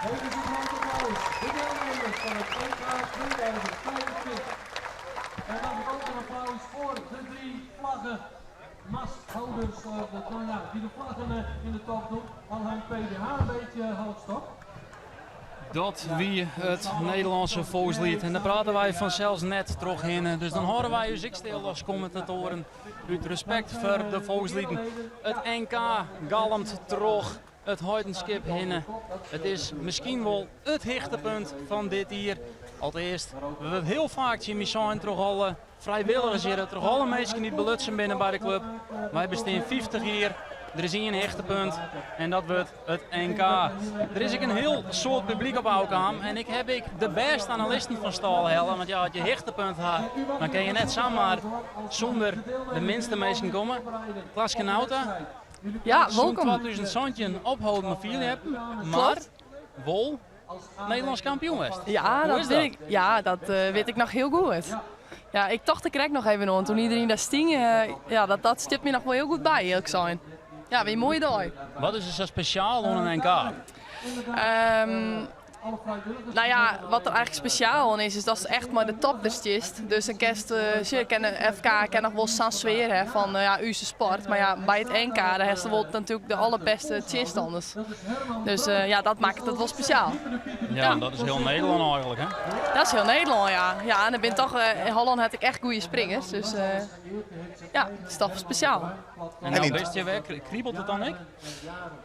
Geef een groot applaus. De deelnemers van het EK 2025. En dan ook een applaus voor de 3 vlaggen. Masthouders die de vlaggen in de top doen. Al hangt PDH een beetje hoogstop. Dat wie het Nederlandse volkslied. En daar praten wij vanzelfs net terug in. Dus dan horen wij u stil als commentatoren. Uit respect voor de volkslieden. Het NK galmt terug. Het Heidenskip hinnen. Het is misschien wel het hoogtepunt van dit hier. Allereerst, we hebben heel vaak zien zijn toch al vrijwilligers hier. Toch alle mensen die belutsen binnen bij de club. Wij bestaan 50 hier. Er is hier een hoogtepunt en dat wordt het NK. Er is ook een heel soort publiek op Oukamp en ik heb de beste analisten van stal hellen. Want ja, als je hoogtepunt had, dan kan je net samen zonder de minste mensen komen. Klaske Nauta. Ja, zo'n welkom. 2000 zandje ophouden met veel hebben, maar wol Nederlands kampioen was. Ja, dat weet ik nog heel goed. Ja, ik dacht ik krijg nog even aan toen iedereen daar sting. Dat stipt me nog wel heel goed bij, eerlijk zijn. Ja, weer een mooie dag. Wat is er zo speciaal aan een NK? Nou ja, wat er eigenlijk speciaal aan is dat het echt maar de top is. Dus een kerst, FK kan nog wel zo'n sfeer hè, van onze sport. Maar ja, bij het NK daar heeft ze natuurlijk de allerbeste tegenstanders. Dus dat maakt het wel speciaal. Ja, dat is heel Nederland eigenlijk, hè? Dat is heel Nederland, ja. Ja, en in Holland heb ik echt goede springers. Dus dat is toch speciaal. En nou best je weg, kriebelt het dan ik?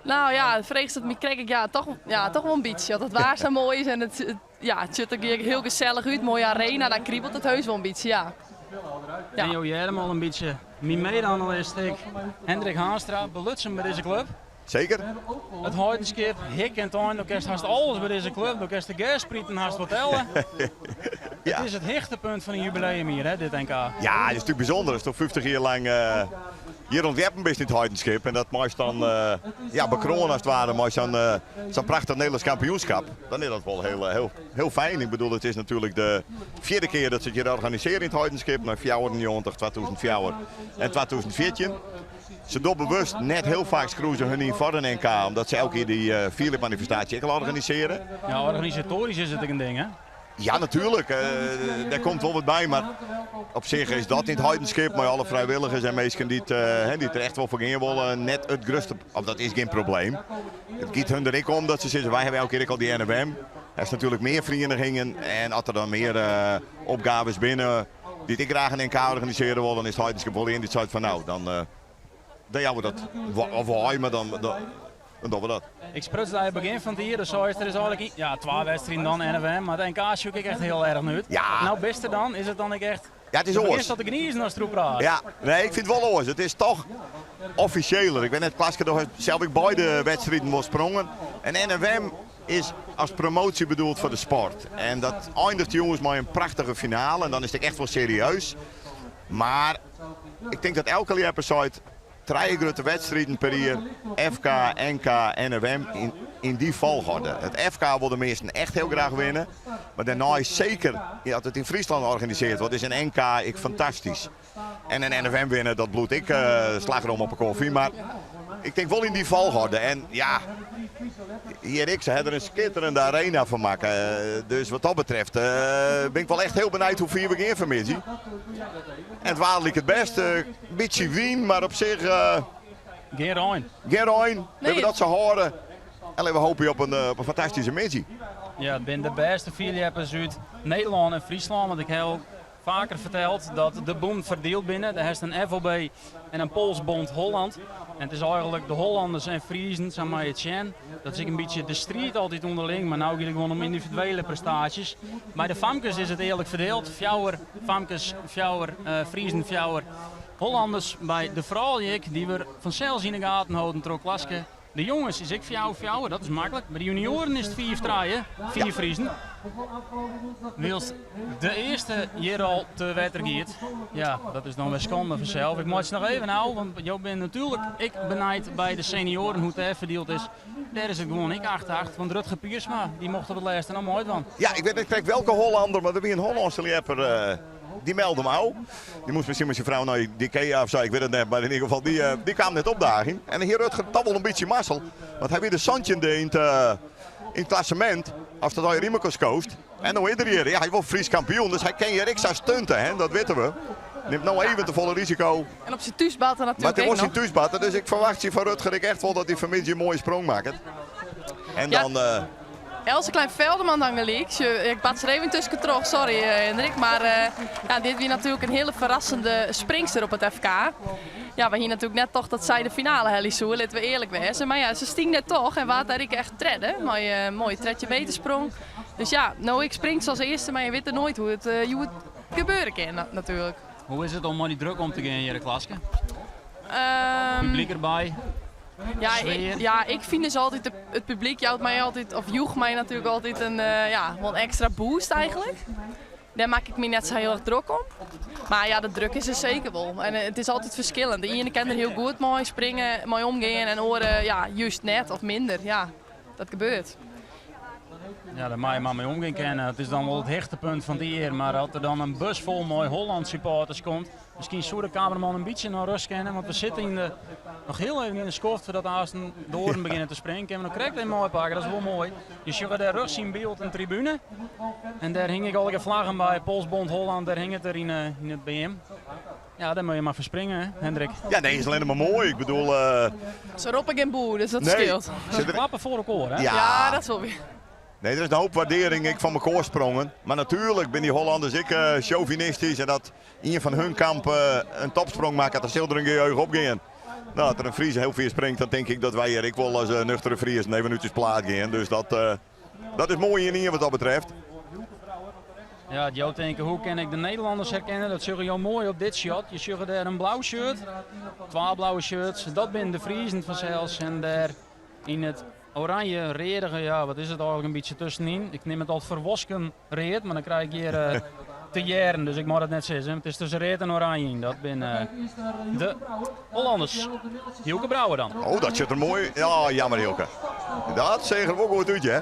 Nou ja, vrees het me krijg ik toch wel een beetje. Dat het waar zo mooi is en het ziet er heel gezellig uit, mooie arena, dan kriebelt het heus wel een beetje, ja. En joh, jij hebt al een beetje mijn mede-analist, Hendrik Haanstra, belutsen bij deze club. Zeker. Het Heidenskip, Hik en Toin, dan kerst haast alles bij deze club, dan kerst de gasprieten haast vertellen. Ja. Het is het hoogtepunt van een jubileum hier, hè, dit NK. Ja, het is natuurlijk bijzonder. Het is toch 50 jaar lang hier ontwerpen best in het Heidenskip. En dat maakt dan bekronen als het ware, maar zo'n prachtig Nederlands kampioenschap. Dan is dat wel heel fijn. Ik bedoel, het is natuurlijk de 4e keer dat ze het hier organiseren in het Heidenskip. Na 94, 2004 en 2014. Ze doen bewust net heel vaak schroeven hun in voor een NK, omdat ze elke keer die Philip-manifestatie ook al organiseren. Ja, organisatorisch is het een ding, hè? Ja, natuurlijk. Daar komt wel wat bij, maar op zich is dat niet Heidenskip. Maar alle vrijwilligers en mensen die er echt wel voor gaan willen, net het grootste, of dat is geen probleem. Het gaat hun er ook om dat ze zeggen, wij hebben elke keer al die NWM. Er is natuurlijk meer verenigingen en als er dan meer opgaves binnen die ik graag een NK organiseren wil, dan is Heidenskip wel in die soort van nou, dan doen we dat. Of wij, maar dan doen we dat. Ik sprutste aan het begin van het hier, dus zo is er eigenlijk 2 wedstrijden dan NWM, maar het NK zoek ik echt heel erg uit. Ja. Nou, beste dan, is het dan echt... Ja, het is oors. Eerst dat ik niet eens naar Stroep praat. Ja, nee, ik vind het wel oors. Het is toch officiëler. Ik ben net Klaske zelf ik beide wedstrijden wel sprongen. En NWM is als promotie bedoeld voor de sport. En dat eindigt jongens met een prachtige finale en dan is het echt wel serieus. Maar ik denk dat elke jaar per site 3 grote wedstrijden per jaar, FK, NK, NWM, in die volgorde. Het FK wil de meesten echt heel graag winnen. Maar daarna is zeker, dat het in Friesland georganiseerd wordt, is een NK fantastisch. En een NWM winnen, dat bloed ik slag erom op een koffie. Maar ik denk wel in die volgorde. En ja, hier ze hebben er een schitterende arena van maken. Dus wat dat betreft ben ik wel echt heel benieuwd hoe ver we gaan vanmiddag. En het waar liep het best. Een beetje wien, maar op zich... Geen Rijn. Geen Rijn. We hebben dat zo horen. En we hopen op een fantastische missie. Ja, het zijn de beste filiappers uit Nederland en Friesland. Want ik heb al vaker verteld dat de bond verdeeld binnen. Er is een FOB en een Poolsbond Holland. En het is eigenlijk de Hollanders en Friesen, zeg maar het zijn. Dat is een beetje de strijd altijd onderling, maar nu gaat het gewoon om individuele prestaties. Bij de Famkes is het eerlijk verdeeld. Fjouwer, Famkes, Fjouwer, Friesen, Fjouwer. Hollanders bij de vrouwen die we vanzelf in de gaten houden, trok Klaske. De jongens is ik Fjouwer, dat is makkelijk. Bij de junioren is het 4 draaien, 4 Friesen. Wils de eerste hier al te wetter ja, dat is dan weer schande vanzelf. Ik moet het nog even houden, want jou bent natuurlijk, ik benijd bij de senioren hoe het even verdeeld is. Daar is het gewoon ik 8-8, want Rutger Piersma, die mocht op het laatste nog mooi van. Ja, ik weet niet welke Hollander, maar er was een Hollandse lieper. Die meldde me ook. Die moest misschien met zijn vrouw naar de IKEA of zo, ik weet het net. Maar in ieder geval, die kwam net opdagen. En hier Rutger toch wel een beetje mazzel. Want hij weer de zandje in in het klassement, als dat al je Riemekos koost. En dan iedereen, ja, hij wordt Fries kampioen, dus hij kan je extra stunten, hè, dat weten we. Neemt nou even te volle risico. En op zijn thuisbatten Maar natuurlijk het was ook in nog. thuisbatten, dus ik verwacht je van Rutger echt wel dat hij vanmiddag een mooie sprong maakt. En Ja. dan, Else Klein Velderman dan gelijk. Ik bats er even tussen terug, sorry Hendrik. Maar ja, dit was natuurlijk een hele verrassende springster op het FK. Ja, we hier natuurlijk net toch dat zij de finale hellen zo, laten we eerlijk wezen. Maar ja, ze sting net toch en waard daar ik echt tredden. Mooi tredje beter sprong. Dus ja, nou ik spring als eerste, maar je weet er nooit hoe het gebeuren kan natuurlijk. Hoe is het om maar die druk om te gaan in je klasje? Publiek erbij. Ja, ik vind dus altijd, het publiek joeg mij natuurlijk altijd een wel een extra boost eigenlijk. Daar maak ik me net zo heel erg druk om. Maar ja, de druk is er zeker wel. En het is altijd verschillend. De ene kan er heel goed mooi springen, mooi omgaan en oren ja, juist net of minder. Ja, dat gebeurt. Ja, daar mag je maar mee omgaan kennen. Het is dan wel het hechtepunt van die eer. Maar als er dan een bus vol mooi Holland supporters komt, misschien zou de cameraman een beetje naar rust kennen. Want we zitten nog heel even in de skoft voordat de oren beginnen te springen. En dan krijg je een mooi pakken, dat is wel mooi. Je ziet daar rug zien beeld een tribune. En daar hing ik al vlaggen bij Polsbond Holland, daar hing het er in het BM. Ja, daar moet je maar verspringen, hè, Hendrik. ja, nee, is alleen maar mooi. Ik bedoel, Ze roepen geen boer, dus dat nee. scheelt. Klappen voor elkaar, hè? Ja, dat is wel weer. Nee, er is een hoop waardering van mijn koorsprongen. Maar natuurlijk ben die Hollanders chauvinistisch. En dat een van hun kampen een topsprong maakt, dat er schilderen jeugd opgaan. Nou, als er een Fries heel veel springt, dan denk ik dat wij ik wel als nuchtere Fries 9 minuutjes plaat gaan. Dus dat is mooi in hier wat dat betreft. Ja, jou denken, hoe kan ik de Nederlanders herkennen? Dat zie je jou mooi op dit shot. Je ziet daar een blauw shirt, 12 blauwe shirts. Dat zijn de Friesen vanzelfs. En daar in het oranje redige, ja, wat is het eigenlijk een beetje tussenin. Ik neem het al verwosken reed, maar dan krijg ik hier te jaren, dus ik mag het net zeggen. Het is tussen reed en oranje in. Dat zijn de Hollanders. Hielke Brouwer dan. Oh, dat zit er mooi. Ja, jammer Hilke. Dat zeggen we ook goed uit, hè.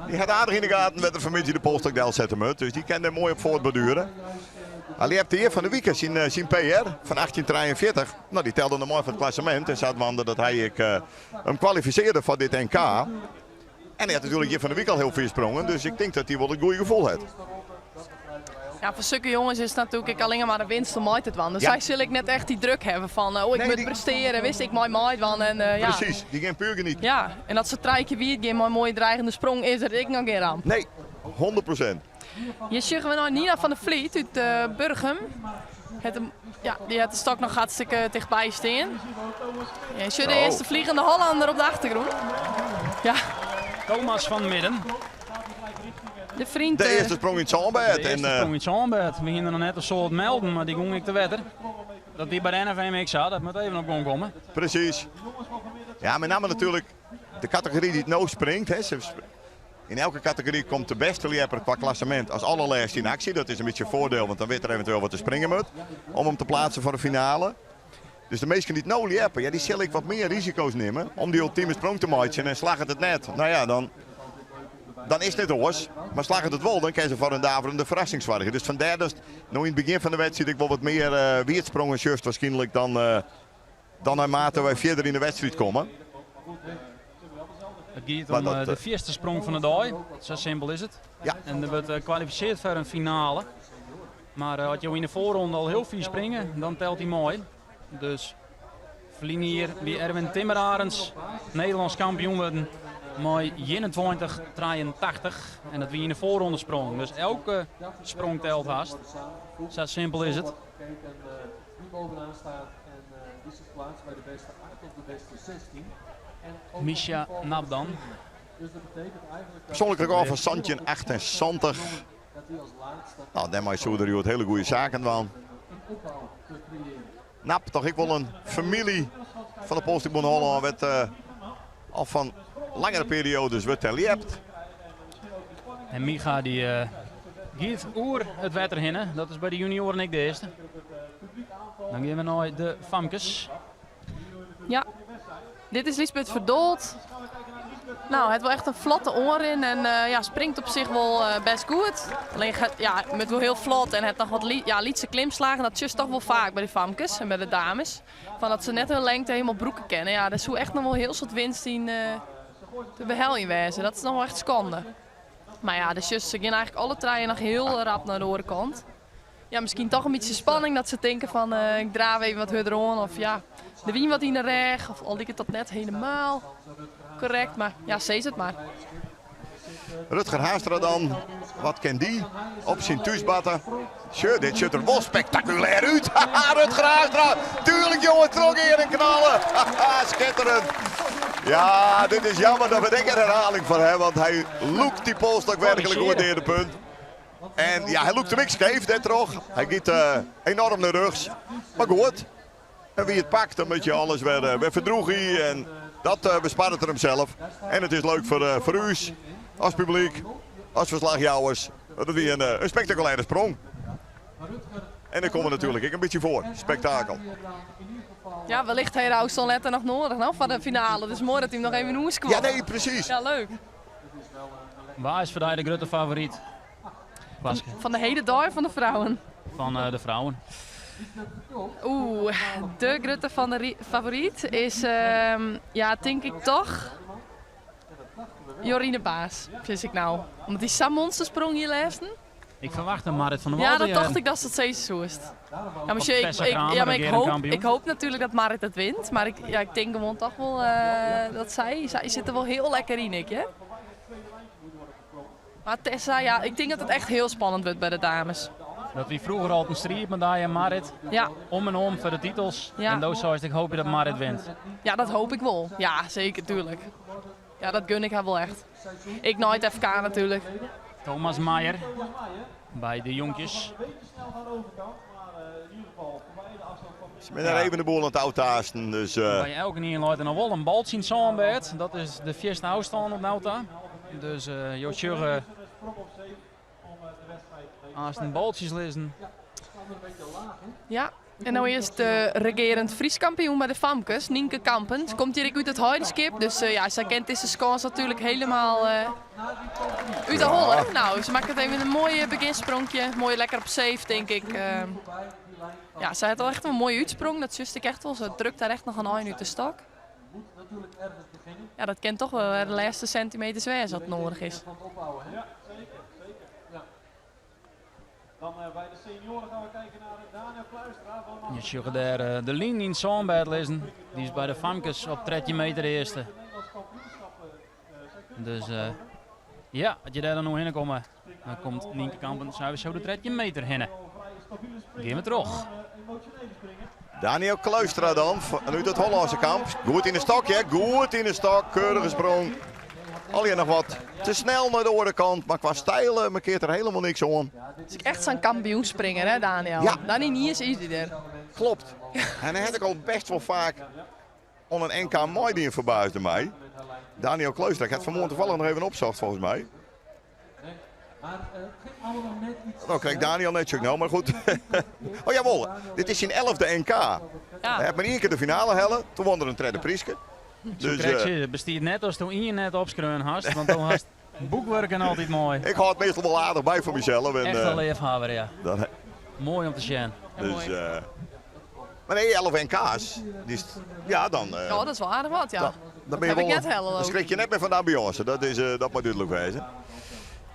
Die gaat aardig in de gaten met de familie de Polstok zetten met. Dus die kan er mooi op voortborduren. Hij hebt hier van de week zijn PR van 1843. Nou, die telde nog mooi voor het klassement. En zat wanden dat hij hem kwalificeerde voor dit NK. En hij had natuurlijk hier van de week al heel veel sprongen. Dus ik denk dat hij wel een goede gevoel heeft. Ja, voor zulke jongens is het natuurlijk alleen maar de winst om uit te wandelen. Dus Ja. zij zullen net echt die druk hebben van, ik moet presteren, wist ik mooi wandelen. En ja. Precies, die gaan puur genieten. Ja, en dat ze treitje wie geen mooi dreigende sprong is, er ik nog geen ramp. Nee, 100%. Hier zien we nou Nina van der Vliet uit Burgum. Die had de stok nog hartstikke dichtbij staan. Ja, je ziet de eerste vliegende Hollander op de achtergrond. Ja, Thomas van Midden. de vriend. De eerste sprong in het zandbed. De eerste sprong in Zandbed. We gingen er net een soort melden, maar die ging ik te wetter. Dat die bij de NFMX zat, dat moet even op gang komen. Precies. Ja, met name natuurlijk de categorie die het nou springt. Hè. In elke categorie komt de beste lieper qua klassement als allerlaatste in actie. Dat is een beetje een voordeel, want dan weet er eventueel wat te springen moet. Om hem te plaatsen voor de finale. Dus de meesten die het nou liepen, ja, die zal ik wat meer risico's nemen. Om die ultieme sprong te maken en slag het net. Nou ja, dan is het oors. Maar slag het wel, dan kan ze voor een daverende verrassing zorgen. Dus vandaar dat nou in het begin van de wedstrijd ik wel wat meer weersprongen shirt waarschijnlijk dan naarmate wij verder in de wedstrijd komen. Het gaat om de vierste sprong van de dag. Zo simpel is het. Ja. En er wordt gekwalificeerd voor een finale. Maar als je in de voorronde al heel veel springen, dan telt hij mooi. Dus verliezen hier bij Erwin Timmerarens, Nederlands kampioen worden. Mooi 21-83 en dat wie in de voorronde sprong. Dus elke sprong telt haast. Zo simpel is het. Wie bovenaan staat en die zich plaatst bij de beste 8 of de beste 16. Misha Nabdan. Dus dat betekent eigenlijk Persoonlijk record van Santje 78. dat hij als laatste Nou, daarmee zou er het hele goede zaken doen. een opbouw te creëren. Nap, toch ik wel een familie van de Polstok Holland werd al van langere periodes wordt liept. En Micha die gaat oer het wetter hinnen. Dat is bij de junioren ik de eerste. Dan gaan we naar de famkes. Ja, dit is Lisbeth Verdoold. Nou, het wel echt een vlotte oor in en springt op zich wel best goed. Alleen met wel heel vlot en het nog wat lietse klimslagen. Dat is toch wel vaak bij de famkes en bij de dames. Van dat ze net hun lengte helemaal broeken kennen. Ja, dat is echt nog wel heel soort winst in te beheljen wezen. Dat is nog wel echt schande. Maar ja, de zus gaan eigenlijk alle treinen nog heel rap naar de orenkant. Ja, misschien toch een beetje spanning dat ze denken van ik draai even wat verder aan. Of ja, de wien wat in de reg. Of al lijkt het dat net helemaal correct. Maar ja, zeg het maar. Rutger Haastra dan, wat kent die? Op zijn thuisbatten. Sure, dit ziet er wel spectaculair uit. Haha, Rutger Haastra. Tuurlijk jongen, trok hier en knallen. Haha, schitterend. Ja, dit is jammer dat we denk een herhaling van hebben. Want hij loekt die polstok werkelijk goed in de punt. En ja, hij loekt hem ik scheef, dit toch. Hij gaat enorm naar rugs. Maar goed. En wie het pakt, dan moet je alles weer verdroeg hier. En dat bespaart het er hem zelf. En het is leuk voor u als publiek, als verslagjouwers. Dat is een spectaculaire sprong. En dan komen we natuurlijk ik een beetje voor. Spektakel. Ja, wellicht heeft hij zo letter nog nodig nou, van de finale. Dus mooi dat hij hem nog even in hoes kwam. Ja, nee, precies. Ja, leuk. Waar is voor jou de grote favoriet? Klaske. Van de hele dag van de vrouwen. Van de vrouwen. Oeh, de grote van de favoriet is, ja, denk ik toch Jorine Baas, vind ik nou. Omdat die Sam Monstersprong hier lezen. Ik verwacht een Marit van der Ja, Walden. dat dacht ik dat ze het steeds zo is. Ja, maar ik hoop natuurlijk dat Marit het wint. Maar ik denk gewoon toch wel dat zij zit er wel heel lekker in, hè. Maar Tessa, ja, ik denk dat het echt heel spannend wordt bij de dames. Dat wie vroeger al een strijdmedaille en Marit. Ja. Om en om voor de titels. Ja. En doos ik hoop je dat Marit wint. Ja, dat hoop ik wel. Ja, zeker, tuurlijk. Ja, dat gun ik haar wel echt. Ik nooit FK natuurlijk. Thomas Meijer. Bij de jonkjes. Ze zijn er even de boel aan het oudtaasten. Dus, Bij elke niet luidt er nog wel een bal zien samen bij het. Dat is de eerste afstand op de auto. Dus Josje als een baltjes lezen. Ja, en nou is de regerend Frieskampioen bij de Famkes, Nienke Kampen. Ze komt hier uit het Heidenskip, dus ja, zij kent deze scores natuurlijk helemaal uit de hollen. Nou, ze maakt het even een mooi beginsprongje, mooi lekker op safe denk ik. Ja, zij had wel echt een mooie uitsprong, dat zus ik echt wel. Ze drukt daar echt nog een eind uit de stok. Ja, dat kent toch wel de laatste centimeters wezen wat nodig is. Dan bij de senioren gaan we kijken naar Daniel Kluistra van Je ziet daar de lijn in Zandbed lezen. Die is bij de Famkes op 13 meter de eerste. Dus ja, als je daar dan nog heen komt, dan komt Nienke Kampen zo de 13 meter heen. Gaan we terug. Daniel Kluistra dan, vanuit het Hollandse kamp. Goed in de stok, ja, goed in de stok. Keurige sprong. Alleen nog wat te snel naar de orenkant, maar qua stijl markeert er helemaal niks om. Het is echt zo'n kampioenspringer, hè Daniel? Ja. Daniel niet is hij er. Klopt. En hij had ik al best wel vaak onder een NK Maidien verbaasde mij. Daniel Kluistra, ik had vanmorgen toevallig nog even opzocht volgens mij. Nou krijgt Daniel netjes nou, maar goed. Oh jawel, dit is zijn 11e NK. Ja. Hij heeft maar één keer de finale hellen, toen won er een tweede prijsje. Dus krijg je bestiert net als toen je net opschreven hast, want dan was boekwerken altijd mooi. Ik hou het meestal wel aardig bij voor mezelf. En, Echt een leefhaver, ja. dan, Mooi om te zien. dus, maar nee, 11 NK's. Ja, dan, Ja, dat is wel aardig wat, ja. dan ben je heb ik wel, net hellen dan ook. schrik je net meer van de ambiance. Dat moet duidelijk wezen.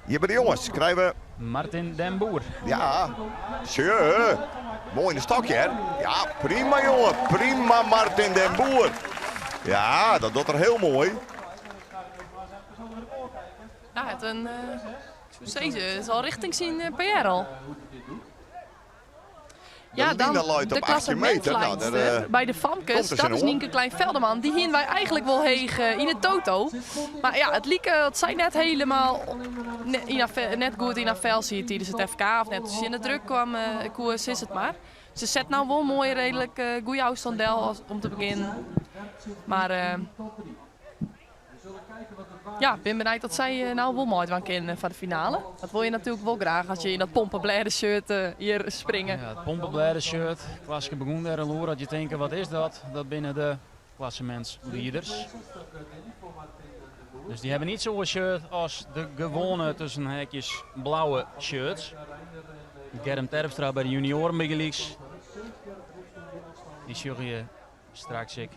Hier bij de jongens krijgen we, Martin den Boer. ja, sure. Mooi in de stokje, hè? Ja, prima jongen. Prima Martin den Boer. Ja, dat doet er heel mooi. Ja, het een, het is al richting zijn PR al. Ja, dan Lina Luit de op 18 meter. Nou, klassementslijster bij de Famkes, komt er dat zijn is om. Nienke Klein-Velderman. Die hien wij eigenlijk wel heeg in het toto. Maar ja, het lieke, het zijn net helemaal net goed in haar vel zie tijdens het FK. Of net als je in de druk kwam, koers is het maar. Ze zet nou wel mooi redelijk goede afstandel om te beginnen. Maar ja, ik ben benieuwd dat zij nou wel mooi gaan kennen van de finale. Dat wil je natuurlijk wel graag als je in dat pompenbladen shirt hier springen. Ja, het pompenbladen shirt. Klaske begon daar al dat je denkt, wat is dat? Dat binnen de klassementsleaders. Dus die hebben niet zo'n shirt als de gewone tussen hekjes blauwe shirts. Germ Terpstra bij de junioren Big Leagues. Die zag je straks ik.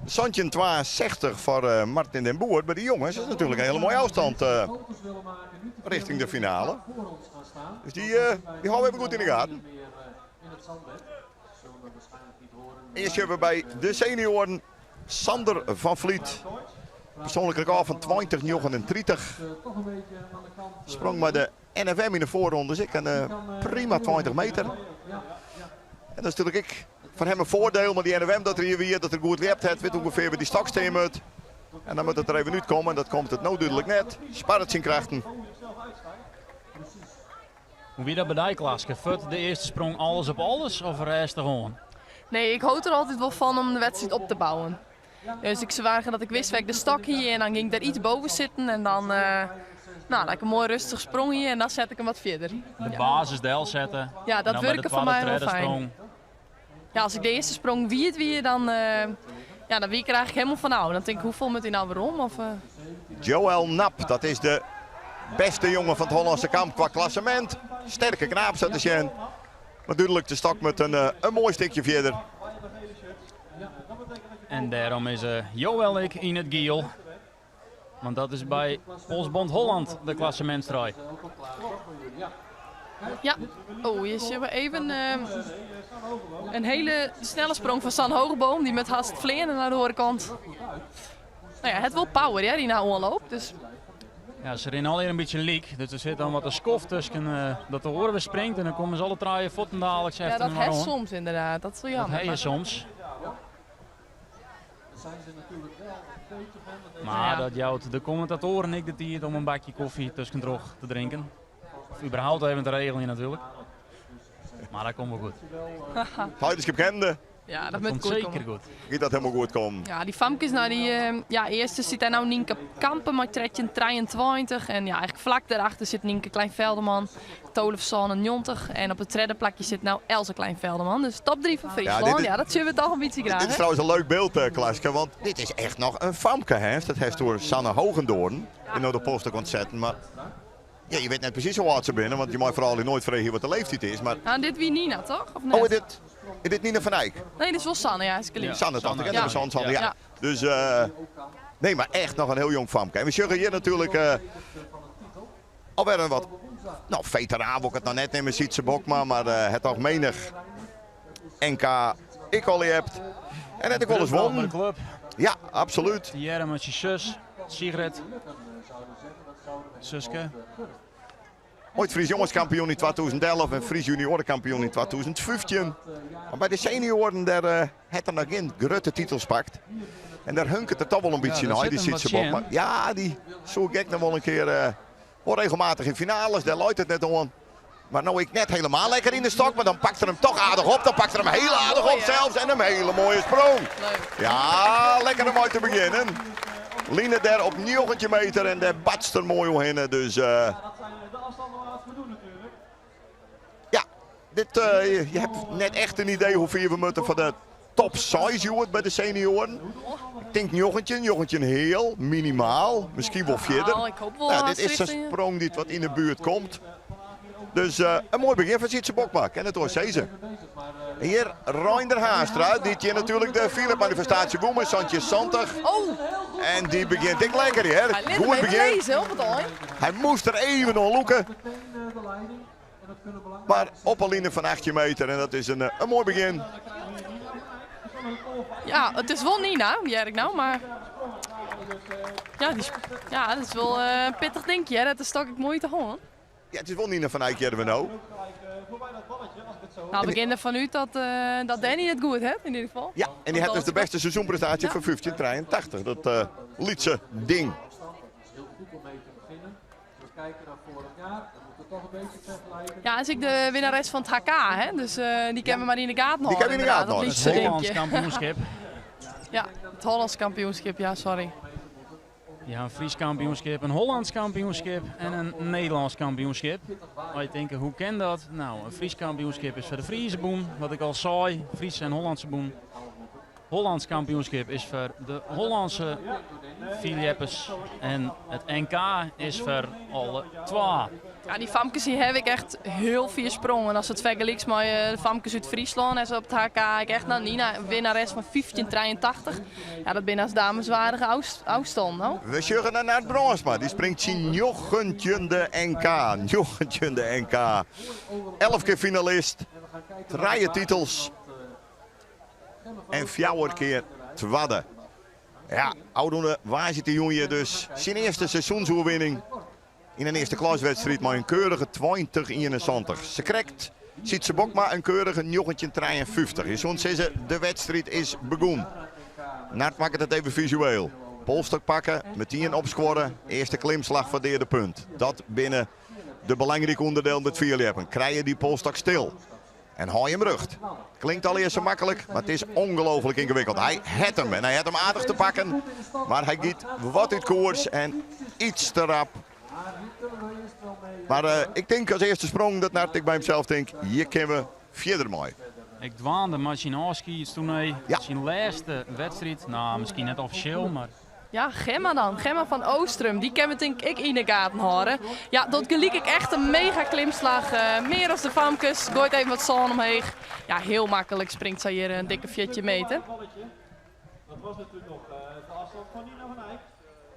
Santje 62 voor Martin den Boer. Bij de jongens is natuurlijk een hele mooie afstand Foto's willen maken, niet te veel richting de finale. voor ons gaan staan. Dus die houden we even goed in de gaten. Meer in het zandbed. Zullen we waarschijnlijk niet horen. Eerst hebben we bij de senioren Sander van Vliet. Persoonlijk record van 20:39. Toch een beetje aan de kant. Sprong bij de NFM in de voorronde. Dus ik een prima 20 meter. En dat is natuurlijk ik van hem een voordeel. Maar die NFM dat er hier weer dat er goed lept heeft. Weet ongeveer waar die stok staan moet. En dan moet het er even uitkomen. En dat komt het nou duidelijk net. Sparret zijn krachten. Hoe wie dat bij die Klaske? Fut de eerste sprong alles op alles of rest er gewoon? Nee, ik houd er altijd wel van om de wedstrijd op te bouwen. Dus ik zou wagen dat ik wist waar ik de stok hier en dan ging ik daar iets boven zitten en dan dat ik een mooi rustig sprong hier en dan zet ik hem wat verder. De basis deel zetten. Ja, dat werken voor mij wel fijn. Ja, als ik de eerste sprong wie dan dan wie ik er eigenlijk helemaal van nou. Dan denk ik, hoeveel moet hij nou weer om? Of, Joël Nap, dat is de beste jongen van het Hollandse kamp qua klassement. Sterke knaap zat de Sjen. Maar duidelijk de stok met een mooi stukje verder. En daarom is Joël ik in het giel. Want dat is bij Polsbond Holland de klassementstrijd. Ja, je ziet maar even een hele snelle sprong van San Hogeboom. Die met haast vleeren naar de horekant. Nou ja, het wil power hè, die nou onloopt. Dus. Ja, ze rennen alweer een beetje leek. Dus er zit dan wat een skof tussen dat de horen springt. En dan komen ze alle draaien voeten dadelijk. Ja, dat heeft soms inderdaad. Dat is wel jammer. Dat heb je soms. Maar dat jouwt de commentatoren niet de tijd om een bakje koffie tussendoor te drinken. Of überhaupt even te regelen natuurlijk. Maar dat komt wel goed. Huidenschap kende. Ja, dat komt moet goed zeker komen. goed. Gaat dat helemaal goed komen. Ja, die famkes, nou eerste zit daar nou Nienke Kampen met tredje 23. En ja, eigenlijk vlak daarachter zit Nienke Kleinvelderman, Tolefson en 90. En op het tweede plakje zit nou Else Kleinvelderman. Dus top 3 van Friesland. Ja, dat zullen we toch een beetje graag. Dit is trouwens een leuk beeld, Klaske, want dit is echt nog een famke. Hè? Dat heeft door Sanne Hogendoorn in de poster kon zetten. Maar ja, je weet net precies hoe oud ze binnen, want je mag vooral nooit vragen wat de leeftijd is. Maar... Nou, dit wie Nina, toch? Of net? Oh, is dit Nina van Eyck? Nee, dit is wel Sanne, ja. Sanne, toch? Ik Ja. Sanne, Ja. Dus, nee, maar echt nog een heel jong famke. En we zeggen hier natuurlijk alweer een wat, veteraan wil ik het nou net nemen, Sietse Bokma, maar het toch menig NK ik al hebt. En het ik wel eens won. Club. Ja, absoluut. Jere met je zus, Sigrid. Suske. Ooit Fries jongenskampioen in 2011 en Fries juniorenkampioen in 2015. Maar bij de senioren daar het er nog geen grote titels pakt. En daar hunkert het toch wel een beetje naar, die Sietse Bokma. Ja, die zoek ik nog wel een keer regelmatig in finales, daar luidt het net om. Maar nou ik net helemaal lekker in de stok, maar dan pakt er hem toch aardig op. Dan pakt er hem heel aardig op zelfs en een hele mooie sprong. Ja, lekker om uit te beginnen. Line daar op 9 meter en daar batst er mooi omheen. Dus ja, je hebt net echt een idee hoeveel we moeten van de top size wordt bij de senioren. Ik denk jochentje heel, minimaal, misschien wel verder. Ik hoop wel Dit is een sprong die wat in de buurt komt. Dus een mooi begin van Sietse Bokma. En het was deze. Hier Reinder Haastra, die hier natuurlijk de Philip manifestatie boem is, Santje 60. Oh! En die begint ik lekker hier. Goed begin. Lezen, op het al. Hij moest er even nog loeken. Maar op een linie van 18 meter en dat is een mooi begin. Ja, het is wel Nina, Jerk nou, maar... Ja, dat is wel een pittig dingetje, hè. Dat is toch mooi te horen. Ja, het is wel Nina van Eyck, nou. Nou, we beginnen ervan uit dat Danny het goed heeft, in ieder geval. Ja, en die heeft dus de beste seizoenprestatie van 1583. Dat Lietse ding. Ja, is ik de winnares van het HK, hè? Dus die kennen we maar in de gaten houden. Die kennen we in de gaten houden. Dat Het liedje, Hollands denk je. kampioenschap. Ja, het Hollands kampioenschap, ja, sorry. Ja, een Fries kampioenschap, een Hollands kampioenschap en een Nederlands kampioenschap. Maar je denkt, hoe ken dat? Nou, een Fries kampioenschap is voor de Friese boem, wat ik al zei, Friese en Hollandse boem. Hollands kampioenschap is voor de Hollandse Philippes en het NK is voor alle 2. Ja, die famkes die heb ik echt heel veel sprongen. Als het vergelijkt met de famkes uit Friesland en zo op het HK, ik echt Nina, winnares van 1583. Ja, dat ben als dameswaardige afstand. Nou. We zeggen naar het Bronsma. Die springt zien jochentje de NK. Jochentje de NK. 11 keer finalist. 3 titels. En 4 keer tweede. Ja, oudoende, waar zit die jongen dus? Zijn eerste seizoensoverwinning in een eerste klaswedstrijd met een keurige 20-21. Ze krijgt, ziet ze ook maar een keurige 53. Je zo'n zeggen, de wedstrijd is begonnen. Nart maakt het even visueel. Polstok pakken, meteen opscoren. Eerste klimslag voor derde punt. Dat binnen de belangrijke onderdeel met vier hebben. Krijg je die polstok stil. En haal je hem rucht. Klinkt al eerst zo makkelijk, maar het is ongelooflijk ingewikkeld. Hij had hem en hij had hem aardig te pakken. Maar hij giet wat uit koers en iets te rap. Maar ik denk als eerste sprong dat Nart ik bij hemzelf denk, hier kunnen we verder mee. Ik dwaande Machinowski is toen hij Ja. zijn laatste wedstrijd, nou misschien net officieel, maar Ja, Gemma dan. Gemma van Oostrum. Die kan we denk ik in de gaten houden. Ja, dat geliek ik echt een mega klimslag. Meer als de famkes. Gooit even wat zon omheen. Ja, heel makkelijk springt zij hier een dikke 4 meter. Dat was natuurlijk nog de afstand van Nina van Eyck.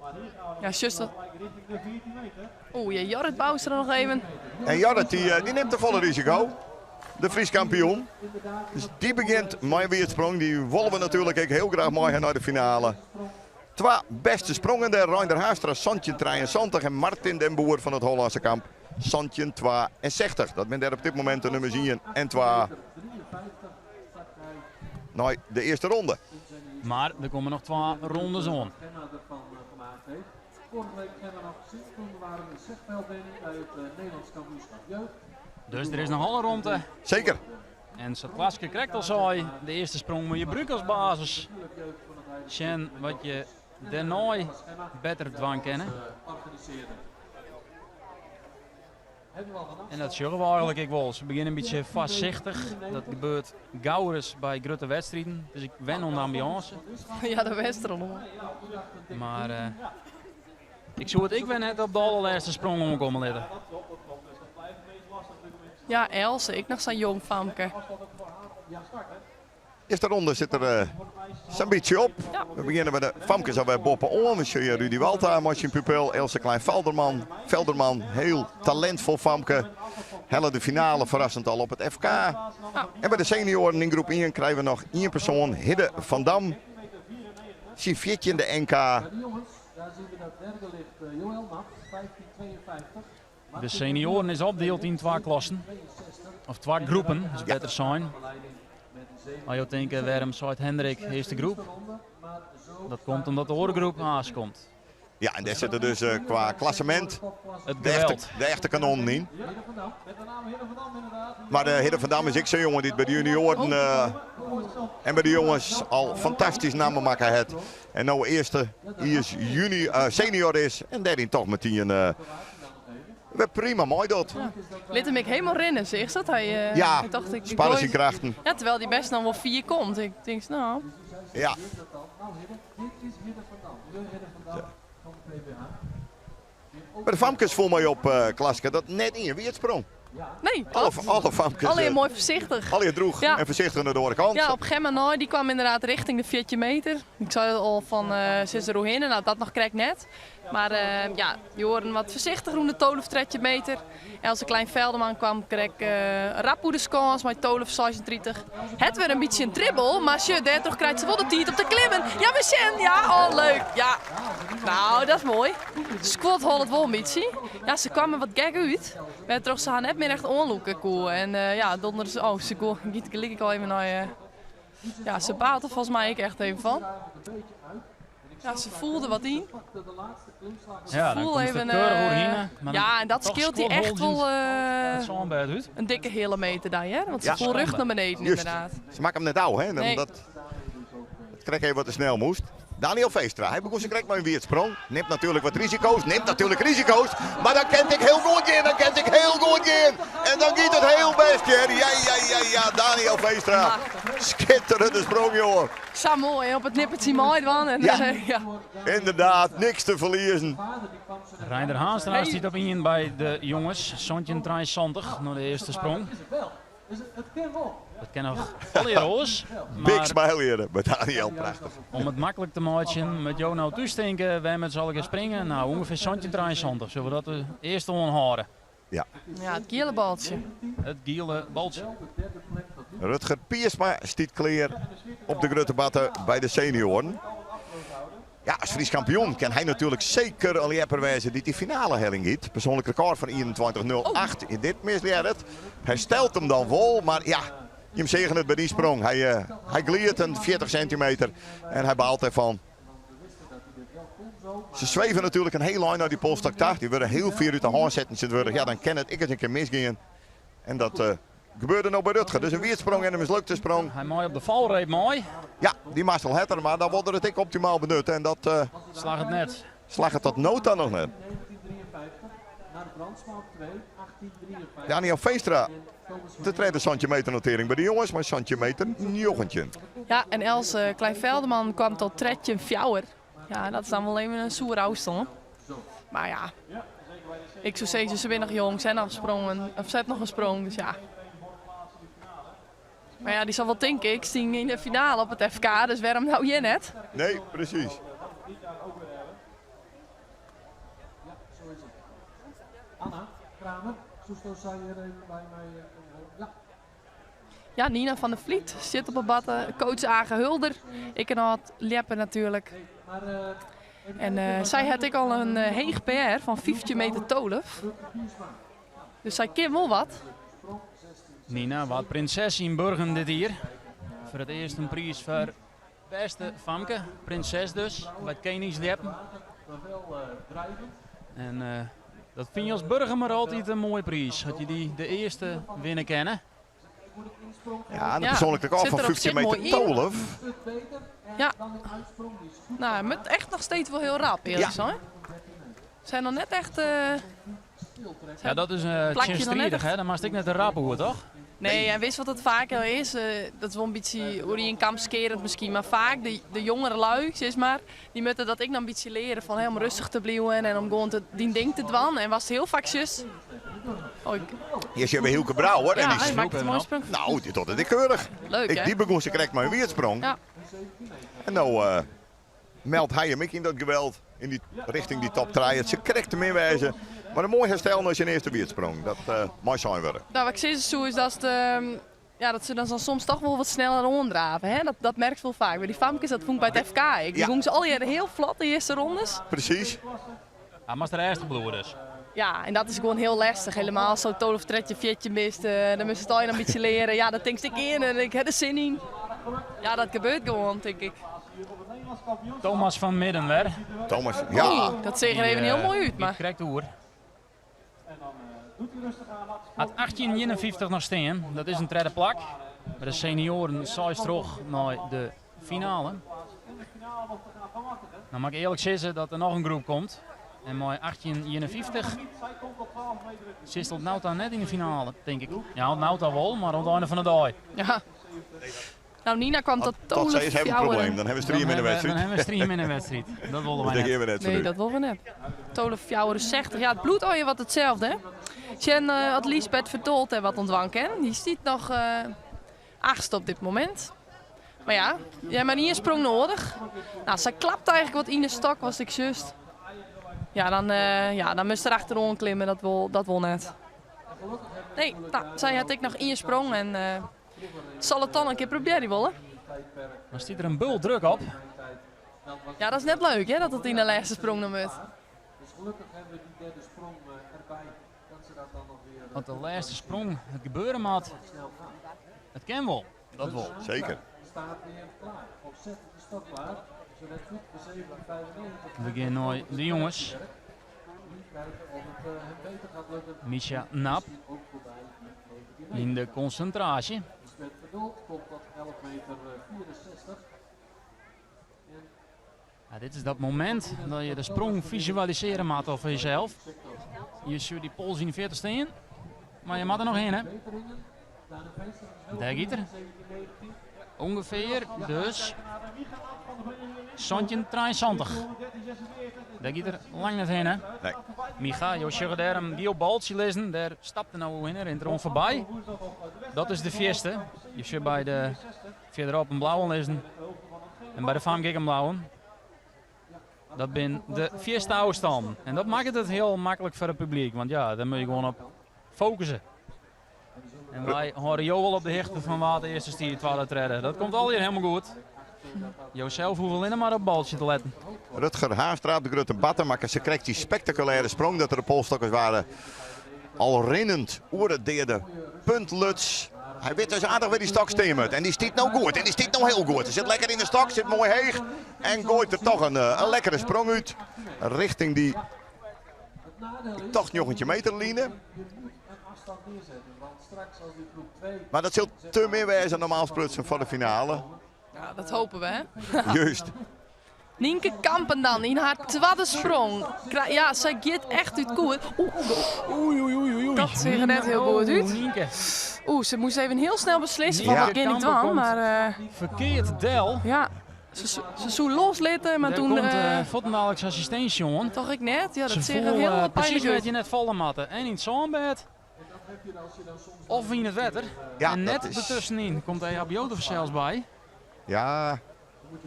Maar hier gaan we Ja, just dat. richting de 14 meter. Oeh, ja, Jorrit Bouwster nog even. En Jarret die neemt de volle risico. De Fries kampioen. Dus die begint met weer het sprong. Die willen we natuurlijk ook heel graag mooi gaan naar de finale. 2 beste sprongen der Reinder Haastra, Santje 73 en Martin den Boer van het Hollandse kamp. Santje 62. Dat ben daar op dit moment de nummer 1 en 2. Nou, de eerste ronde. maar er komen nog 2 rondes aan. Gemma ervan gemaakt heeft. Vorige week Gemma nog gezien. Toen waren we een zegveldwinning bij het Nederlands kampioenschap jeugd. Dus er is nog alle ronde. Zeker. En zoals Klaske krijgt al zei, de eerste sprong moet je gebruiken als basis. Sjen wat je daarna beter dwang kennen. Organiseren. Hebben we al vanaf? En dat zeggen we eigenlijk ik wel. Ze beginnen een beetje voorzichtig. Dat gebeurt gauw eens bij grote wedstrijden. Dus ik wen aan de ambiance. Ja, de Westerom. Maar ik zou het ik ben net op de allerlaatste sprong omkomen letten. Ja, Else. Ik nog zo'n jong famke. Eerste ronde zit er zo'n beetje op. Ja. We beginnen met de famkes alweer boppen om. We zien Rudy Walta, Martin Pupel, Else Klein-Velderman. Heel talentvol famke. Helle de finale verrassend al op het FK. En bij de senioren in groep 1 krijgen we nog 1 persoon. Hidde van Dam. Zijn 14e NK. De jongens, daar zien we dat derde ligt Joël Nacht, 1552. De senioren is opgedeeld in 2 klassen. Of 2 groepen, dat is beter zijn. Maar je denkt, waarom zou Hendrik eerste groep? Dat komt omdat de oorgroep haast komt. Ja, en daar zitten dus qua klassement Het de echte, geweld. de echte kanonnen in. Hidde van Dam, met de naam Hidde van Dam inderdaad. Maar de Hidde van Dam is ik zo'n jongen die het bij de junioren en bij de jongens al fantastisch namen maken heeft. En nou eerste, die is senior is en daarin toch met die een... we prima mooi dat. Liet hem ik helemaal rennen, zeg dat hij. Ja, ik dacht, ik sparren gooi- zijn krachten. Ja, terwijl die best nog wel 4 komt. Ik denk, nou. Ja, Nou Hidde, dit is Hidde van Dam. De Hidde van Dam van de PBH. bij de famkes voel mij op, Klaske, dat net in wie het sprong. Nee, Alle famkes. alleen mooi voorzichtig. Alle droeg Ja. en voorzichtig naar de andere kant. Ja, op Gemma Nooi, die kwam inderdaad richting de 4 meter. Ik zei het al van Cicero heen, nou dat nog krijg ik net. Maar ja, die horen wat voorzichtig rond de 12 meter. En als een klein velderman kwam, kreeg ik rap de scans met 12:36. Het werd een beetje een dribbel, maar je daar toch krijgt ze wel de tijd op te klimmen. Ja, we zijn, ja, oh leuk. Ja, nou dat is mooi. Squat hol het wel een beetje. Ja, ze kwamen wat gek uit. Maar toch, ze gaan net meer echt onloeken cool. En ja, donders, oh, ze cool. Gelijk ik al even naar. Ja, ze baalt er volgens mij ook echt even van. Ja, ze voelde wat in. Ja, dan Voel komt even, het keurig doorheen. maar ja, en dat toch scheelt hij echt wel zo'n bed uit. een dikke hele meter daar, hè? Want ze Ja. voelt rug naar beneden Juist. inderdaad. Ze maken hem net ouw, hè? Nee. Dat krijg even wat te snel moest. Daniel Veestra, hij begon zijn correct met een weersprong. Neemt natuurlijk wat risico's, maar dan kent ik heel goed in, En dan gaat het heel best, ja, Daniel Veestra. Schitterende sprong, jongen. Zo mooi, hè, op het nippertje mooi dan. En, Ja. ja. Inderdaad, niks te verliezen. Reinder Haanstra zit op in bij de jongens. Sontje 73 naar de eerste sprong. Het kan wel. Dat kan nog alle roos. Big Maar smile hier bij Daniel, prachtig. om het makkelijk te maken met jou nou toestinken, wij met z'n allen gaan springen. Nou, ongeveer Sontje 73. Zullen we dat de eerste onhouden? Ja, het gele baltje. Het giele baltje. Rutger Piersma stiet kleer op de Gruttebatten bij de senioren. Ja, als Fries kampioen kan hij natuurlijk zeker al wijzen die finale helling giet. Persoonlijk record van 21.08 in dit misleert het. Hij stelt hem dan vol, maar ja, je hem zegen het bij die sprong. Hij gliert een 40 centimeter en hij baalt ervan. Ze zweven natuurlijk een heel lang naar die polstak daar. Die worden heel veel uit de hand zetten. Ja, dan kan het ik eens een keer misgaan. En dat gebeurde nou bij Rutger. Dus een weersprong en een mislukte sprong. Hij mooi op de valreep, mooi. Ja, die mag wel hetter, maar dan wordt het ik optimaal benut. En dat Slag het net. slag het tot nota nog net. 1953 naar de Brandsma 2, 1853. Daniel Veestra, de tweede centimeter notering bij de jongens, maar centimeter jochentje. Ja, en Els Klein-Veldeman kwam tot tredje fjouwer. Ja, dat is dan wel even een soer afstand. Maar ja, ik zou zeggen, ze zijn nog jong, ze zijn nog gesprongen, of ze hebben nog gesprong, dus ja. Maar ja, die zal wel denken, ik sting in de finale op het FK, dus waarom nou je net? Nee, precies. Anna Kramer, zo zei je er even bij mij. Ja. Ja, Nina van der Vliet zit op het batten, coach Agen Hulder. Ik en had Leppen natuurlijk. Maar En zij had ik al een heeg PR van 15 meter 12. Dus zij kan wel wat. Nina, wat prinses in Burgen dit hier. Voor het eerst een prijs voor beste famke. Prinses dus, bij het Koningsleppen. wel drijvend. En dat vind je als burger maar altijd een mooie prijs. Had je die de eerste winnen kennen. Ja, en een Ja, persoonlijk record zit van er op 15 zich meter mooi in. 12. Ja, Dan een uitsprong die is goed. nou, met echt nog steeds wel heel rap eerlijk Ja. hoor. Zijn nog net echt... Ja, dat is Plak je dan net strijdig, echt? hè? Dan maakt ik net een rap hoor, toch? Nee, en wist wat het vaak al is? Dat is wel een beetje hoe die in kamp skerend misschien. Maar vaak de jongere lui, zeg maar, die moeten dat ik dan een beetje leren van om rustig te blijven en om gewoon die ding te doen. En was het heel vaak zus. Oh, Hier is je bij Hielke Brouwer. En ja, die hij is, maakt het een mooie sprong. nou, die tot het ik keurig. Leuk hè? Die begon ze correct met een weersprong. Ja. En nou meldt hij hem ik in dat geweld in die richting die top 3. Ze correct hem inwijzen. Maar een mooi herstel als je een eerste weersprong. Dat mooi zijn worden. Nou, wat ik zie zo is dat, dat ze dan soms toch wel wat sneller ronddraven. Hè? Dat merkt wel vaak. Bij die famkes, dat vond ik bij het FK. Die Ja. gingen ze al heel vlot de eerste rondes. Precies. Hij mag de eerste bloeien dus. Ja, en dat is gewoon heel lastig. Helemaal als zo'n 12 tredje, vietje mist. Dan moest je al een beetje leren. Ja, dat denk ik in en ik heb er zin in. Ja, dat gebeurt gewoon, denk ik. Thomas van Middenwer. Thomas, ja. Dat zag er even heel mooi uit, maar... Correct hoor. Had 1851 nog staan. Dat is een derde plak. Met de senioren saai terug naar de finale. Dan mag ik eerlijk zeggen dat er nog een groep komt. En mooi 1851 zit het nou dan net in de finale, denk ik. Ja, nou dan wel, maar aan het einde van de dag. Ja. Nou, Nina kwam tot Tot zij is hebben een probleem. Dan hebben we stream in de Dan wedstrijd. hebben we stream in de wedstrijd. Dat wilden Dat wij denk net. ik net Nee, dat willen we net. 12 fjouwer 60. Ja, het bloedolie wat hetzelfde, hè. Jen had Liesbeth Verdold wat ontwanken. Die ziet nog achtste op dit moment. Maar ja, jij maar niet een sprong nodig. Nou, zij klapt eigenlijk wat in de stok, was ik juist. Ja, dan moest er achterom klimmen, dat wil net. Nee, nou, zij had ik nog in je sprong en zal het dan een keer proberen willen. Dan zit er een bul druk op. Ja, dat is net leuk, hè, dat het in de laatste sprong nog moet. Dus gelukkig hebben we die derde sprong erbij. Dat ze dat dan nog weer Want de laatste sprong, het gebeuren maat, snel gaan. het kan wel. Dat wel. Zeker. Staat weer klaar. Of zet de stok klaar. Zodat goed de 795. We beginnen naar de jongens. Kijken of het hem beter gaat lukken. Misha Nap Ook voorbij met 19 in de concentratie. Dus met Verduld komt dat 11 meter 64. En Ja, dit is dat moment dat je de sprong visualiseren moet voor jezelf. Je ziet die pols in de 40 staan, maar je moet er nog in, hè. Daar gaat er. Ongeveer, dus... Sontje 73. Daar gaat er lang niet heen, hè. Nee. Micha, je ziet daar een geel baltje lezen, daar stapte nou in, rent er om voorbij. Dat is de eerste. Je ziet bij de verderop een blauwe lezen. En bij de Famgek een blauwe. Dat ben de eerste afstand. En dat maakt het heel makkelijk voor het publiek, want ja, daar moet je gewoon op focussen. En wij horen jou wel op de hichte van wat de eerste stier, tweede treden. Dat komt alweer helemaal goed. Jouzelf hoeft alleen maar op het baltje te letten. Rutger Haastra op de grote battenmakker. Ze kreeg die spectaculaire sprong dat er de polstokkers waren. Al rennend oer het derde puntluts. Hij weet dus aardig waar die stok stemmen. En die stiet nou goed. En die stiet nou heel goed. Hij zit lekker in de stok, zit mooi heeg. En gooit er toch een lekkere sprong uit. Richting die toch nog een meter lijnen. Maar dat zult te meer wezen normaal sprutsen voor de finale. Ja, dat hopen we, hè. Juist. Nienke Kampen dan in haar tweede sprong. Ja, zij gaat echt uit koer. Oei. Dat ziet er net heel goed uit. Nienke. Ze moest even heel snel beslissen van Ja. wat ging niet aan, maar Verkeerd del. ja, ze zou loslitten, maar Daar toen komt Voetendaleks assistent, jongen. toch ik net. Ja, dat Ze ziet er voelen heel precies pijnlijk wat uit. je net vallen matten. En in het zonbed. Of in het wetter. Ja, en net dat is- ertussenin komt de EHBO er zelfs bij. Ja,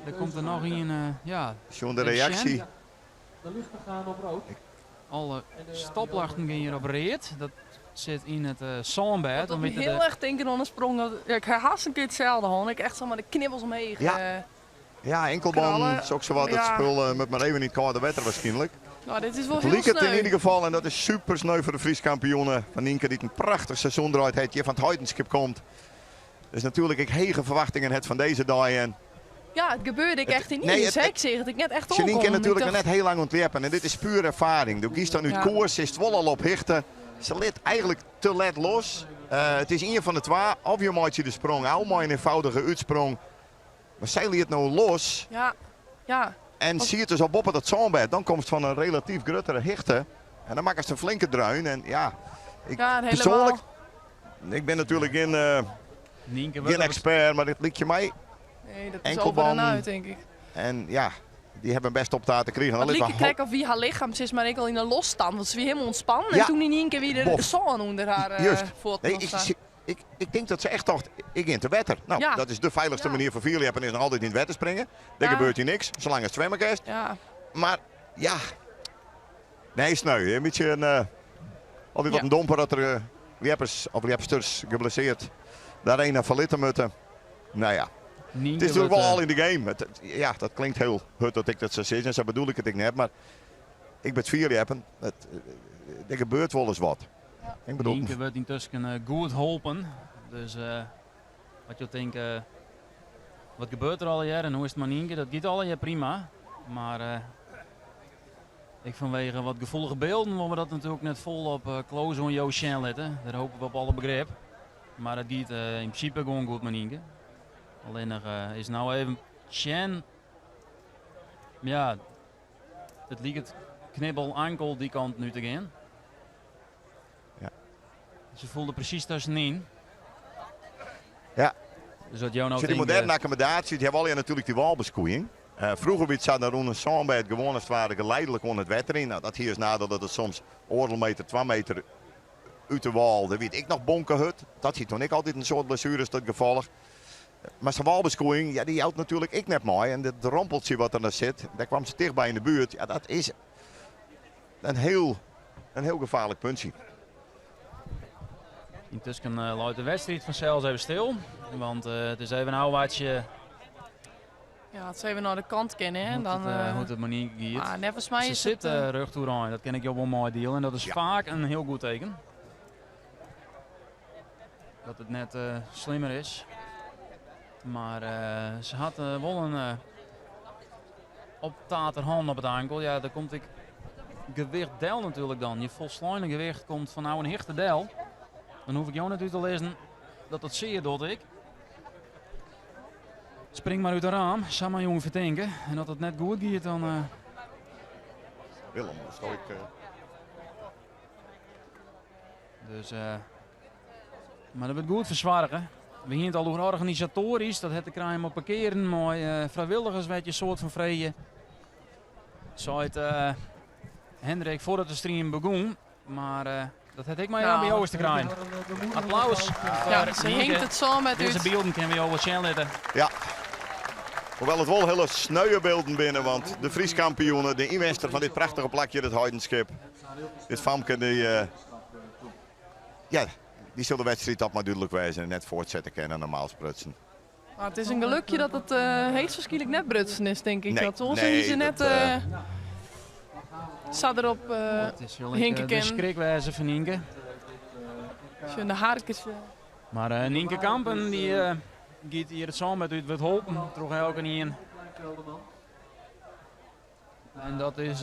Er komt er nog een, ja, John de een reactie. Shen. De lichten gaan op rood. Alle stoplichten gaan hier op reed. Dat zit in het zonbed. Dat Dan me weten heel de... erg denken aan een sprong. Ja, ik herhaast een keer hetzelfde, hoor. Ik echt zo maar de knibbels omheen. Ja. Ja, enkelband Krallen. is ook zo wat het Ja. spul met maar even niet koude wetter waarschijnlijk. Nou, dit is wel Het heel liep het in sneu. ieder geval en dat is super sneu voor de Fries kampioenen. Van Nienke die een prachtig seizoen draait heeft, je van het Heidenskip komt. Dus natuurlijk ik hege verwachtingen het van deze dag. En Ja, het gebeurde ik echt in nee, niet. het- Dus ik zeg het ik net echt Janine opkomen. kan natuurlijk Ik nog dacht, net heel lang ontwerpen en dit is puur ervaring. De kiest dan uit Ja. koers, is het wel al op hichten. Ze let eigenlijk te let los. Het is een van de twee. Of je maakt je de sprong, allemaal een eenvoudige uitsprong. Maar zij liet nou los. ja. En zie je dus op boppen dat zonbed, dan komt het van een relatief gruttere hichte. En dan maakt ze een flinke druin. En ja, Ja, helemaal. persoonlijk, ik ben natuurlijk Nienke geen wordt expert, maar dit liet je mij. Nee, dat is enkelband. over en uit, denk ik. En ja, die hebben best op taart te krijgen. Want Dan is Lieke wel kijken of wie haar lichaam is, maar ik al in een losstand. Want ze weer helemaal ontspannen. Ja. En toen in één keer weer de Bof. zon onder haar Juist. voet. Nee, ik denk dat ze echt dacht, ik in te wetter. Nou, Ja. dat is de veiligste Ja. manier voor jullie hebben is nog altijd in het wetter springen. Daar Ja. gebeurt hier niks, zolang het zwemmen is. Ja, Maar ja, nee, sneu. Een beetje altijd wat Ja. een domper dat er liepers of liepsters geblesseerd daarheen naar verlitten moeten. Nou ja, Nienke het is natuurlijk wordt, wel al in de game. Ja, dat klinkt heel hut dat ik dat zo zeg en zo bedoel ik het ik net. Maar ik ben het vier hebben. Er gebeurt wel eens wat. Ik bedoel, Nienke wordt intussen goed geholpen. Dus wat je denkt, wat gebeurt er al jaar en hoe is het maar Nienke? Dat gaat al jaar prima. Maar ik vanwege wat gevoelige beelden, waar we dat natuurlijk net vol op Klozo en Joost Shen letten. Daar hopen we op alle begrip. Maar het gaat in principe gewoon goed met Nienke. Alleen nog is nou even Shen. Ja, het liep het knibbel ankel die kant nu te gaan. Ja. Ze voelde precies tussenin. Ja. Dus wat jou nou als je die denkt, moderne accommodatie, die hebben al natuurlijk die walbeskoeiing. Vroeger werd ze naar een zonbed gewoon als het ware geleidelijk onder het wetter in. Nou, dat hier is nadeel dat het soms oordelmeter, 2 meter uit de wal. Daar weet ik nog bonkenhut. Dat ziet toen ik altijd een soort blessures tot gevolg. Maar zijn walbeskoeiing, ja, die houdt natuurlijk ik net mooi. En het rompeltje wat er daar zit, daar kwam ze dichtbij in de buurt. Ja, dat is een heel gevaarlijk puntje. intussen luidt de wedstrijd vanzelfs even stil. Want het is even een ouwaartje ja, het zijn we naar de kant kennen. Hè. En dan, hoe het maar niet gaat. maar net volgens mij Ze is zit het... rug toe aan, dat ken ik jou wel mooi deel. En dat is Ja. vaak een heel goed teken. Dat het net slimmer is. Maar ze had wel een optaterhand op het ankel. Ja, daar komt ik gewicht del natuurlijk dan. Je volslijne gewicht komt van nou een hechte del. Dan hoef ik jou natuurlijk te lezen dat het zeer doet ik. Spring maar uit de raam, zou maar jongen verdenken. En dat het net goed gaat, dan... Willem, dat zou ik... Dus, maar dat wordt goed verzwargen. We hier het al over organisatorisch, dat het te krijgen op parkeren, maar vrijwilligers werd je soort van vrije. Zo het Hendrik voordat de stream begon, maar dat had ik maar aan bij jou eens te krijgen. Applaus Ja, voor ze Nienke. hinkt het zo met Deze uit. beelden kunnen we jou wat zien laten. Ja. Hoewel het wel hele sneuwe beelden binnen, want de Fries kampioenen, de inwester van dit prachtige plakje, het Heidenskip. Dit famke, die zal de wedstrijd op maar duidelijk wijzen en net voortzetten kunnen normaal sprutsen. Maar het is een gelukje dat het heet waarschijnlijk net brutsen is, denk ik. Nee, Dat ons nee, ze net dat, zat erop Het is wel hinken de schrikwijze van Nienke. in de harkens. Maar Nienke Kampen die gaat hier het samen met uit wat hopen, droeg hij ook niet in. En dat is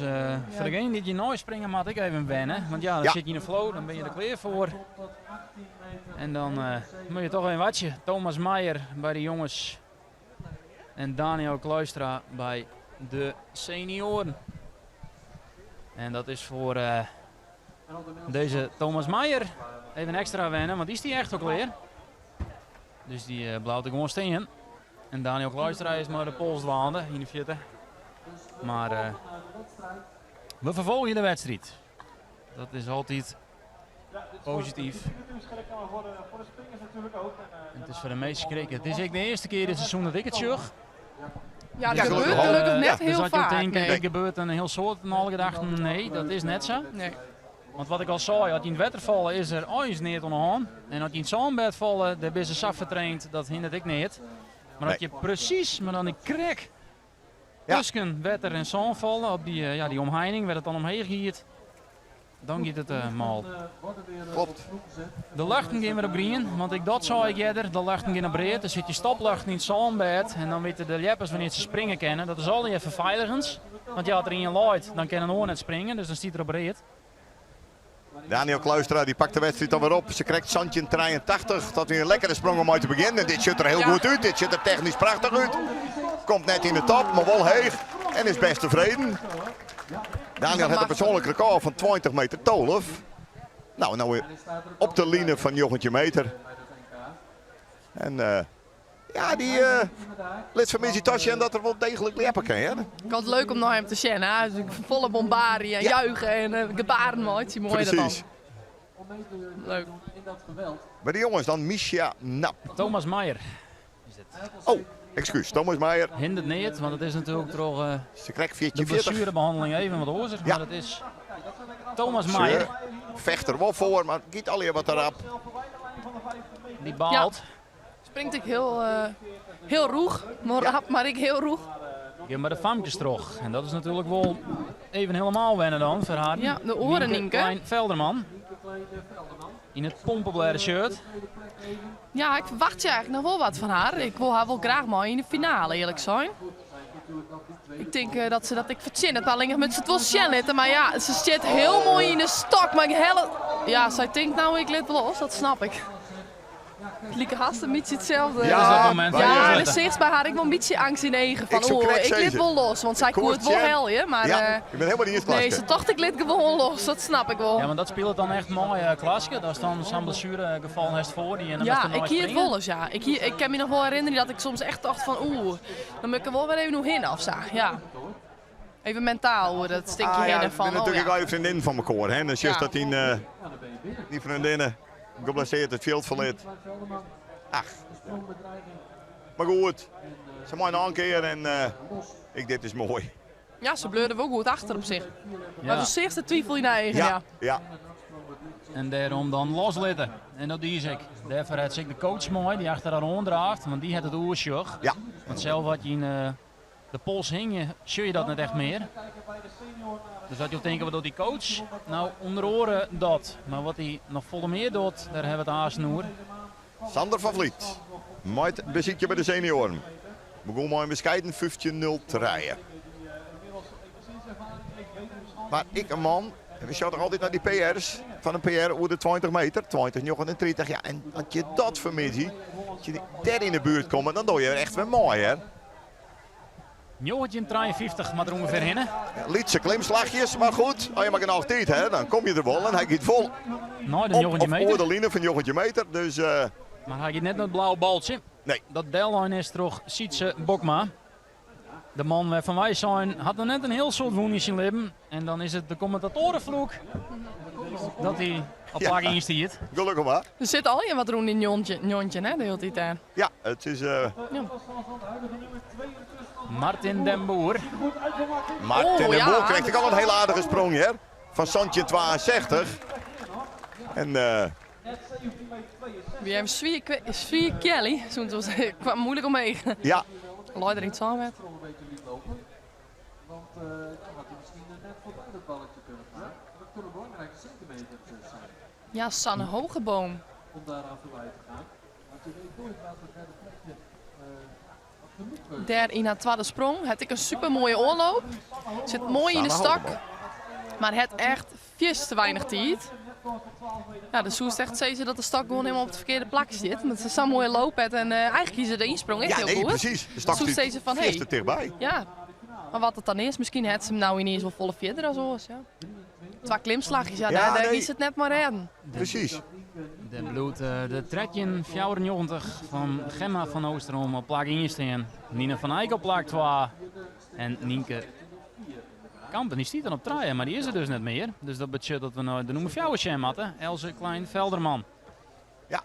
voor degene die je nooit springen moet ik even wennen. Want ja, dan Ja. zit je in de flow, dan ben je er klaar voor. En dan moet je toch een watje. Thomas Meijer bij de jongens. En Daniel Kluistra bij de senioren. En dat is voor deze Thomas Meijer even extra wennen, want die is die echt ook klaar. Dus die blijft er gewoon staan. En Daniel Kluistra is maar de pols dwaalde in de vierde. Maar we vervolgen de wedstrijd. Dat is altijd positief. En het is voor de meeste schrikken. Het is ook de eerste keer dit seizoen dat ik het zag. Ja, Ja, dat gebeurt gelukkig. gelukkig net Ja, Dus heel had je vaak. denken, Nee. er gebeurt een heel soort en al gedacht, nee, dat is net zo. Nee. Want wat ik al zei, als je in het wetter vallen is er ooit niet aan de hand. En als je in het zonnebed vallen, daar ben je saf getraind, dat hindert ik niet. Maar dat je precies, maar dan die krek, Ja. tussen wetter en zon vallen, op die omheining, waar het dan omheen giet, dan gaat het mal. Klopt. De luchten gaan weer op green, want ik dat zei ik eerder, de luchten gaan op breed. Dan zit je stoplucht in het zonnebed en dan weten de leppers wanneer ze springen kennen. Dat is al die even veiligens. Want ja, als er in je light, dan kan een oor net springen, dus dan stiet er op breed. Daniel Kluistra die pakt de wedstrijd alweer op. Ze krijgt Santje 83. Dat weer een lekkere sprong om uit te beginnen. Dit ziet er heel goed uit. Dit ziet er technisch prachtig uit. Komt net in de top, maar wel heeg. En is best tevreden. Daniel heeft een persoonlijk record van 20 meter 12. Nou weer op de linie van Jochentje Meter. En ja, die lid van Missy Tasje en dat er wel degelijk leppen kan. Hè? Ik had het leuk om naar hem te zien. Hè? Dus ik volle bombardie en Ja. juichen en gebaren. Mooi, zie mooi dat dan. Precies. Leuk. In dat geweld. Bij de jongens dan Misha Nap. Thomas Meijer Oh, excuus. Thomas Meijer. hindert niet, want het is natuurlijk toch Ze krijgt de 40. blessurebehandeling even wat oorzaak. Ja. Maar het is Thomas Meijer, Vecht er wel voor, maar giet alweer wat erop. die baalt. Springt ik heel roeg. Maar rap, maar ik heel roeg. Ja, maar de famkes toch. En dat is natuurlijk wel even helemaal wennen dan voor haar. Ja, de oren, Nienke. Klein Velderman. In het pompenbladen shirt. Ja, ik verwacht je eigenlijk nog wel wat van haar. Ik wil haar wel graag mooi in de finale, eerlijk zijn. Ik denk dat ik verzin het alleen met z'n wel Shannon. Maar ja, ze zit heel mooi in de stok. Maar ja, zij denkt nou ik let los, dat snap ik. Het lieke haast een beetje hetzelfde. Ja, dat is dat moment. maar Ja, Ja, en zegt bij haar ik wel een beetje angst in eigen. Van Ik zou oh, krek ik let zeggen. wel los. Want zij Ik hoor koert wel het, ja. helje. Maar Ja, ik ben helemaal niet in het nee, klasje. ze dacht ik let gewoon los. Dat snap ik wel. Ja, maar dat speelt dan echt mooi klasje. Dat is dan zo'n blessuregeval heeft voor die. En dan is Ja, er nooit ik hier het springen. wel eens, ja. Ik kan me nog wel herinneren dat ik soms echt dacht van dan moet ik er wel weer even nog in of zo. Ja. Even mentaal hoe dat stinkje Ah, ja, heen ik en van, ben natuurlijk ja. wel een vriendin van mijn koor. Hè? Dus juist Ja. dat die vriendinnen geblesseerd het veld verleed. Ach. Maar goed, ze moeten aankeren en dit is mooi. Ja, ze bleurde wel goed achter op zich. Maar Ja. de zeerste twijfel in eigen, ja. Ja, ja. En daarom dan loslitten. En dat is ik. Daarvoor had ik de coach mooi die achter haar onderdraagt. Want die had het oersjoch. Ja. Want zelf had je in de pols hing, zie je dat net echt meer. Dus dat je denken, wat doet die coach? Nou, onder oren dat. Maar wat hij nog volle meer doet, daar hebben we het aansnoer. Sander van Vliet. Maait bezietje bij de senioren. Begon maar een bescheiden 15-0 te rijden. Maar ik een man We zouden toch altijd naar die PR's van een PR over de 20 meter, 20, 39. Ja, en als je dat vermits ziet, als je daar in de buurt komt, dan doe je echt weer mooi, hè. Jongetje 53 maar er ongeveer heen. Ja, Lietse klimslagjes, maar goed, als je maar genoeg tijd hebt, dan kom je er wel en hij gaat vol Nou, de jongetje op meter. de line van Jochentje meter. Dus Maar hij gaat net met het blauwe baltje. nee, Dat deadline is toch Sietse Bokma. De man waarvan wij zijn had nog net een heel soort woon in zijn leven. En dan is het de commentatorenvloek dat hij op Ja. plaging is hier. gelukkig maar. Er zit al je wat roen in Jontje, hè, de hele tijd daar. Ja, het is Martin den Boer. Martin Oh, de ja. Boer krijgt ook al een hele aardige sprong, hè. Van Santje 62. En We hebben Svier Kelly, zo'n zo ik kwam moeilijk omheen. ja, Lloyd er iets aan met. Een beetje liep lopen. Want dan had hij misschien net voorbij dat balletje kunnen gaan. Dat kunnen belangrijke centimeters zijn Ja, Sanne Hogeboom. om daaraan voorbij te gaan. Want je weet nooit wat er verder plekje genoeg wordt. Daar in haar tweede sprong had ik een super mooie oorloop. Zit mooi in de Sanne stak, Hogeboom. maar het echt vies te weinig tijd. Ja, de Soest echt zei ze dat de stak gewoon helemaal op het verkeerde plakje zit. Omdat ze zo'n mooie loop heeft en eigenlijk kiezen de insprong echt ja, heel nee, goed. precies. De stak Soes zit zei ze van, veel hey. te dichtbij. Ja, maar wat het dan is, misschien heeft ze hem nou ineens wel volle verder als oors. Ja. Twee klimslagjes, ja, Ja, daar nee. is het net maar redden. Precies. De bloed, de tredje 94 van Gemma van Oosterom op plak 1 staan. Nina van Eyck op plak 2. En Nienke Kampen, die stiet dan op 3, maar die is er dus net meer. Dus dat betekent dat we nou de nummer 4 jam hadden. Else Klein-Velderman. Ja.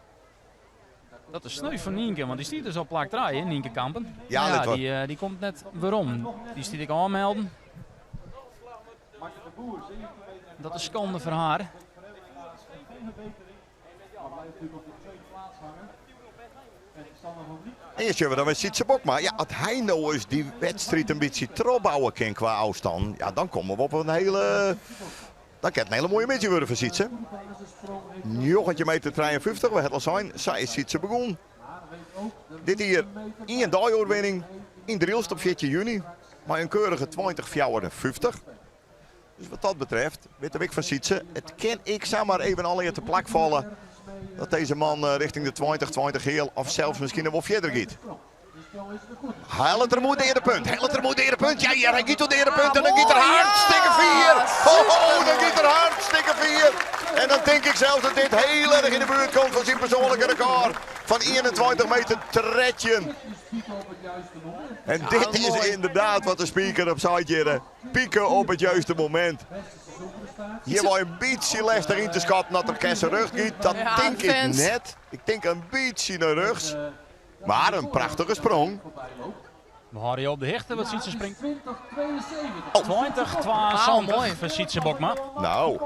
Dat is sneu van Nienke, want die stiet dus op plak 3, Nienke Kampen. Ja, Maar dat was- die komt net waarom. Die stiet ik aanmelden. Dat is schande voor haar. Eerst hebben we dan met Sietse Bokma. Ja, als hij nou eens die wedstrijd een beetje terugbouwen kan qua afstand, ja, dan komen we op een hele... Dan kan het een hele mooie midje worden voor Sietse. Jochentje meter 53, we het al zijn. Zij is Sietse begonnen. Dit hier, een dagoorwinning in Drielst op 14 juni. Maar een keurige 20-54. Dus wat dat betreft, weet ik van Sietse, het kan ik zeg maar even al te plak vallen. Dat deze man richting de 20 heel of zelfs misschien nog wel verder gaat. Heel het remodeerde punt, heel het remodeerde punt. Ja, ja, hij gaat tot de derde punt en dan gaat er hartstikke 4. Oh, dan gaat er hartstikke 4. En dan denk ik zelfs dat dit heel erg in de buurt komt van zijn persoonlijke record. Van 21 meter tredje. En dit is inderdaad wat de speaker op zei. Pieken op het juiste moment. Hier wil je een beetje les erin te schatten dat er Kessen rug gaat. Dat Ja, denk ik fans. net. Ik denk een beetje naar rechts. Maar een prachtige sprong. We houden je op de hechten wat Sietse springt. 20-72. 20-22 mooi. voor Sietse Bokma. Nou,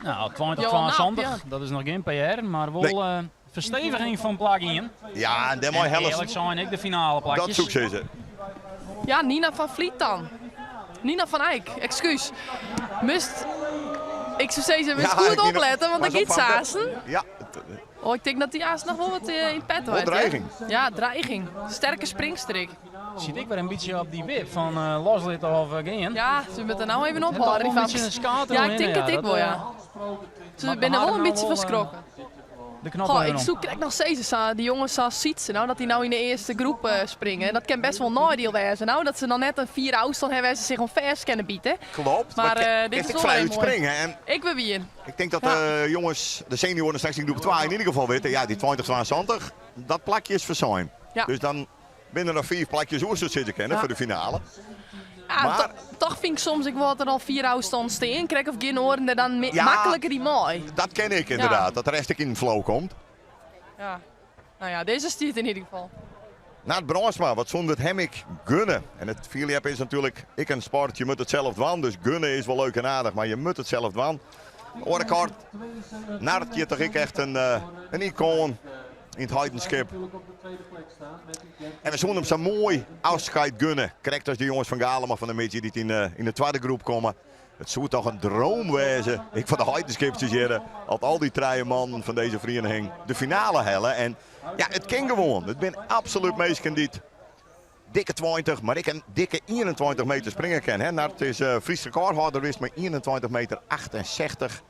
Nou, Johan 20-22, Naap, ja. dat is nog geen PR, maar wel versteviging van plak 1. ja, en dat mooi En eerlijk helft. zijn ik de finale Dat plakjes. zoekt ze. Ja, Nina van Vliet dan. Nina van Eyck, excuus. Must. Ik zou zeggen, we goed opletten, want dan gaat Saasen. Ja, Oh, ik denk dat die Aas nog wel wat in pet Wel heeft. hè? dreiging. Ja, dreiging. Sterke springstrik. Zit ik weer een beetje op die wip van Loslit of Geen. Ja, ze moeten nou even Het is ophouden. wel die een van- beetje een skater Ja, erin, ik denk ja, het ik dat, wel, ja. Ze maar zijn er wel hadden een beetje nou wel, verschrokken. De knop Goh, weer ik om. zoek kijk nog steeds die jongens zoals Sietse, nou, dat die nou in de eerste groep springen. Dat kan best wel een nadeel wezen. Nou, dat ze dan net een 4 afstand hebben en ze zich om vers kunnen bieden. klopt. Maar, dit dit is is wel vrij heel mooi. springen. En Ik ben weer. ik denk dat Ja. de jongens, de senioren straks in groep 2 in ieder geval weten. Ja, die 20-22, dat plakje is verzijn. Ja. Dus dan binnen nog 4 plakjes oesters zitten kennen Ja. voor de finale. Ja, Maar- toch vind ik soms, ik wil dat er al 4 afstand staan. Krijg of geen oren, en dan Ja. makkelijker die mooi. Dat ken ik inderdaad, dat de rest ik in de flow komt. Ja. Nou ja, deze stiert in ieder geval. Na het Bransma, wat zonder het hem ik gunnen. En het Philippe is natuurlijk, ik een sport, je moet het zelf doen. Dus gunnen is wel leuk en aardig, maar je moet het zelf doen. Oorkort, Naartje toch ik echt een icoon in het heidenskip. En we zouden hem zo mooi afscheid gunnen. Correct als de jongens van Galen, maar van de beetje die in de tweede groep komen. Het zou toch een droom wezen. Ik van de heidenskip te zeggen, dat al die drie man van deze vereniging de finale hellen. En ja, het kan gewoon. Het ben absoluut meesken die dikke 20, maar ik een dikke 21 meter springen kan. Hè. Het is Fries recordhouder wist met 21 meter 68.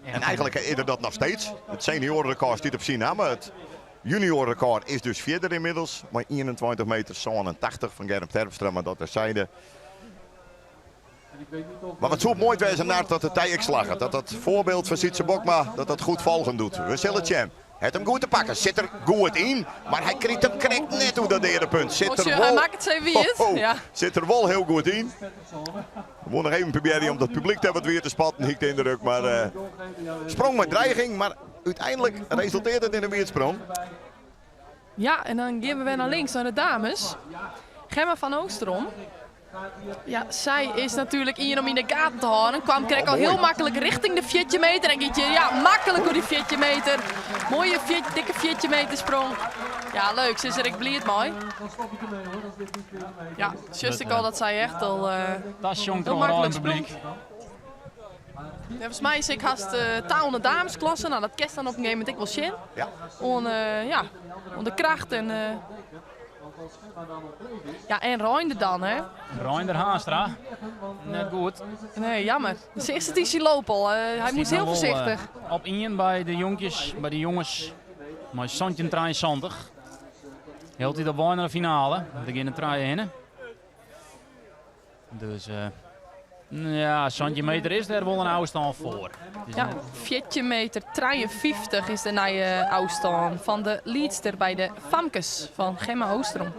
En eigenlijk is er dat nog steeds. Het seniorenrecord staat op zijn naam. Het juniorrecord is dus verder inmiddels. Maar 21 meter 87 van Gerrit Terpstra, maar dat terzijde. Maar wat zo mooi wezen naar dat de Tijks slagen. Dat dat voorbeeld van Sietse Bokma dat goed volgen doet. We zullen het zien. Het hem goed te pakken. Zit er goed in. Maar hij krijgt hem correct net hoe dat derde punt. Zit er Hij maakt het zo wie het. Ja. Zit er wel heel goed in. We moeten nog even proberen om dat publiek te wat weer te spatten. Ik de indruk. Maar sprong met dreiging. Maar uiteindelijk resulteert het in een weersprong. Ja, en dan gaan we weer naar links, naar de dames. Gemma van Oosterom. Ja, zij is natuurlijk hier om in de gaten te houden. Kwam kreeg al heel makkelijk richting de 4 meter. En je, ja, makkelijk door die 4 meter. Mooie dikke 4 meter sprong. Ja, leuk. Ze is er, ik blied mooi. Ja, just ik al dat zij echt al Dat is jong heel toch al in makkelijk het publiek. sprong. Ja, volgens mij is ik haast taal de damesklasse. Nou, dat kerst dan op een gegeven moment ik wel zien. Ja. Ja, de kracht en... Ja, en Reinder dan, hè? Reinder Haastra. Net goed. Nee, jammer. De eerste is hij lopen al. Hij moest heel voorzichtig. Op 1 bij de jongetjes, bij de jongens. Maar Santje 73. Hield hij dat wel naar de finale. Er beginnen draaien in. Dus ja, Santje meter is er wel een afstand voor. Ja, 4 meter 53 is de nieuwe afstand van de leadster bij de Famkes van Gemma Oosterom.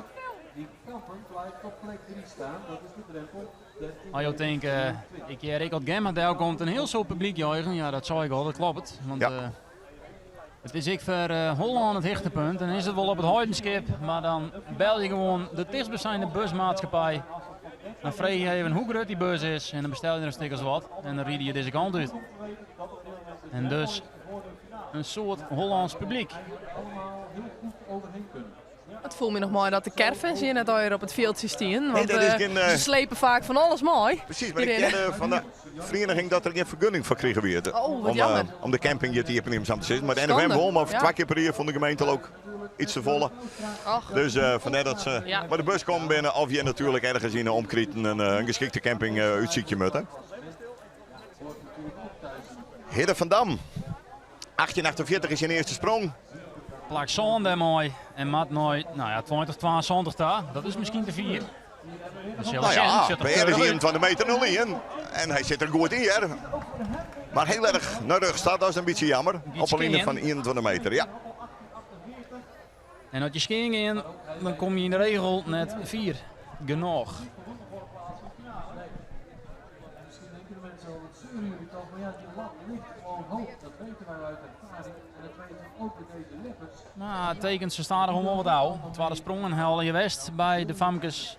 Als je denkt, ik rekent Gemma, daar komt een heel zo publiek juichen. Ja, dat zou ik al, dat klopt. Want Ja. het is ik voor Holland het hechtepunt. Dan is het wel op het Heidenskip, maar dan bel je gewoon de dichtstbijzijnde busmaatschappij. Dan vraag je even hoe groot die bus is en dan bestel je er een stuk als wat. En dan rijd je deze kant uit. En dus een soort Hollands publiek. Het voelt me nog mooi dat de caravans hier net alweer op het veldje staan. Want dat is geen, ze slepen vaak van alles mooi. Precies, maar ik hierin. ken van de vereniging dat er geen vergunning voor kregen werd. Oh, wat jammer. Om de camping hier te nemen samen te zitten. Maar de Schande. NFM wel, maar Ja. 2 keer per jaar vond de gemeente ook iets te volle. Ach, Dus vandaar dat ze Ja. maar de bus komt binnen of je natuurlijk ergens in omkrieten een geschikte camping uitzichtje met. Hidde van Dam. 1848 is zijn eerste sprong. Plak zonde mooi en mat nooit. Nou ja, 20-22 daar. Dat is misschien te 4. Nou ja, bij er is 21 meter 0 en hij zit er goed in hier. Maar heel erg naar rug staat, dat is een beetje jammer. Op een linie van 21 meter, ja. En als je schering in, dan kom je in de regel net 4. Genoeg. Misschien denken de mensen al, wat zeuren jullie toch? Maar ja, die lat ligt gewoon hoog. Dat weten wij uit ervaring. En dat weten we ook met deze lippers. Maar het tekent ze staan er gewoon wat ouw. Het waren sprongen hel je west bij de Famkes.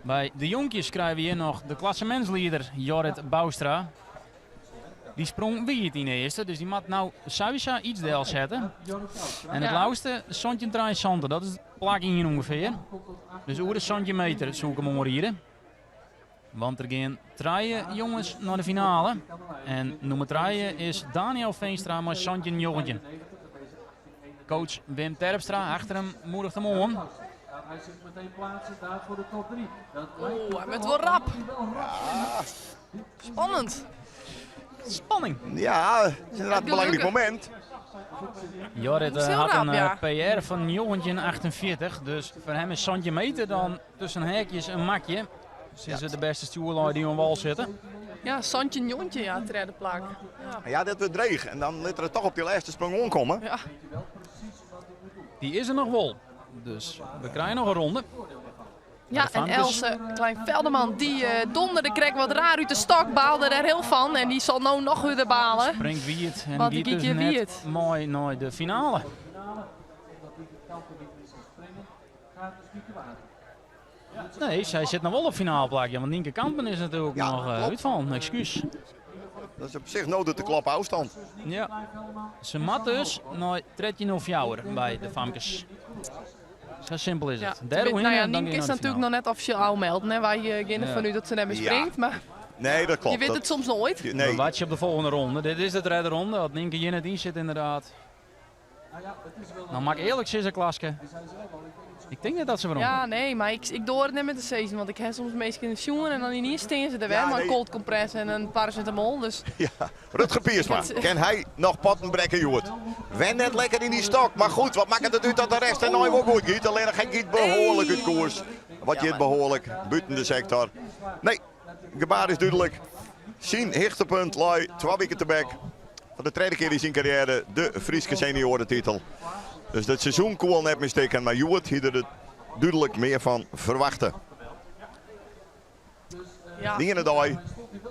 Bij de jonkjes krijgen we hier nog de klassementsleider Jorrit Boustra. Die sprong wie het in de eerste, dus die moet nou sowieso iets deel zetten. En het Ja. lauwste, Santje 3 dat is het plakje hier ongeveer. Dus over de Santje meter zoeken we maar hier. Want er gaan 3 jongens naar de finale. En nummer 3 is Daniel Veenstra met Santje Joggentje. Coach Wim Terpstra achter hem moedigt hem om. Hij zit meteen plaatsen daar voor de top 3. oh, hij bent wel rap. Spannend. Spanning. Ja, het is inderdaad een belangrijk moment. Jorrit Dat is heel had rap, een ja. PR van Joggentje 48. Dus voor hem is Santje meter dan tussen hekjes een makje. Sinds ze de beste stuurlui die aan wal zitten. Ja, Santje Jontje, ja, derde plak. Ja. Ja, dat wordt dreig. En dan let er toch op die laatste sprong omkomen. Ja. Die is er nog wel. Dus we krijgen nog een ronde. Ja, de en Famkes. Else Klein-Velderman, die donderde kreeg wat raar uit de stok, baalde er heel van. En die zal nou nog weer balen. Springt wie het en Want die ik dus kijk je wie net het. mooi naar de finale. Nee, zij zit nog wel op finale plakje. Want Nienke Kampen is natuurlijk Ja, nog klopt. uitvallen. Excuus. Dat is op zich nodig te klappen afstand. Ja. Ze mat dus naar 13.04 bij de Famkes. Zo simpel is Ja, het. Derde nou ja, winnen, dan Nienke ga je is naar de natuurlijk nog net officieel oud melden. Hè. Wij gaan Ja. ervan uit dat ze net Ja. springt, maar Nee, dat klopt. je weet het soms nooit. finale. Nee, Dan wacht je op de volgende ronde. Dit is de derde ronde. Dat Nienke hier net in zit inderdaad. Nou mag ik eerlijk zeggen, Klaske. Ik denk niet dat ze waarom. Ja, nee, maar ik door het net met de seizoen, want ik heb soms meestal in de schoenen en dan in hier steen ze er weer, Ja, maar nee. een cold compress en een paracetamol, dus Ja, Rutger Piersma. Kan hij nog potten brekken, Joert? Wen net lekker in die stok. Maar goed, wat maakt het uit dat de rest er nooit wel goed gaat? Alleen hij gaat behoorlijk uit koers. Wat je het behoorlijk, buiten de sector. Nee, gebaar is duidelijk. Zijn hoogtepunt lui 2 weken te bek. Voor de tweede keer in zijn carrière de Friese seniorentitel. Dus dat seizoen kon net mistaken, maar Joert hier er duidelijk meer van verwachten. ja. Die in de dag,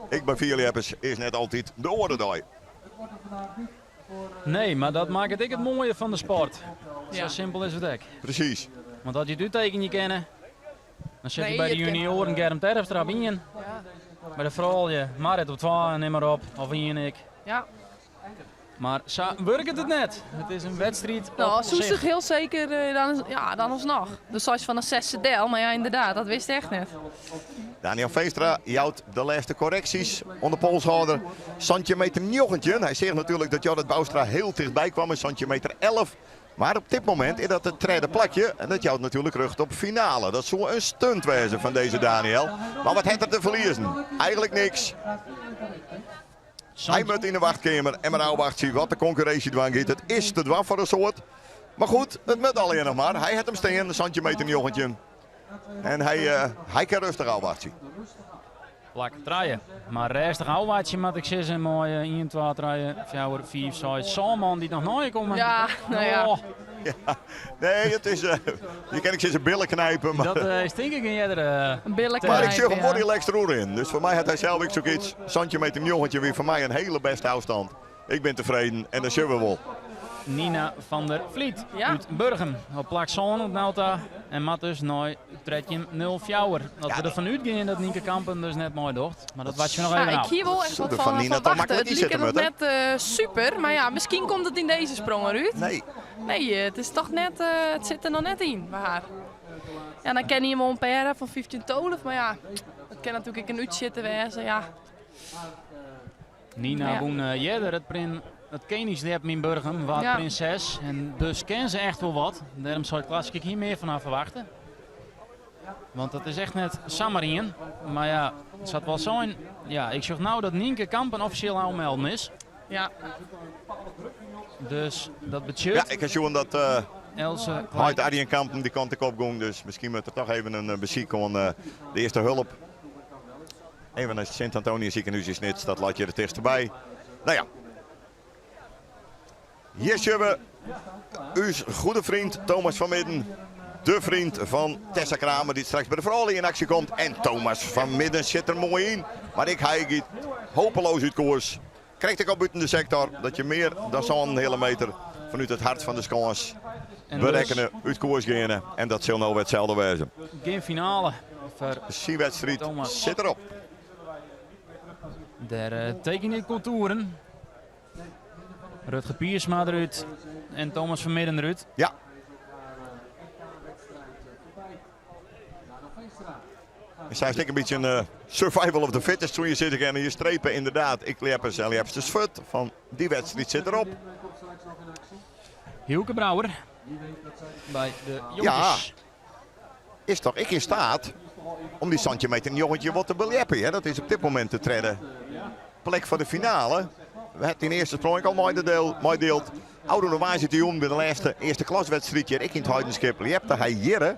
ik ben Vierliepers, is net altijd de oordedag. Nee, maar dat maakt het mooie van de sport. Zo Ja. simpel is het ook. Precies. Want als je het uitteken niet kennen, dan zit je Nee, bij de je kent- junioren Germ Terpstra in. Ja. Bij de vrouwen Marit op 2 en neem maar op, of in ik. Ja. Maar zo werkt het net. Het is een wedstrijd Nou, op zo is zich. het heel zeker dan alsnog. Dus zoals van een 6e deel, maar ja, inderdaad, dat wist ik echt net. Daniel Veenstra jouwt de laatste correcties onder polshouder. Centimeter 9. Hij zegt natuurlijk dat Jorrit Boustra heel dichtbij kwam in centimeter 11. Maar op dit moment is dat het tweede plakje. En dat jouwt natuurlijk rug op finale. Dat zou een stunt wezen van deze Daniel. Maar wat heeft er te verliezen? Eigenlijk niks. Hij moet in de wachtkamer en maar nou wacht zien wat de concurrentie dwang gaat. Het is te dwang voor een soort. Maar goed, het moet alleen nog maar. Hij heeft hem staan, een centimeter 9. En hij kan rustig al wachten. Plak draaien. Maar restig ouwaartje moet ik zeggen. Mooi 1, 2, 3, 4, 5, 6. Salman die nog nooit komen. Ja, nou ja. Oh, Ja, nee, het is. Je kan ik zijn billen knijpen. Maar, dat is denk ik een eerder. Een billen maar ik zie hem ja. mooi relaxed roer in. Dus voor mij had hij zelf ook zoiets. Centimeter 9 weer voor mij een hele beste afstand. Ik ben tevreden en dat zullen we wel. Nina van der Vliet Ja. uit Burgum. Op plak Zon op Nauta. En Matt dus nooit tredje 0 fjouwer. Dat Ja, we ervan uitgaan dat Nienke Kampen dus net mooi docht. Maar dat was je nog even Ja, ik nou. hier wel echt Zo, wat de van, van Nina van toch wachten. Het makkelijk liep niet nog zitten net super, maar ja, misschien komt het in deze sprong eruit. Nee, Nee, het is toch net, het zit er nog net in bij haar. Ja, dan ken je hem al een paar van 15-12, maar ja, dat kan natuurlijk een uitzitten wezen, ja. Nina Ja. Boen Jedder, het koningslep in Burgum, wat Ja. prinses. En dus ken ze echt wel wat. Daarom zou ik klassiek hier meer van haar verwachten. Want dat is echt net Samarien. Maar ja, het zat wel zijn. Ja, ik zeg nou dat Nienke Kampen officieel aanmelden is. Ja, Dus dat ja, betekent ik heb zien dat Else Hart Arjen Kampen die kant op ging. Dus misschien moet er toch even een bezoek aan de eerste hulp. Even naar het Sint-Antonius ziekenhuis is niet, dat laat je er dichterbij. Nou ja. Hier zien we uw goede vriend Thomas van Midden. De vriend van Tessa Kramer die straks bij de vrouwen in actie komt. En Thomas van Midden zit er mooi in. Maar ik ga hopeloos uit koers. Krijg ik al buiten de sector dat je meer dan zo'n hele meter vanuit het hart van de skans en berekenen, uit koers gaan. En dat zal nou weer hetzelfde wezen. dus geen finale voor De C-wedstrijd Thomas. zit erop. de tekening contouren. Rutger Piersma eruit en Thomas van Midden eruit. Ja. Het is een beetje een survival of the fittest toen je zit en je strepen inderdaad. Ik leer zelf de schut van die wedstrijd zit erop. Hielke Brouwer bij de jongens. Is toch ik in staat om die centimeter een jongetje wat te beljeppen. Hè? Dat is op dit moment de treden plek voor de finale. We hebben in de eerste sprong al mooi deelt. Oude Normaal zit hij om bij de eerste klaswedstrijdje. Ik in het Heidenskip. Je hebt hij hier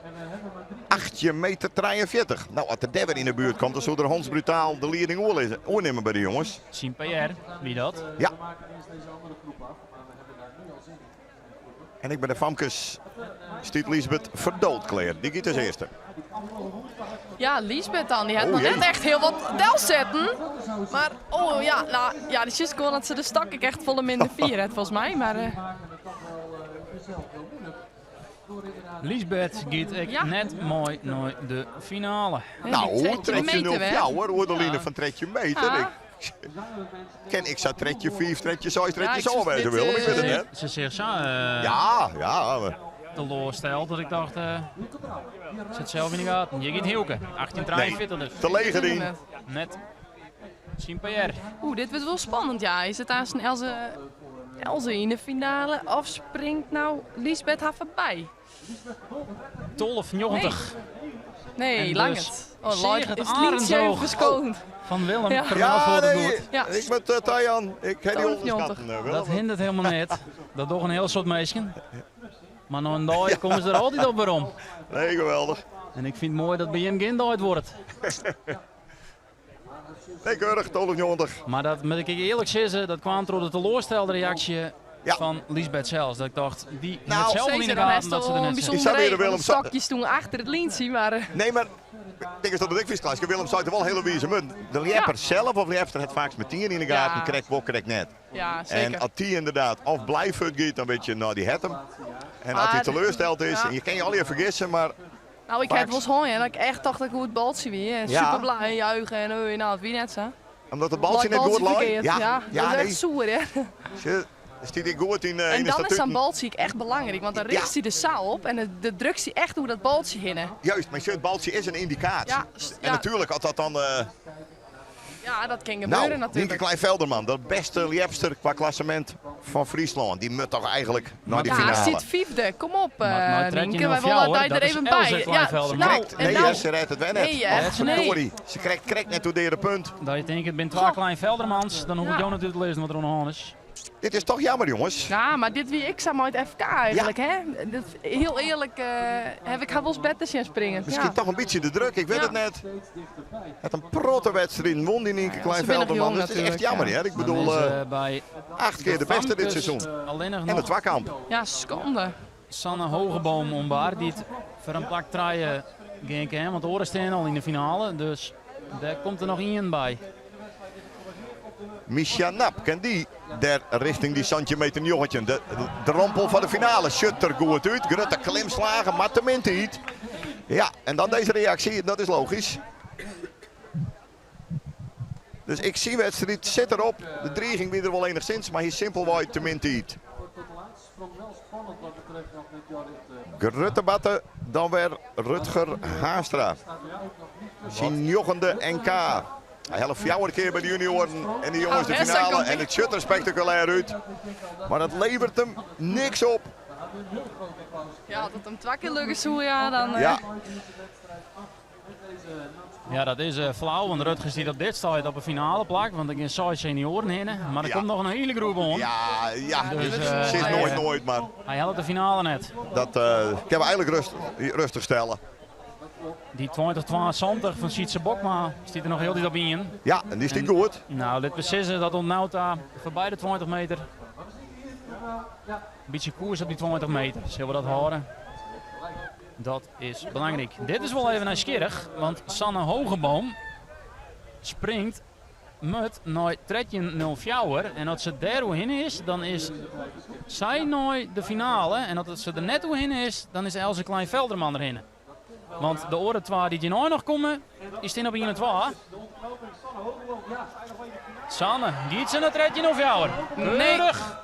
8 meter 43. Nou, als de Devin in de buurt komt, dan zou er Hans brutaal de leiding oornemen bij de jongens. Sint-Pierre, wie dat? Ja. En ik ben de Famkes. Stiet Liesbeth verdoodkleer. Die gaat als eerste. ja, Liesbeth dan, die had Oh, nog jee. net echt heel wat del zetten. Maar, oh ja, nou, ja, die is gewoon dat ze de stak ik echt volle minder 4 had volgens mij, maar... Lisbeth gaat ik Ja. net mooi naar de finale. Nou, tretje 0 hè? hoor. Oordeline van tretje meter. Ja. Ik zou tretje 4, tretje 6, tretje ik zo zag wezen dit, willen. Ik weet het net. Ze zegt zo Ja. teleurgesteld dat ik dacht, zit zelf in de gaten. Je gaat Hielke, 1843 dus. Te leger in. Net Sint-Pierre. Oeh, dit wordt wel spannend, ja. Is het aan zijn Else... Elze in de finale of springt nou Liesbeth haar voorbij? 1290 Nee, En lang dus het. zeer het is Arendsoog. niet verschoond. van Willem. Ja. Vermeld Ja, wordt het nee, goed. Ja. ik met Tajan. Ik heb die 1290. onderschatten. Willem. Dat hindert helemaal niet. Dat doen een heel soort meisjes. Maar na een dag komen ze er altijd op weer om. Nee, geweldig. En ik vind het mooi dat bij hem geen dag wordt. Nee, keurig, 1290. Maar dat moet ik eerlijk zeggen, dat kwam door de teleurstelde reactie Ja. van Lisbeth zelfs. Dat ik dacht, die Nou, heeft zelf niet in de gaten dat ze er net zit. Ik zou bijzonder weer reden. Willem De stokjes toen achter het lintje, maar Nee, maar denk eens dat de dikvisklas. Willem zou er wel hele wijze munt. De lepper zelf of lepster het vaakst met 10 in de gaten, Ja. krijgt wel, krijgt net. ja, En zeker. als die inderdaad of blijft gaat, dan weet je, nou die het hem. En als hij Maar- teleursteld is, ja. en je kan je al even vergissen, maar Nou, ik heb wel eens hoor, dat ik echt dacht dat ik hoe het baltje weer. En Ja. super blij en juichen en nou, wie net zo. omdat het baltje net Like goed lag. verkeerd. Ja, dat is nee. echt zoer, hè. Is die dit goed in En de dan is zo'n statuten? baltje echt belangrijk, want dan Ja. richt hij de zaal op en de drukt hij echt hoe dat baltje hinnen. Juist, maar het baltje is een indicatie. Ja, En ja. natuurlijk had dat dan... Ja, dat kan gebeuren nou, Nienke natuurlijk. Klein-Velderman, de beste liepster qua klassement van Friesland. Die moet toch eigenlijk naar die Ja, finale. hij zit vijfde. Kom op, Maar trek je Nienke. nou Wij voor willen jou, dat hoor. je er Dat is even Elze bij. Kleinvelderman. nou, Nee, en nou. ze redt het wel net. Nee, echt nee. Sorry, ze krijgt net door de punt. Dat je denkt, het bent twee klein Veldermans, dan hoef ik Ja. jou natuurlijk te lezen wat er aan de hand is. Dit is toch jammer, jongens. Ja, maar dit wie ik zou uit FK eigenlijk, hè? Heel eerlijk heb ik haar wel eens beter zien springen. Misschien Ja. toch een beetje de druk, ik weet Ja. het net. Het een protte wedstrijd, won die Nienke ze Klein-Velderman. zijn nog Dat is jong echt jammer, hè? Ik Dan bedoel, is bij 8 keer de beste dit Famkes seizoen. alleen nog En de twakamp. Ja, schande. Sanne Hogeboom ombaar, die het voor een plak draaien ging kan, want de oren staan al in de finale, dus daar komt er nog één bij. Misha Nap, ken die daar richting die centimeter joggetje. De rompel van de finale. Schutter goed uit, Grutte klimslagen, maar tenminste niet. Ja, en dan deze reactie, dat is logisch. Dus ik zie wedstrijd, zit erop. De dreiging weer er wel enigszins, maar hier simpelweg tenminste niet. Grutte batten, dan weer Rutger Haastra. Zien joggende NK. Hij helpt jouw keer bij de junioren en de jongens de Oh, finale. komt En het shut er spectaculair uit. Maar dat levert hem niks op. Ja, dat hem 2 keer lukt zo, ja, dan... Ja, Ja, dat is flauw, want Rutgers die op dit staat op een finale plak, want ik ben 6 senioren in, maar er Ja. komt nog een hele groep aan. ja. Dus, Ze is nooit, maar Hij helpt de finale net. dat kan we eigenlijk rustig stellen. Die 20-72 van Sietse Bokma zit er nog heel dit op in. Ja, en die is niet goed. Nou, dit beslissen dat ontnauwt daar voorbij de 20 meter. Een beetje koers op die 20 meter. Zullen we dat horen? Dat is belangrijk. Dit is wel even nieuwsgierig, want Sanne Hogeboom springt met nooit 13.04. En als ze daar heen is, dan is zij nooit de finale. En als ze er net heen is, dan is Elze Klein-Velderman erin. Want de oren 2 die nu nog komen, is het op 1 en 2. Sanne, giet ze naar 13.04? Keurig.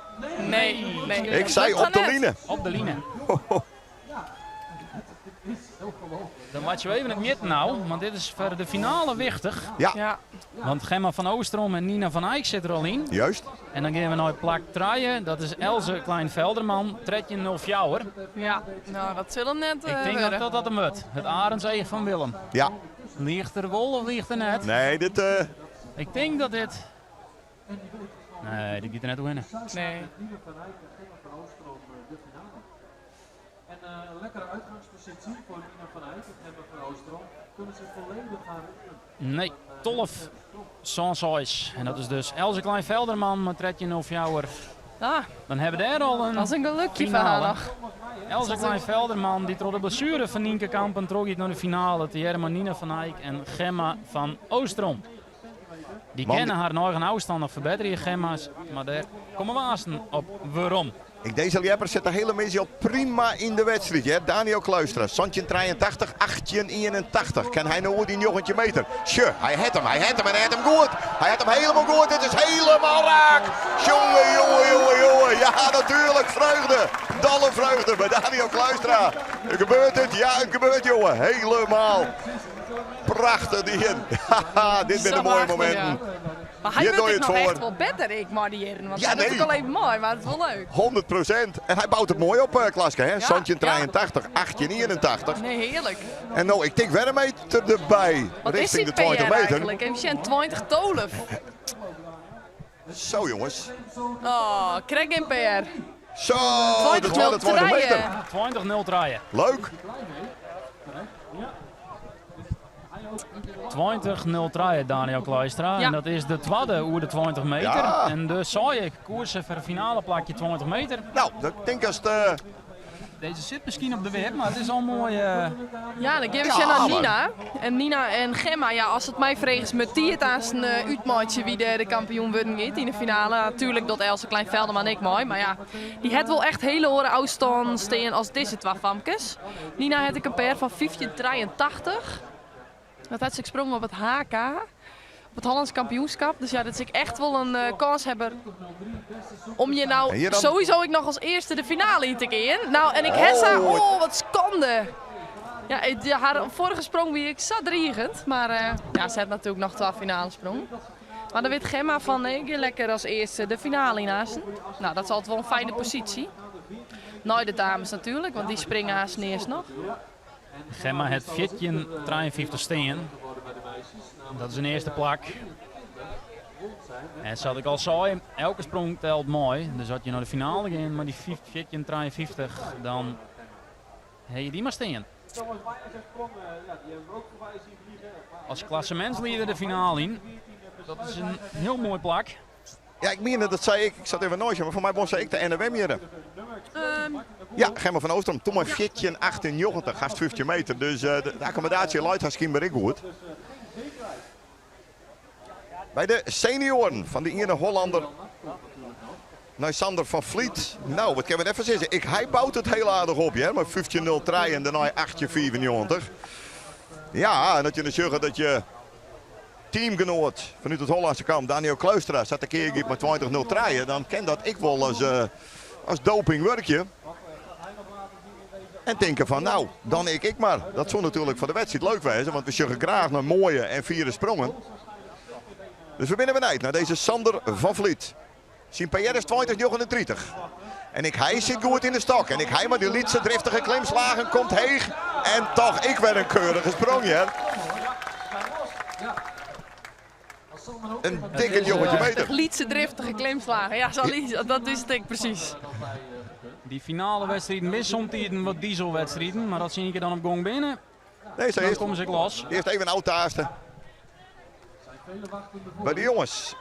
Nee. Ik zei op de line. Op de line. Dan laat je even het midden nou, want dit is voor de finale wichtig. Ja, Want Gemma van Oostrom en Nina van Eyck zitten er al in. Juist. En dan gaan we naar plak draaien. Dat is Elze Klein-Velderman, 13.04. ja. Nou, dat zullen net Ik denk worden. dat hem wordt. Het Arendseeg van Willem. Ja. Ligt er wel of ligt er net? Nee, dit... Ik denk dat dit... Nee, die gaat er net winnen. Nee. En een lekkere uitgangspositie voor Nina van Eyck en Emma van Oostrom. Kunnen ze volledig gaan rijden. Nee, 12 Sansois. En dat is dus Elze Klein-Velderman met 13.04. Ah, Dan hebben we daar al een... dat is een gelukje van finale. haar nog. Elze Klein-Velderman die door de blessure van Nienke Kampen trok naar de finale tegen Nina van Eyck en Gemma van Oostrom. Die Man, kennen haar nog een afstand nog verbeteren, Gemma's, maar daar komen we aanstaan op waarom. Deze Liepper zit de hele missie al prima in de wedstrijd. Hè? Daniel Kluistra, Santje 83, 1881. Kan hij nou die joggentje meter? Tje, hij had hem en hij had hem goed. Hij had hem helemaal goed. Het is helemaal raak. Jongen. Ja, natuurlijk. Vreugde. Dalle vreugde bij Daniel Kluistra. Gebeurt het? Ja, het gebeurt, jongen. Helemaal. Prachtig die in. Dit zijn de mooie momenten. Maar hij Hier wordt doe je het het nog voor. echt wel beter, ik maar die heren. Want Ja, hij doet nee. het al even mooi, maar het is wel leuk. 100%. En hij bouwt het mooi op, Klaske. Hè? Santje 83, 81. Nee, heerlijk. En nou, ik tik weer een meter erbij. Wat is richting die de 20 PR meter. eigenlijk? Even 20 tolf. Zo jongens. Oh, krijg geen PR. Zo, de 20 20 meter. 20-0 draaien. Leuk. 20-0 draaien, Daniel Kleistra. Ja. En dat is de tweede oer de 20 meter. Ja. En de Saaie koersen voor de finale plakje 20 meter. Nou, ik denk als Deze zit misschien op de web, maar het is al mooi. Ja, dan geven Ja, ze naar maar- Nina. En Nina en Gemma, ja, als het mij vrees met die het als een uitmaatje wie de kampioen worden gaat in de finale. Natuurlijk dat Else Klein-Velderman ik mooi, maar ja, die het wel echt hele horen afstand staan als deze twee famkes. Nina had ik een PR van 1583. Dat had ze gesprongen op het HK. Op het Hollands kampioenschap. Dus ja, dat is ik echt wel een kans hebben om je En nou hier dan? sowieso ik nog als eerste de finale in te gaan. Nou, en ik heb ze, oh wat schande. Ja, haar vorige sprong wie ik zat driegend. Maar ja, ze had natuurlijk nog 2 finale sprong. Maar dan weet Gemma van nee, ik ga lekker als eerste de finale naast. Nou, dat is altijd wel een fijne positie. Nou, de dames natuurlijk, want die springen haast eerst nog. Gemma het 14-53 steen. Dat is een eerste plak. En zoals ik al zei, elke sprong telt mooi. Dus als je naar de finale gaat, maar die 14-53, dan heb je die maar steen. Als klassementsleider de finale in, dat is een heel mooi plak. Ja, ik meen het, dat zei ik. Ik zat even nooit, maar voor mij was ik de NWM hier. Ja, Gemma van Oostrom. Toen maar 14-98, gast 15 meter. Dus de accommodatie luidt hartstikke ik goed. Bij de senioren van de ene Hollander naar Sander van Vliet. Nou, wat kan we even zeggen? Hij bouwt het heel aardig op, hè? Maar 15-0 en daarna 8-94. Ja, en dat je dan zegt dat je teamgenoot vanuit het Hollandse kamp, Daniel Kluistra, zat een keer met 20-0 draaien, dan ken dat ik wel als dopingwerkje. En denken van nou, dan ik maar. Dat zou natuurlijk voor de wedstrijd leuk wezen, want we zeggen graag naar mooie en vierde sprongen. Dus we binnen benijd naar deze Sander van Vliet. Zijn PR is 20-39. En hij zit goed in de stok. En hij maar die lietse driftige klimslagen komt heeg. En toch, ik werd een keurige sprong, hè. Een dikke jongetje meter. Lietse driftige klimslagen. Ja, dat is het ik precies. Die finale wedstrijden mis soms wat dieselwedstrijden, maar dat zie ik er dan op gong binnen. Nee, ze Dan heeft, komen ze los. eerst even een oud taasten. Bij de jongens.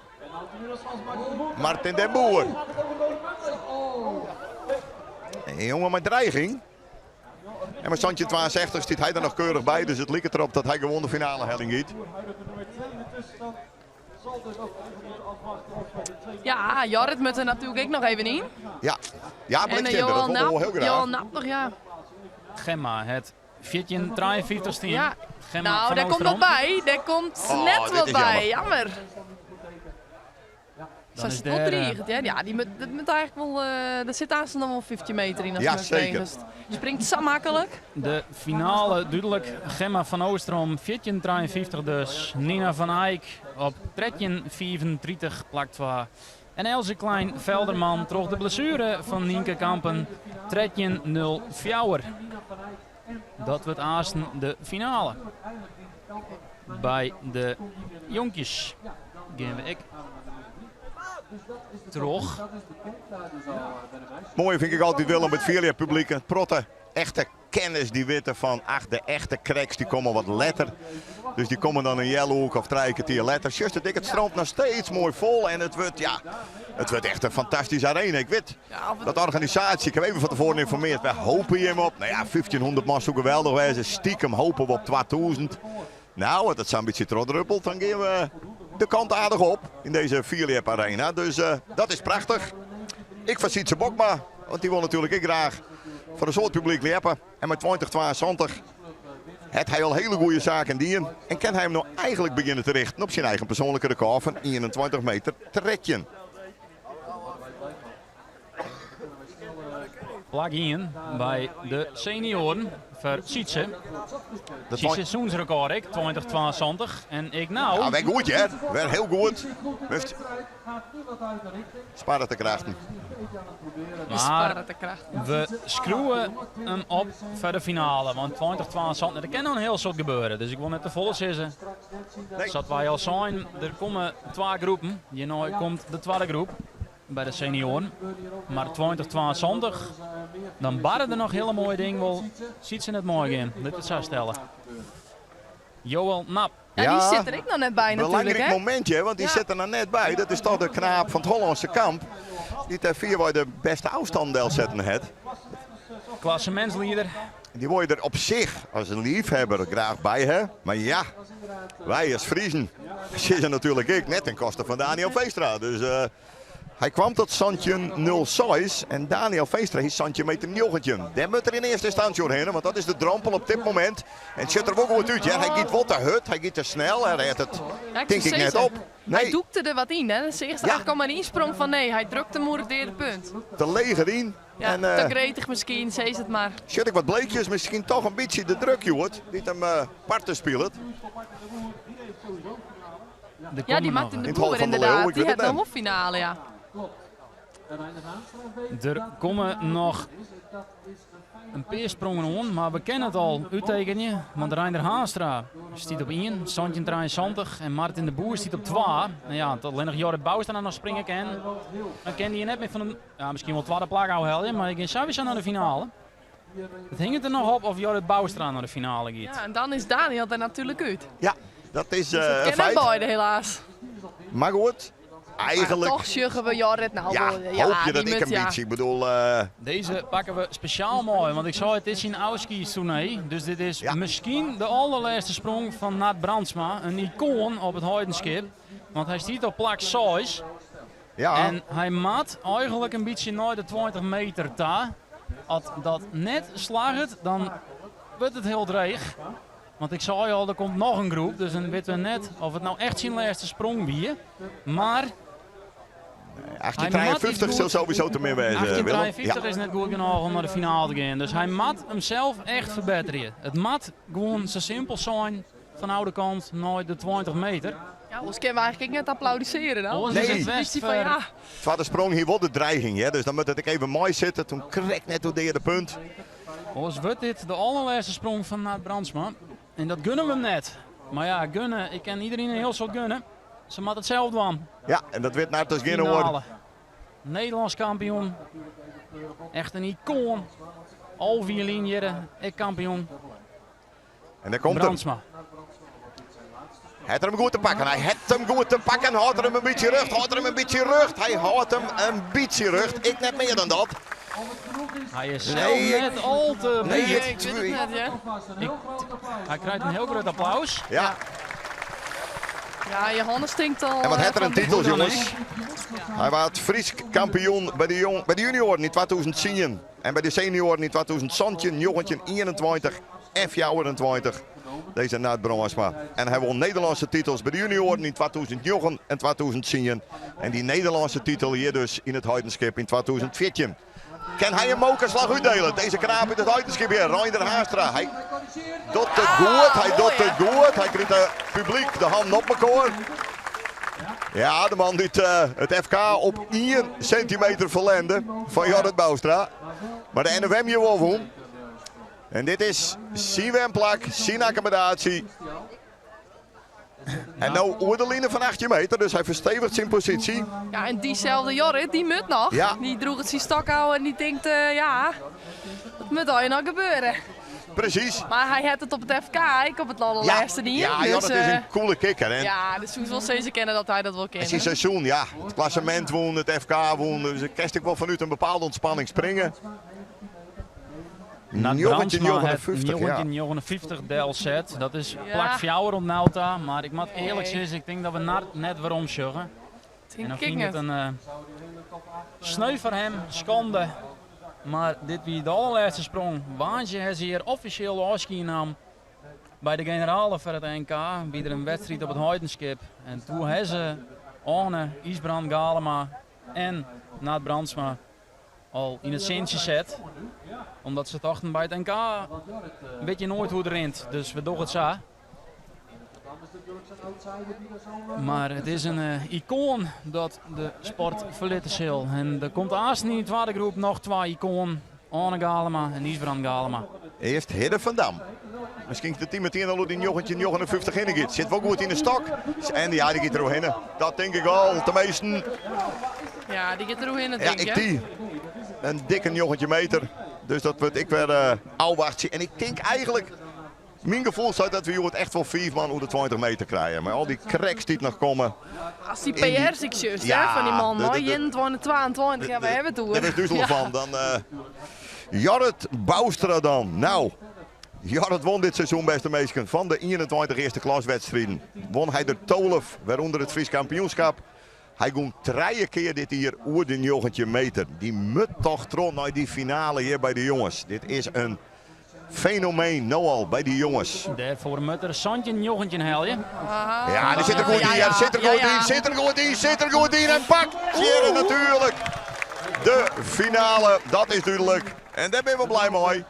Martin den Boer. Een jongen met dreiging. En met Santje 62 stiet hij er nog keurig bij. Dus het lijkt erop dat hij gewoon de finale helling giet. Ja, Jorrit moet er natuurlijk ook nog even in. Ja, ja, maar ik En ken dat Johan vond ik wel heel graag. Johan Napper, ja. Gemma het 14-53 steen. Ja. Gemma Nou, van daar komt Oostrom. wat bij. Daar komt Oh, net dit wat is bij. Jammer. Dan Zo is is het de, wel driegend, hè? Ja, die moet eigenlijk wel... er zit aan dan wel 15 meter in. Als Ja, je zeker. tegengest. Je springt zo makkelijk. de finale duidelijk. Gemma van Oostrom 14-53 dus. Nina van Eyck op 13-34 plak 2. En Else Klein-Velderman troch de blessure van Nienke Kampen 13-04. Dat wordt aasten de finale. Bij de jonkjes gaan we ik terug. Mooi vind ik altijd wel met veel publiek. Het protte echte kennis die weten van ach, de echte cracks die komen wat letter. Dus die komen dan een Jelloek of 3 kwartier letter. Just het, het stroomt nog steeds mooi vol en het wordt, ja, het wordt echt een fantastische arena. Ik weet Ja, dat organisatie, ik heb even van tevoren geïnformeerd, wij hopen hier op. Nou ja, 1500 man zo geweldig wezen. Stiekem hopen we op 2000. Nou, als het zo'n beetje druppelt, dan gaan we de kant aardig op in deze Vierliep Arena. Dus dat is prachtig. Ik van Sietse Bokma, want die wil natuurlijk ik graag voor een soort publiek liepen. En met 2022 heeft hij al hele goede zaken dienen. En kan hij hem nou eigenlijk beginnen te richten op zijn eigen persoonlijke record van 21 meter trekje. plug-in bij de senioren voor Sietse. Dat Sietse seizoensrecord ik, 2022. En ik nou... Ja, wel goed, hè? Wel heel goed. Heeft sparen te krachten. Die sparren te kracht. We screwen hem op voor de finale. Want 2022, er kan nog een heel soort gebeuren. Dus ik wil net te vol zitten. Zodat wij al zijn, er komen 2 groepen. Hierna komt de tweede groep bij de senioren. Maar 2022, dan barren er nog hele mooie dingen. Wel, ziet ze het mooi in. Dit is zo stellen. Joel Nap. Ja, die zit er ik nog net bij natuurlijk, Belangrijk hè? momentje, want die zit er nou net bij. Dat is toch de knaap van het Hollandse kamp. Die ter 4 waar de beste afstanddeel zetten had. Klassementsleider. Die word je er op zich als een liefhebber graag bij, hè? Maar ja, wij als Friesen zitten natuurlijk ik net ten koste van Daniel Veenstra. Dus hij kwam tot Santje 06 en Daniel Veenstra is Santje met een joggetje. Daar moet er in eerste instantie doorheen, want dat is de drempel op dit moment. En het zit er ook goed uit, ja. Hij gaat wat te hut, hij gaat te snel, hij redt het, Ja, denk ik net zeggen. op. Hij Nee, doekte er wat in, hè? Dat is eerst eigenlijk al maar een insprong van nee, hij drukte moeilijk de punt. te leger in. Ja, En te gretig misschien, zei het maar. zit ik wat bleekjes, misschien toch een beetje de druk, joh. Niet hem parten spelen. Ja, die maakte in de het Hol boer van de Leeuw, inderdaad. ik Die weet had het nog op finale, ja. Er komen nog een paar sprongen aan, maar we kennen het al uittekenen. Want Reiner Haanstra staat op 1, Santje 73 en Martin de Boer staat op 2. En ja, tot alleen nog Jorrit Bouwstra nog springen kan. Dan ken je net meer van een, ja, misschien wel tweede plak houden, maar ik ga sowieso naar de finale. Het hing het er nog op of Jorrit Bouwstra naar de finale gaat. Ja, en dan is Daniel er natuurlijk uit. Ja, dat is Dus een dat kennen feit. beide helaas. Maar goed, Maar eigenlijk toch sjuggen we Jorrit nou ja, wel. hoop je dat die ik moet, een ja. beetje, ik bedoel, Deze pakken we speciaal mooi, want ik zei het is een Auskies tournee. Dus dit is Ja. misschien de allerlaatste sprong van Nat Brandsma. Een icoon op het Heidenskip. Want hij staat op plak 6. ja, En hij maakt eigenlijk een beetje naar de 20 meter ta. Als dat net slaagt, dan wordt het heel dreig. Want ik zei al, er komt nog een groep. Dus dan weten we net of het nou echt zijn laatste sprong wie. Maar 1853 zal sowieso te meer wezen, Willem. 1853 is net goed genoeg om naar de finale te gaan. Dus hij moet hemzelf echt verbeteren. Het moet gewoon zo simpel zijn van oude kant naar de 20 meter. Ja, ons kunnen we eigenlijk net applaudisseren. Nou. Ons Nee. is het Dus best die van ver. ja, Tweede sprong hier wordt de dreiging, hè? Dus dan moet het ik even mooi zitten. Toen kreeg net door de punt. Ons wordt dit de allerlaatste sprong van Nat Brandsma. En dat gunnen we hem net. Maar ja, gunnen, ik ken iedereen een heel soort gunnen. Ze moet hetzelfde doen. Ja, en dat werd naar het beginnen worden. Finale. Nederlands kampioen. Echt een icoon. Al 4 linieren, ik kampioen. En daar komt hem. Brandsma. Hij had hem goed te pakken. Hij had hem goed te pakken. Houdt er hem een beetje rug. Houdt er hem een beetje rug. Hij houdt hem een beetje rug. Ik net meer dan dat. Hij is Nee, zelf net al te nee, breed. ik weet het net, ja. Hij krijgt een heel groot applaus. Ja. Ja, Johannes stinkt al. En wat had er van een de- titel, Hoe dan jongens? Hij was Fries kampioen bij de junioren in 2010. En bij de senioren in 2000. Joggentje 21 en 24. Deze Nat Brandsma. En hij won Nederlandse titels bij de junioren in 2009 en 2010. En die Nederlandse titel hier dus in het Heidenskip in 2014. Kan hij een mokerslag uitdelen? Deze knaap in het Heidenskip hier, Reiner Haanstra. Hij doet het goed, hij doet het goed. Hij krijgt het publiek de hand op elkaar. Ja, de man doet het FK op 1 centimeter verlende van Jorrit Bouwstra. Maar de NFM je wel won. En dit is zijn wemplak, zijn accommodatie. En nou oordeline van 18 meter, dus hij verstevigt zijn positie. Ja, en diezelfde Jorrit, die moet nog. Ja. Die droeg het zijn stok houden en die denkt, ja, dat moet al nog gebeuren. Precies. Maar hij had het op het FK, ik op het allerlaatste niet. ja, dus, Jorrit is een coole kikker. Hè? ja, dus hoe zal ze kennen dat hij dat wel En kent. zijn seizoen, ja, het klassement won, het FK won. Dus ik kerst ik wel vanuit een bepaalde ontspanning springen. Nat Joggentje Brandsma het 59, ja. 59 deel set. Dat is Ja. plak 4 rond Nauta. Maar ik moet eerlijk Nee. zeggen, ik denk dat we net waarom zeggen. En dan Kijk vind ik het net. een sneu voor hem, schande. Maar dit wie de allerlaatste sprong. Waantje heeft hier officieel afgenomen bij de generale voor het NK. Bij er een wedstrijd op het Heidenskip. En toen hebben ze Arne, Isbrand Galema en Nat Brandsma al in het centje zet. Omdat ze dachten bij het NK weet je nooit hoe het rint. Dus we doen het zo. Maar het is een icoon dat de sport verlitten zal. En er komt haast in de tweede groep nog 2 iconen. Arne Galema en Isbrand Galema. Eerst Hidde van Dam. Misschien de team meteen al die jochentje 59 in gaat. Zit wel goed in de stok. En ja, die gaat er ook in. Dat denk ik al. De meesten. Ja, die gaat er ook in, Ja, denk ik je. die. Een dikke jochentje meter. Dus dat wordt ik weer ouwachtje. En ik denk eigenlijk, mijn gevoel zou dat we het echt wel 4 man onder de 20 meter krijgen. Maar al die cracks die nog komen. Als die in die- PR-succes Ja, van die man, de- hoor. de- 21, 22, ja, we hebben het door. Daar is Duitsland van. Dan Jorrit Boustra dan. Nou, Jorrit won dit seizoen beste meisje van de 21 eerste klaswedstrijden. Won hij de 12, waaronder het Fries kampioenschap. Hij ging 3 keer dit hier oer de jochentje meter. Die moet toch tron naar die finale hier bij de jongens. Dit is een fenomeen nou al bij die jongens. Daarvoor moet er Santje jochentje helje. Ja, die zit er goed in. Ja, die zit er goed in. Zit er goed in. Zit er goed in. En pak. Hier natuurlijk. De finale. Dat is duidelijk. En daar ben we blij mee.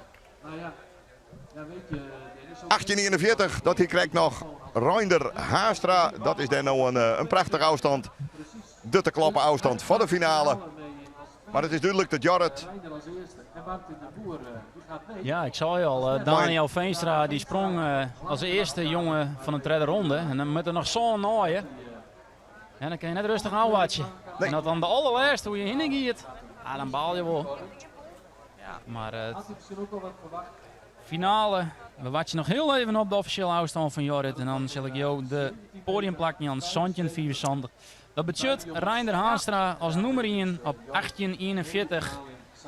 1841. Dat hier krijgt nog Reinder Haastra. Dat is dan nou een prachtige afstand. De te klappen afstand van de finale. Maar het is duidelijk dat Jorrit. Ja, ik zei al, Daniel Veenstra die sprong als eerste jongen van een derde ronde. En dan moet er nog zo'n naaien. En dan kan je net rustig aanwatchen. Nee. En dat dan de allerlaatste hoe je heen gaat, dan baal je wel. Ja, maar het finale, we watchen nog heel even op de officiële afstand van Jorrit. En dan zal ik jou de podium plakken aan Santje 74. Dat betekent Reinder Haanstra als nummer 1 op 1841.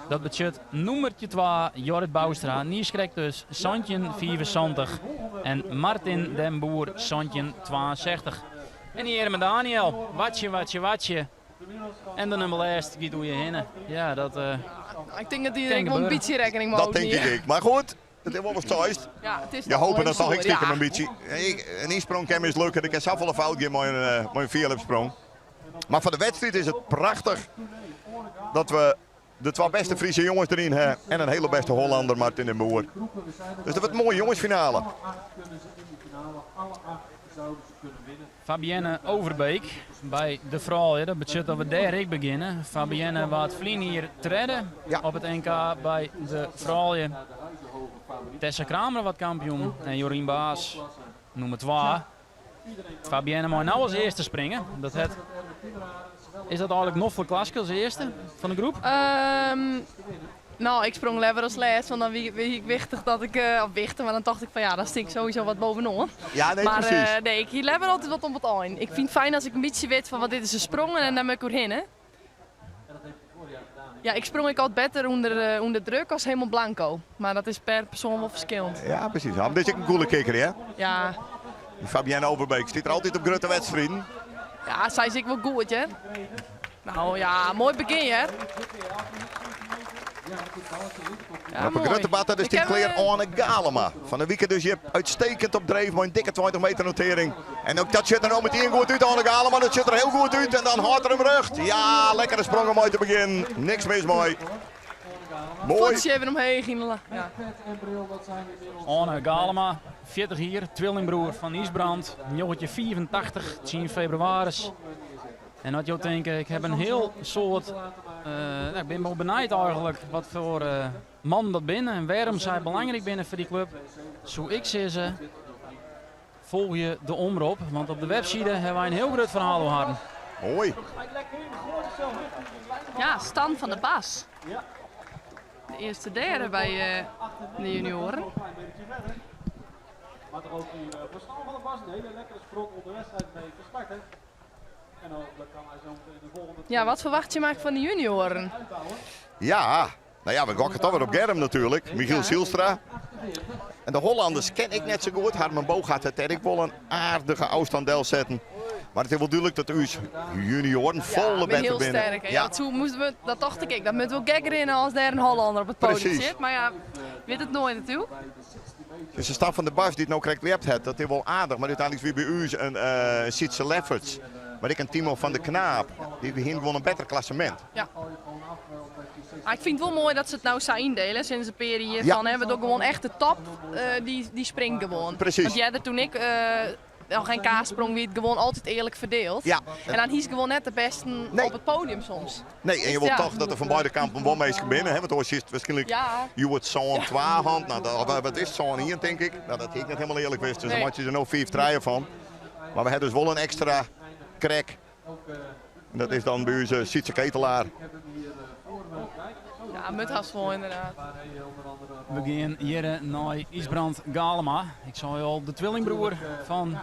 Dat betekent nummertje 2 Jorrit Boustra. Niers krijgt dus Santje 74 en Martin den Boer Santje 62. En hier met Daniel. Watje. En de nummer lijst, die doe je heen. Ja, dat Ik denk dat hij Kan er een gebeuren. ambitierekening mag Dat denk ik. Maar goed. Het is wel wat thuis. Ja, het is Je toch hoopt wel dat toch ik zo, stiekem ja. een beetje. Een insprong kan mislukken. Ik heb zoveel fout in mijn Philipsprong. Maar voor de wedstrijd is het prachtig dat we de 2 beste Friese jongens erin hebben. En een hele beste Hollander, Martin den Boer. Dus dat wordt een mooie jongensfinale. Fabienne Overbeek bij de vrouw. Ja, dat betekent dat we daar ik beginnen. Fabienne wat vlien hier treden Ja. op het NK bij de vrouwen. Tessa Kramer wat kampioen en Jorien Baas nummer 2. Fabienne mag nou als eerste springen. Is dat eigenlijk nog voor Klaske als eerste van de groep? Nou, ik sprong lever als laatst, want dan wie ik wichtig dat ik, maar dan dacht ik van ja, dan stik ik sowieso wat bovenop. Ja, nee, Maar precies. nee, ik hier lever altijd wat op het eind. Ik vind het fijn als ik een beetje weet van wat dit is een sprong en dan ben ik erheen, hè. Ja, ik sprong altijd beter onder druk als helemaal blanco. Maar dat is per persoon wel verschillend. Ja, precies. Ja, dit is ook een coole kikker, hè? Ja, Fabienne Overbeek zit er altijd op grote wedstrijden. ja, zij is ik wel goed, hè. Nou ja, mooi begin, hè. Ja, Op een grote bad, dat is Ik die heb, kleer Arne Galema. Van de weekend dus je uitstekend op dreef, maar een dikke 20 meter notering. En ook dat zit er nou meteen goed uit, Arne Galema. Dat zit er heel goed uit en dan houdt er hem rug. Ja, lekkere sprong om uit te beginnen. Niks mis mooi. Mooi. voetje even omheen ging. Ja. Arne Galema, 40 hier, tweelingbroer van Isbrand. Jongetje 84, 10 februari. En dat je denken, ik heb een heel soort, ik ben wel benijd eigenlijk wat voor man dat binnen en waarom zij belangrijk binnen voor die club. Zo ik zie ze, volg je de omroep, want op de website hebben wij een heel groot verhaal over. Mooi. Ja, Stan van de Bas. De eerste derde bij de junioren. Maar toch ook hier voor Stan van de Bas een hele lekkere sprong op de wedstrijd mee gestart. Hè? En dan kan hij zo meteen de volgende Ja, wat verwacht je maar van de junioren? Ja, nou ja, we gokken toch weer op Germ natuurlijk. Michiel Zielstra. En de Hollanders ken ik net zo goed. Hartman Boog gaat het ik wel een aardige afstandel zetten. Maar het is wel duidelijk dat u junioren volle ben beter heel binnen. sterk. Hè? Ja. Toen moesten we, dat dacht ik, dat moet wel gekker in als daar een Hollander op het podium Precies. zit. Maar ja, weet het nooit natuurlijk. Dus de staf van de Bas die het nou correct leert heeft, dat is wel aardig. Maar uiteindelijk is weer bij u een Sietse Lefferts. Maar ik een Timo van de Knaap. Die hebben gewoon een beter klassement. Ja. Maar ik vind het wel mooi dat ze het nou zo indelen sinds een periode. Ja. Van hebben we ook gewoon echt de top, die springt gewoon. Precies. Want jij er toen ik nog geen kaassprong wie het gewoon altijd eerlijk verdeeld. Ja. En dan hies gewoon net de beste Nee. op het podium soms. Nee, en je Dus wilt ja. toch dat er van beide kampen wel meest binnen. Hè? Want hoor je waarschijnlijk, Ja. je wordt zo'n 2 hand. Nou, wat is zo'n hier, denk ik? Nou, dat ik niet helemaal eerlijk wist. Dus Nee. dan had je er nog 4 treien van. Maar we hebben dus wel een extra crack. En dat is dan bij onze Sietse Ketelaar. Ja, Muthas wel inderdaad. We gaan hier naar Isbrand Galema. Ik zei al, de tweelingbroer van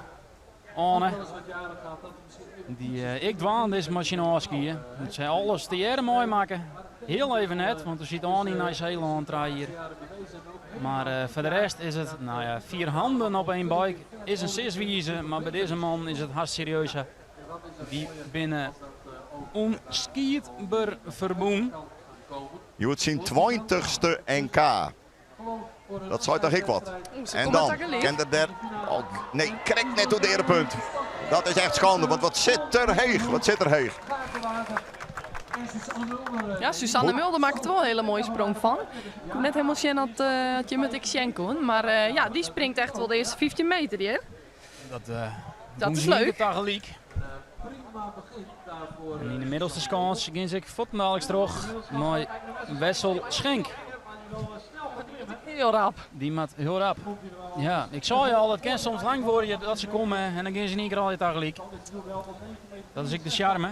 Anne. Die ik dwaan deze machine aanskiën. Het zijn alles te jaren mooi maken. Heel even net, want er zit Anne in Nieuw-Zeeland hier. Maar voor de rest is het, nou ja, 4 handen op 1 bike. Is een 6 wiezen, maar bij deze man is het hartstikke serieus. Die binnen onskietbaar verboen. Je wordt zien 20ste NK. Dat zou toch ik wat. En dan kent het der. Oh, nee, krijgt net op de punt. Dat is echt schande, want wat zit er heeg? Wat zit er heeg? Ja, Susanne Mulder maakt er wel een hele mooie sprong van. Ik kon net helemaal zien dat je met Xenko. Maar ja, die springt echt wel de eerste 15 meter hier. Dat is leuk. Tegelijk. En in de middelste skans gaan ze voetendaleks terug. Mooi Wessel Schenk. Heel rap. Die maakt heel rap. Ja, ik zei je al, het kan soms lang worden dat ze komen en dan gaan ze niet keer altijd tegelijk. Dat is ook de charme.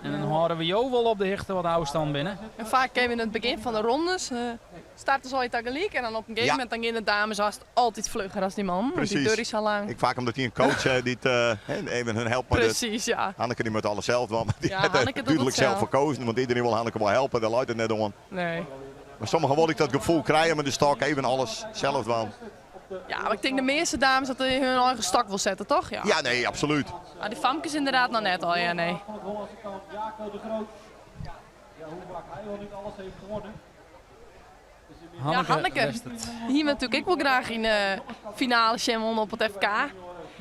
En dan houden we jou wel op de hichte wat afstand binnen. En vaak even in het begin van de rondes starten ze al tegelijk. En dan op een gegeven moment dan gaan de dames altijd vlugger als die man. Want die Precies. deur is al lang. Ik vaak omdat hij een coach die even hun helpt. Maar Precies, ja. Hanneke die moet alles zelf doen. Maar die Ja, heeft Hanneke doet natuurlijk het zelf zelf. verkozen. Want iedereen wil Hanneke wel helpen. Daar luidt het net om. Nee. Maar sommigen wil ik dat gevoel krijgen met de stok even alles zelf doen. Ja, maar ik denk de meeste dames dat ze hun eigen stak wil zetten, toch? Ja. Ja, nee, absoluut. Maar die famkes inderdaad nog net al, ja, nee. Ja, Hanneke. wist het. Hier natuurlijk ik wil graag in de finale Shemon op het FK.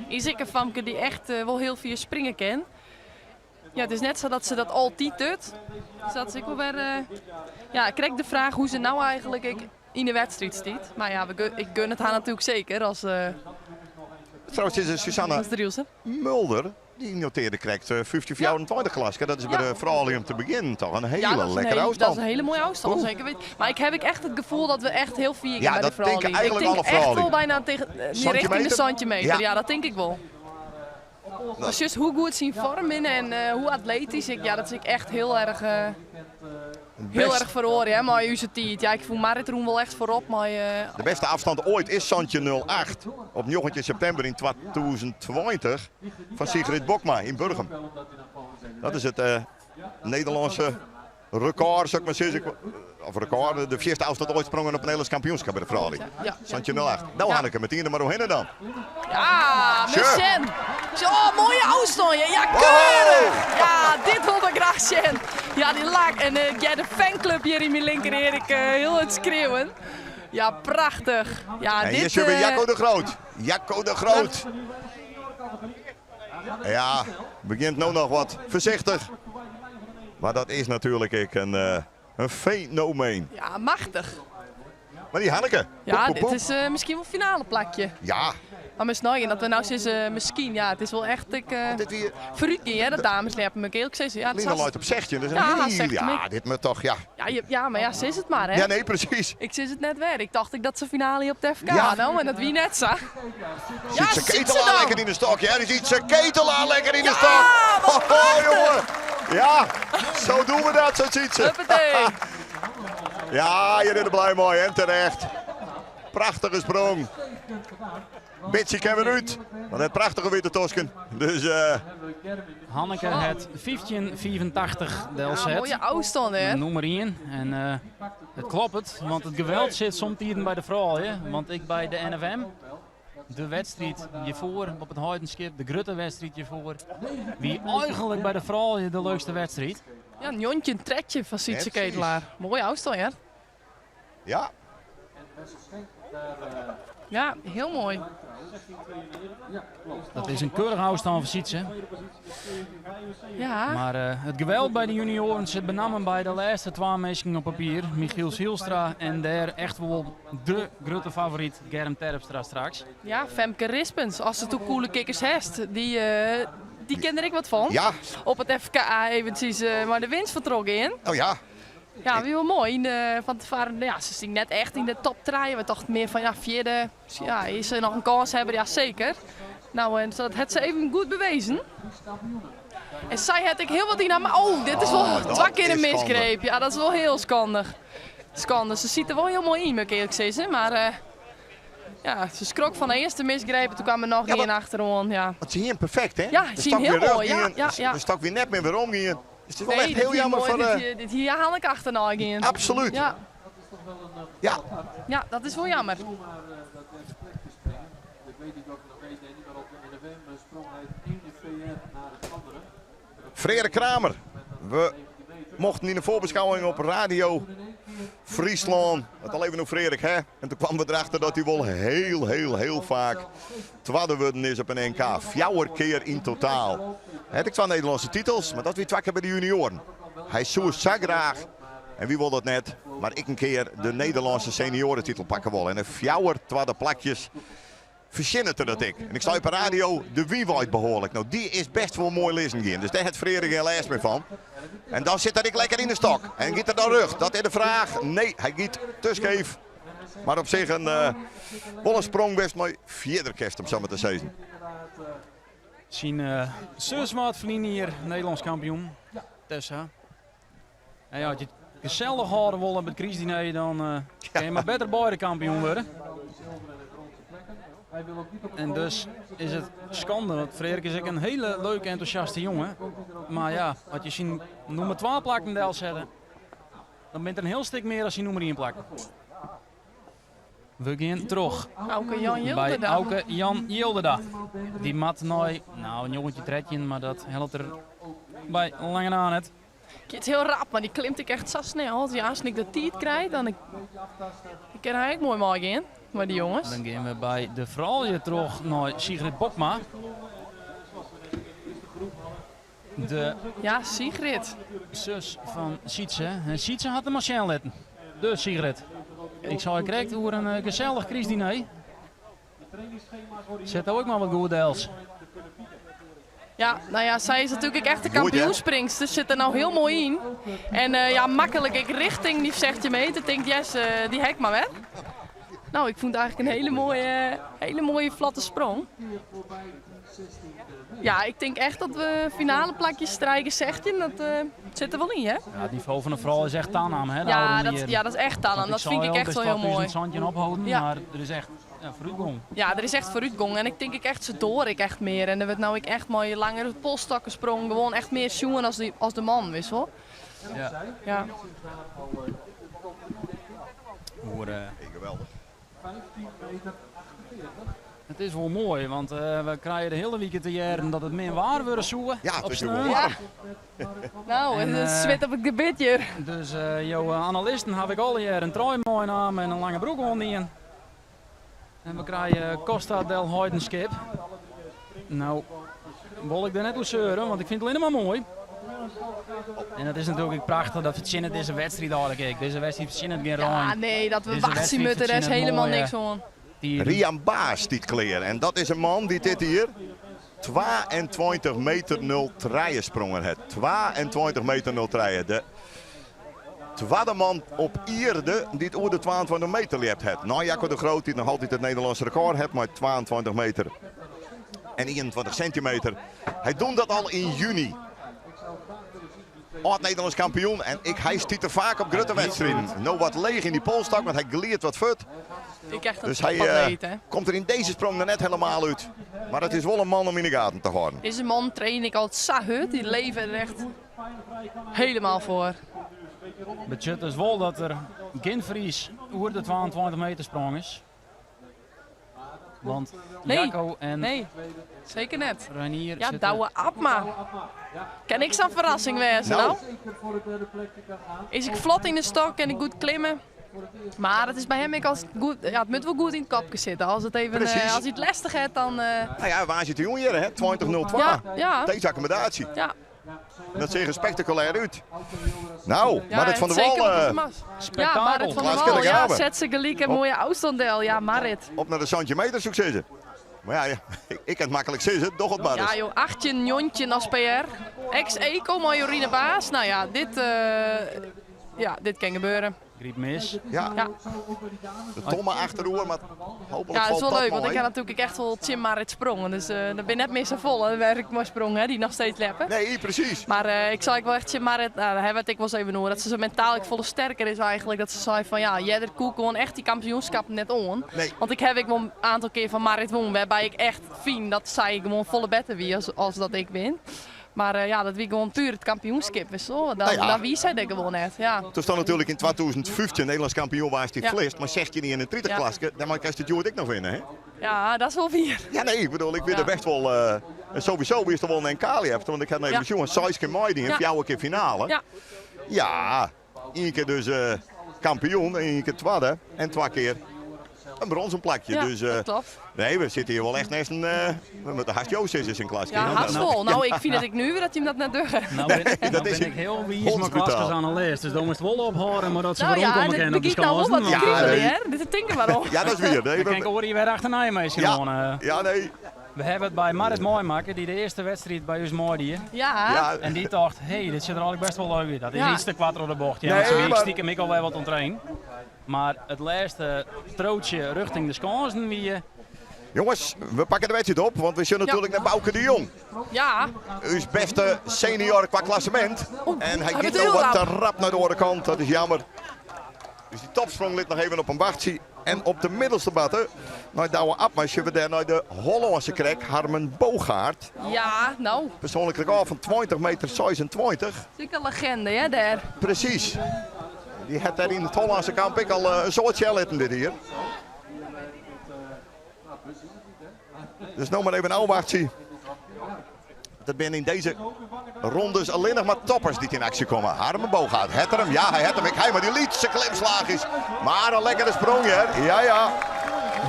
Is ik een famke die echt wel heel veel springen kan. Ja, het is net zo dat ze dat altijd doet. Dus dat is ik wel weer... ja, ik krijg de vraag hoe ze nou eigenlijk in de wedstrijd staat. Maar ja, ik gun het haar natuurlijk zeker als Trouwens is Susanne Drielsen. Mulder. Die noteerde krijgt 50-24 klas. Dat is bij de vrouwen om te beginnen toch een hele dat is lekkere dat afstand. is een hele mooie afstand, zeker weten. Maar ik heb echt het gevoel dat we echt heel vier Ja, bij de dat denken vrouwen. eigenlijk Ik denk alle echt vrouwen. wel bijna tegen, richting de Centimeter? centimeter. Ja. Ja, dat denk ik wel. Maar juist hoe goed zien vorm in en hoe atletisch ik, ja, dat is ik echt heel erg verhoren, hè, maar uw tijd. Ja, ik voel Marit Roem wel echt voorop, maar De beste afstand ooit is Santje 08 op 9 september in 2020 van Sigrid Bokma in Burgum. Dat is het Nederlandse record, zou ik maar zeggen. Of record, de vierste afstand ooit sprongen op een Nederlands kampioenschap bij de vrouwen. ja. Santje 08. Nou, Hanneke, meteen er maar omheen dan. Ja, Sure. met Sjen. Oh, mooie afstand. Ja, keurig. Ja, dit wil ik graag zien. Ja, die laag. En ja, de fanclub hier in mijn linker Erik heel het schreeuwen. Ja, prachtig. Ja, En dit... hier zit weer Jacco de Groot. Jacco de Groot. Ja, begint nou nog wat voorzichtig. Maar dat is natuurlijk een fenomeen. Ja, machtig. Maar die Hanneke. Ja, poep, poep, dit poep. is misschien wel finale plakje. Ja, Maar met snijden dat we nou sinds misschien, ja, het is wel echt dit weer. verrukt, hè, dat dames leppen me eerlijk gezegd. Ja, het is Lina luidt op 16. Dat is Ja, een heel, zegt hem ja, ik. dit moet toch, ja. ja, maar ja, ze is het maar, hè. Ja, nee, precies. Ik zit het net weer. Ik dacht dat ze finale op de FK Ja. nou, en dat wie net zo. Ziet ze ziet ze ketelaar dan. lekker in de stok. Ja, die ziet ze ketelaar lekker in de Ja, stok. wat Oh, jongen. Ja, zo doen we dat, zo ziet ze. Huppatee. Ja, je bent er blij mooi en terecht. Prachtige sprong. Beetje kennen we uit. Maar het prachtige witte tosken. Dus Hanneke het 1584 del Ja, set. mooie afstand, hè. Noem maar 1. En het klopt, want het geweld zit soms hier bij de vrouwen. Want ik bij de NFM, de wedstrijd hiervoor op het Heidenskip, de grote wedstrijd hiervoor, wie eigenlijk bij de vrouwen de leukste wedstrijd. Ja, een jontje, een tretje van Sietse Ketelaar. Mooie afstand, hè. ja, Ja, heel mooi. Dat is een keurig afstand van Sietse. Ja, Maar het geweld bij de junioren zit benamelijk bij de laatste 2 mensen op papier. Michiel Zielstra en daar echt wel de grote favoriet Germ Terpstra straks. ja, Femke Rispens, als ze toe coole kikkers heeft, die kende ik wat van. Ja, Op het FKA eventjes maar de winst vertrokken in. oh ja. Ja, wie wel mooi. Van tevoren, ja, ze zien net echt in de top 3. We dachten meer van, ja, vierde, ja, is er nog een kans hebben? Ja, zeker. Nou, en dat had ze even goed bewezen. En zij had ik heel wat in haar, maar oh, dit is wel dat 2 keer een is misgreep. Ja, dat is wel heel skandig. Schande, ze ziet er wel heel mooi in, moet ik eerlijk zeggen. Maar ja, ze schrok van de eerste misgreep. Toen kwam er nog Ja, één maar- achterom. Ja. Want ze hier perfect, hè? Ja, De ze stak hier heel weer mooi, rug ja, in, ja. De stak weer net meer weer omgingen. Dus het is wel echt dit heel hier jammer mooi, voor dit hier haal ik achterna in. Absoluut. Ja, Ja, ja, dat is wel jammer. Dat werd plekje springen. Ik weet niet of je nog weet, Danny, maar op de NFM sprong hij het ene VR naar het andere. Frederik Kramer. We mochten in de voorbeschouwing op radio Friesland. Het al even over Frederik, hè? En toen kwamen we erachter dat hij wel heel vaak tweede worden is op een NK. 4 keer in totaal. Het ik 2 Nederlandse titels, maar dat weer 2 keer bij de junioren. Hij zou zo graag, en wie wil dat net, maar ik een keer de Nederlandse seniorentitel pakken wil. En een 4 tweede plakjes. Verzinnen dat ik. En ik sta op de radio de Wiewijk behoorlijk. Nou, die is best wel mooi lezen gaan. Dus daar heeft Frederik geen les meer van. En dan zit hij lekker in de stok. En gaat er dan rug. Dat is de vraag. Nee, hij gaat te scheef. Maar op zich wel een sprong best mooi. 4e kerst om zo maar te zeggen. Zien Sursmaat verliezen hier, Nederlands kampioen. Tessa. En ja, als je het gezellig houden wil op het kriesdiner, dan kan je maar beter beide kampioen worden. En dus is het schande, want Frederik is ook een hele leuke, enthousiaste jongen. Maar ja, als je zijn nummer 12 plak in Del zetten, dan bent er een heel stuk meer als je nummer 1 plak. We gaan terug Auke Jan bij Hilde Auke Jan Yilderda. Die mat nou een jongetje tredje, maar dat helpt er bij lange aan het. Het is heel rap, maar die klimt ik echt zo snel. Als ik de tijd krijg, dan ik kan hij ook mooi maken in. Maar die jongens. Dan gaan we bij de vrouwen terug naar Sigrid Bokma. De Ja, Sigrid. zus van Sietse. En Sietse had de machine letten. Dus Sigrid. Ik zou je correct over een gezellig kriesdiner. Zet ook maar wat goede deels. Ja, nou ja, zij is natuurlijk echt de Goed, hè? kampioenspringster. Zit er nou heel mooi in. En ja, makkelijk ik richting die zegt je mee. Dan denkt yes, die hek maar weg. Nou, ik vond het eigenlijk een hele mooie platte sprong. Ja, ik denk echt dat we finale plakjes strijken, zegt je. Dat zit er wel in, hè? Ja, het niveau van de vrouw is echt aannaam. Hè, de Ja, oude dat, manier. ja, dat is echt talent. Dat vind ik echt wel heel mooi. een zandje ophouden, Ja. maar er is echt vooruitgang. Ja, er is echt vooruitgang. En ik denk echt, ze door ik echt meer. En er wordt nou ik echt mooie langere polstakken sprong. Gewoon echt meer zoen als de man, wissel. Ja. Ja. Geweldig. Het is wel mooi, want we krijgen de hele week te jaren dat het meer waar wordt zoeken. Ja, het op is sneeuw. wel warm. Nou, En, het zwet op het gebitje. Dus jouw analisten heb ik alle jaren een trui mooi aan en een lange broek aan. En we krijgen Costa del Heidenskip. Nou, wil ik daar net op zeuren, want ik vind het alleen maar mooi. En het is natuurlijk prachtig dat we het deze wedstrijd hadden. Kijk, deze wedstrijd verzinnen geen Ja, ruim. nee, dat we Deze wachten wedstrijd moeten, daar is verzinnen helemaal mooi, niks van. Die Rian Baas dit kleren. En dat is een man die dit hier 22 meter 0 treien sprongen het. 22 meter 0 treien. De tweede man op Ierde die het over de 22 meter leeft het. Nou, Jacco de Groot die nog altijd het Nederlandse record heeft, maar 22 meter en 21 centimeter. Hij doet dat al in juni. Oud-Nederlands kampioen en hij stiet er vaak op grote wedstrijden. Nou wat leeg in die polstak, want hij gleert wat fut. Ik echt een Dus hij topatleet, hè. komt er in deze sprong er net helemaal uit. Maar het is wel een man om in de gaten te houden. Deze man train ik al zo hard, die leven er echt helemaal voor. budget is wel dat er geen Fries over de 22 meter sprong is. Want Nee, Jacco en nee, zeker net. Reinier Ja, zitten... Douwe Abma. Kan ik zo'n verrassing wezen, Nou. nou? Is ik vlot in de stok en ik goed klimmen? Maar het is bij hem ik als goed, ja, het moet wel goed in het kopje zitten. Als het even, Precies. als hij het lastig heeft, dan. Nou ja, waar zit de jongen hier, hè? 20-0-2. Ja. Deze accommodatie. Ja, Dat ziet er spectaculair uit. Nou, ja, Marit van der zeker Wal met de mas. spektakel. Ja, Marit van der Klaas Wal. Ja, Kellegaven. zet ze gelijk een mooie afstandel. Ja, Marit. op naar de centimeter successen. Maar ja, ik kan het makkelijk zeggen, toch het maar eens. Ja joh, 18 jontje als PR. Ex-eco, Majorine Baas. Nou ja, dit kan gebeuren. Griep mis. Ja, Ja. de tomme achterhoer, maar hopelijk Ja, dat is valt wel dat leuk, want ik mooi. heb natuurlijk echt wel Tim Marit sprongen. Dus dan ben ik net meer zo vol. Dan werk ik maar sprongen, hè, die nog steeds leppen. Nee, precies. Maar ik zou wel echt Tim Marit, nou, daar hebben we het ik wel eens even over. Dat ze zo mentaal volle sterker is eigenlijk. Dat ze zei van ja, Jedder Koek gewoon echt die kampioenschap net on. Nee. Want ik heb wel een aantal keer van Marit won, waarbij ik echt vind dat zij gewoon volle beter wie als dat ik win. Maar ja, dat wie gewoon puur het kampioenschap is zo. Dan, Nou ja. dan wie zij dat gewoon net. Ja. Toen stond natuurlijk in 2015 Nederlands kampioen was die Ja. Vlist, maar 16 in een 30 Ja. klasse, dan mag ik de Jood ik nog winnen, hè? Ja, dat is wel vier. Ja, nee, ik bedoel, ik wil Ja. er best wel, en sowieso is er wel een Kali hebt, want ik had even jongen 6 keer mooi die en Ja. 4 keer finale. Ja. Ja, 1 keer dus kampioen, 1 keer tweede en 2 keer een bronzen plakje. Ja, Dus dat klopt. nee, we zitten hier wel echt naast een, we moeten haast Joost is in klas. Ja, hartvol. Nou, ik vind dat ik nu weer dat hij hem dat net doet. Nou ben, dat nou is ben ik heel wies mijn hondsbrutaal. klasjes aan de les. Dus dan moest het wel ophouden, maar dat ze Nou weer ja, omkomen en kennen het op de begint nou wel wat schaals. te Ja, kriebelen, nee. hè? Dit denken waarom. Ja, dat is weer. Nee, Ik kan hoor hier weer achter Nijmegen ja, gewonnen. ja, nee. We hebben het bij Marit Mooimaker, die de eerste wedstrijd bij ons mooide. Ja. Ja, En die dacht, dit ziet er eigenlijk best wel leuk uit. Dat is Ja. iets te quattro de bocht. Ja, Nee, want ze maar- stiekem ik al wel wat ontrain. Maar het laatste strootje richting de skansen wie jongens, we pakken de wedstrijd op, want we zijn natuurlijk naar Bouke de Jong. Ja. Uw beste senior qua klassement. En hij hij gaat bent nog heel wat te rap. rap naar de andere kant, dat is jammer. Dus die topsprong ligt nog even op een wachtje. En op de middelste batten, nou Douwe Abmasje, we daar naar de Hollandse krek, Harmen Bogaert. Ja, nou. Persoonlijk record van 20 meter 26. Zeker een legende, hè, daar. Precies. Die had daar in het Hollandse kamp ik al een soort shell in dit hier. Dus nog maar even een ouwachtje. Dat ben in deze rondes alleen nog maar toppers die in actie komen. Harmen Bogaert, het er hem? Ja, hij het hem. Ik hij maar die liet zijn klimslaag is. Maar een lekkere sprong, hè? Ja, ja.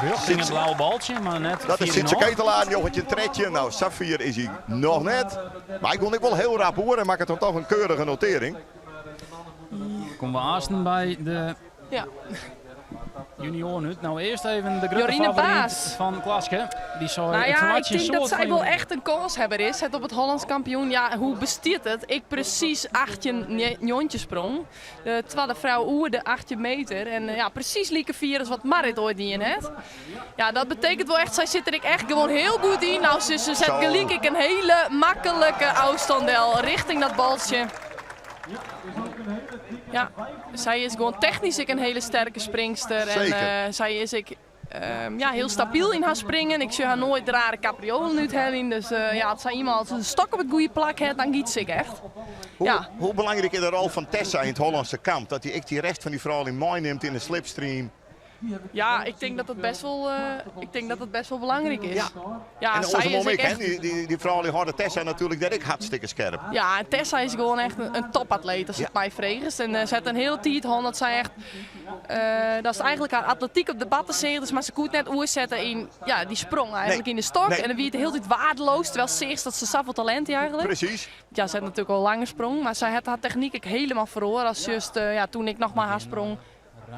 richting het blauwe baltje, maar net Dat is 4,5. Sintje Ketelaar, jochentje tretje. Nou, Safir is hij nog net. Maar ik kon ik wel heel rap horen en maak het dan toch een keurige notering. Komen we aasten bij de Ja. junioren nu. Nou eerst even de grote Jorine favoriet Baas. van Klaske. Die zou Nou het ja, ik verwatje denk dat soort zij van- wel echt een kanshebber is. Het op het Hollands kampioen. Ja, hoe bestiert het? Ik precies 18 jontjes sprong. De tweede vrouw oer de 18 meter. En ja, precies lieke 4 als wat Marit ooit in heeft. Ja, dat betekent wel echt, zij zit er ik echt gewoon heel goed in. Nou, ze zet Zo. gelijk ik een hele makkelijke afstandel richting dat baltje. Ja, zij is gewoon technisch ik een hele sterke springster. Zeker. En zij is ik ja, heel stabiel in haar springen. Ik zie haar nooit rare capriolen uithellen. Dus ja, als zij iemand een stok op het goede plak heeft, dan giet ze ik echt. Ja. Hoe belangrijk is de rol van Tessa in het Hollandse kamp? Dat hij echt die recht van die vrouw in mooi neemt in de slipstream. Ja, ik denk dat het best wel belangrijk is. Ja, En zij onze is mom ik ik, hè? echt... Die vrouw die harde Tessa natuurlijk, dat ik hartstikke scherp. Ja, en Tessa is gewoon echt een topatleet als het mij vreegt. En ze heeft een hele tijd gehad dat zij echt... dat is eigenlijk haar atletiek op de batten zeert, maar ze kon het net oerzetten in ja, die sprong eigenlijk Nee. in de stok. Nee. En dan wie het de hele tijd waardeloos, terwijl ze zegt dat ze zoveel talent heeft eigenlijk. Precies. Ja, ze had natuurlijk al langer sprong, maar zij had haar techniek ik helemaal verloren als juist ja, toen ik nog maar haar sprong.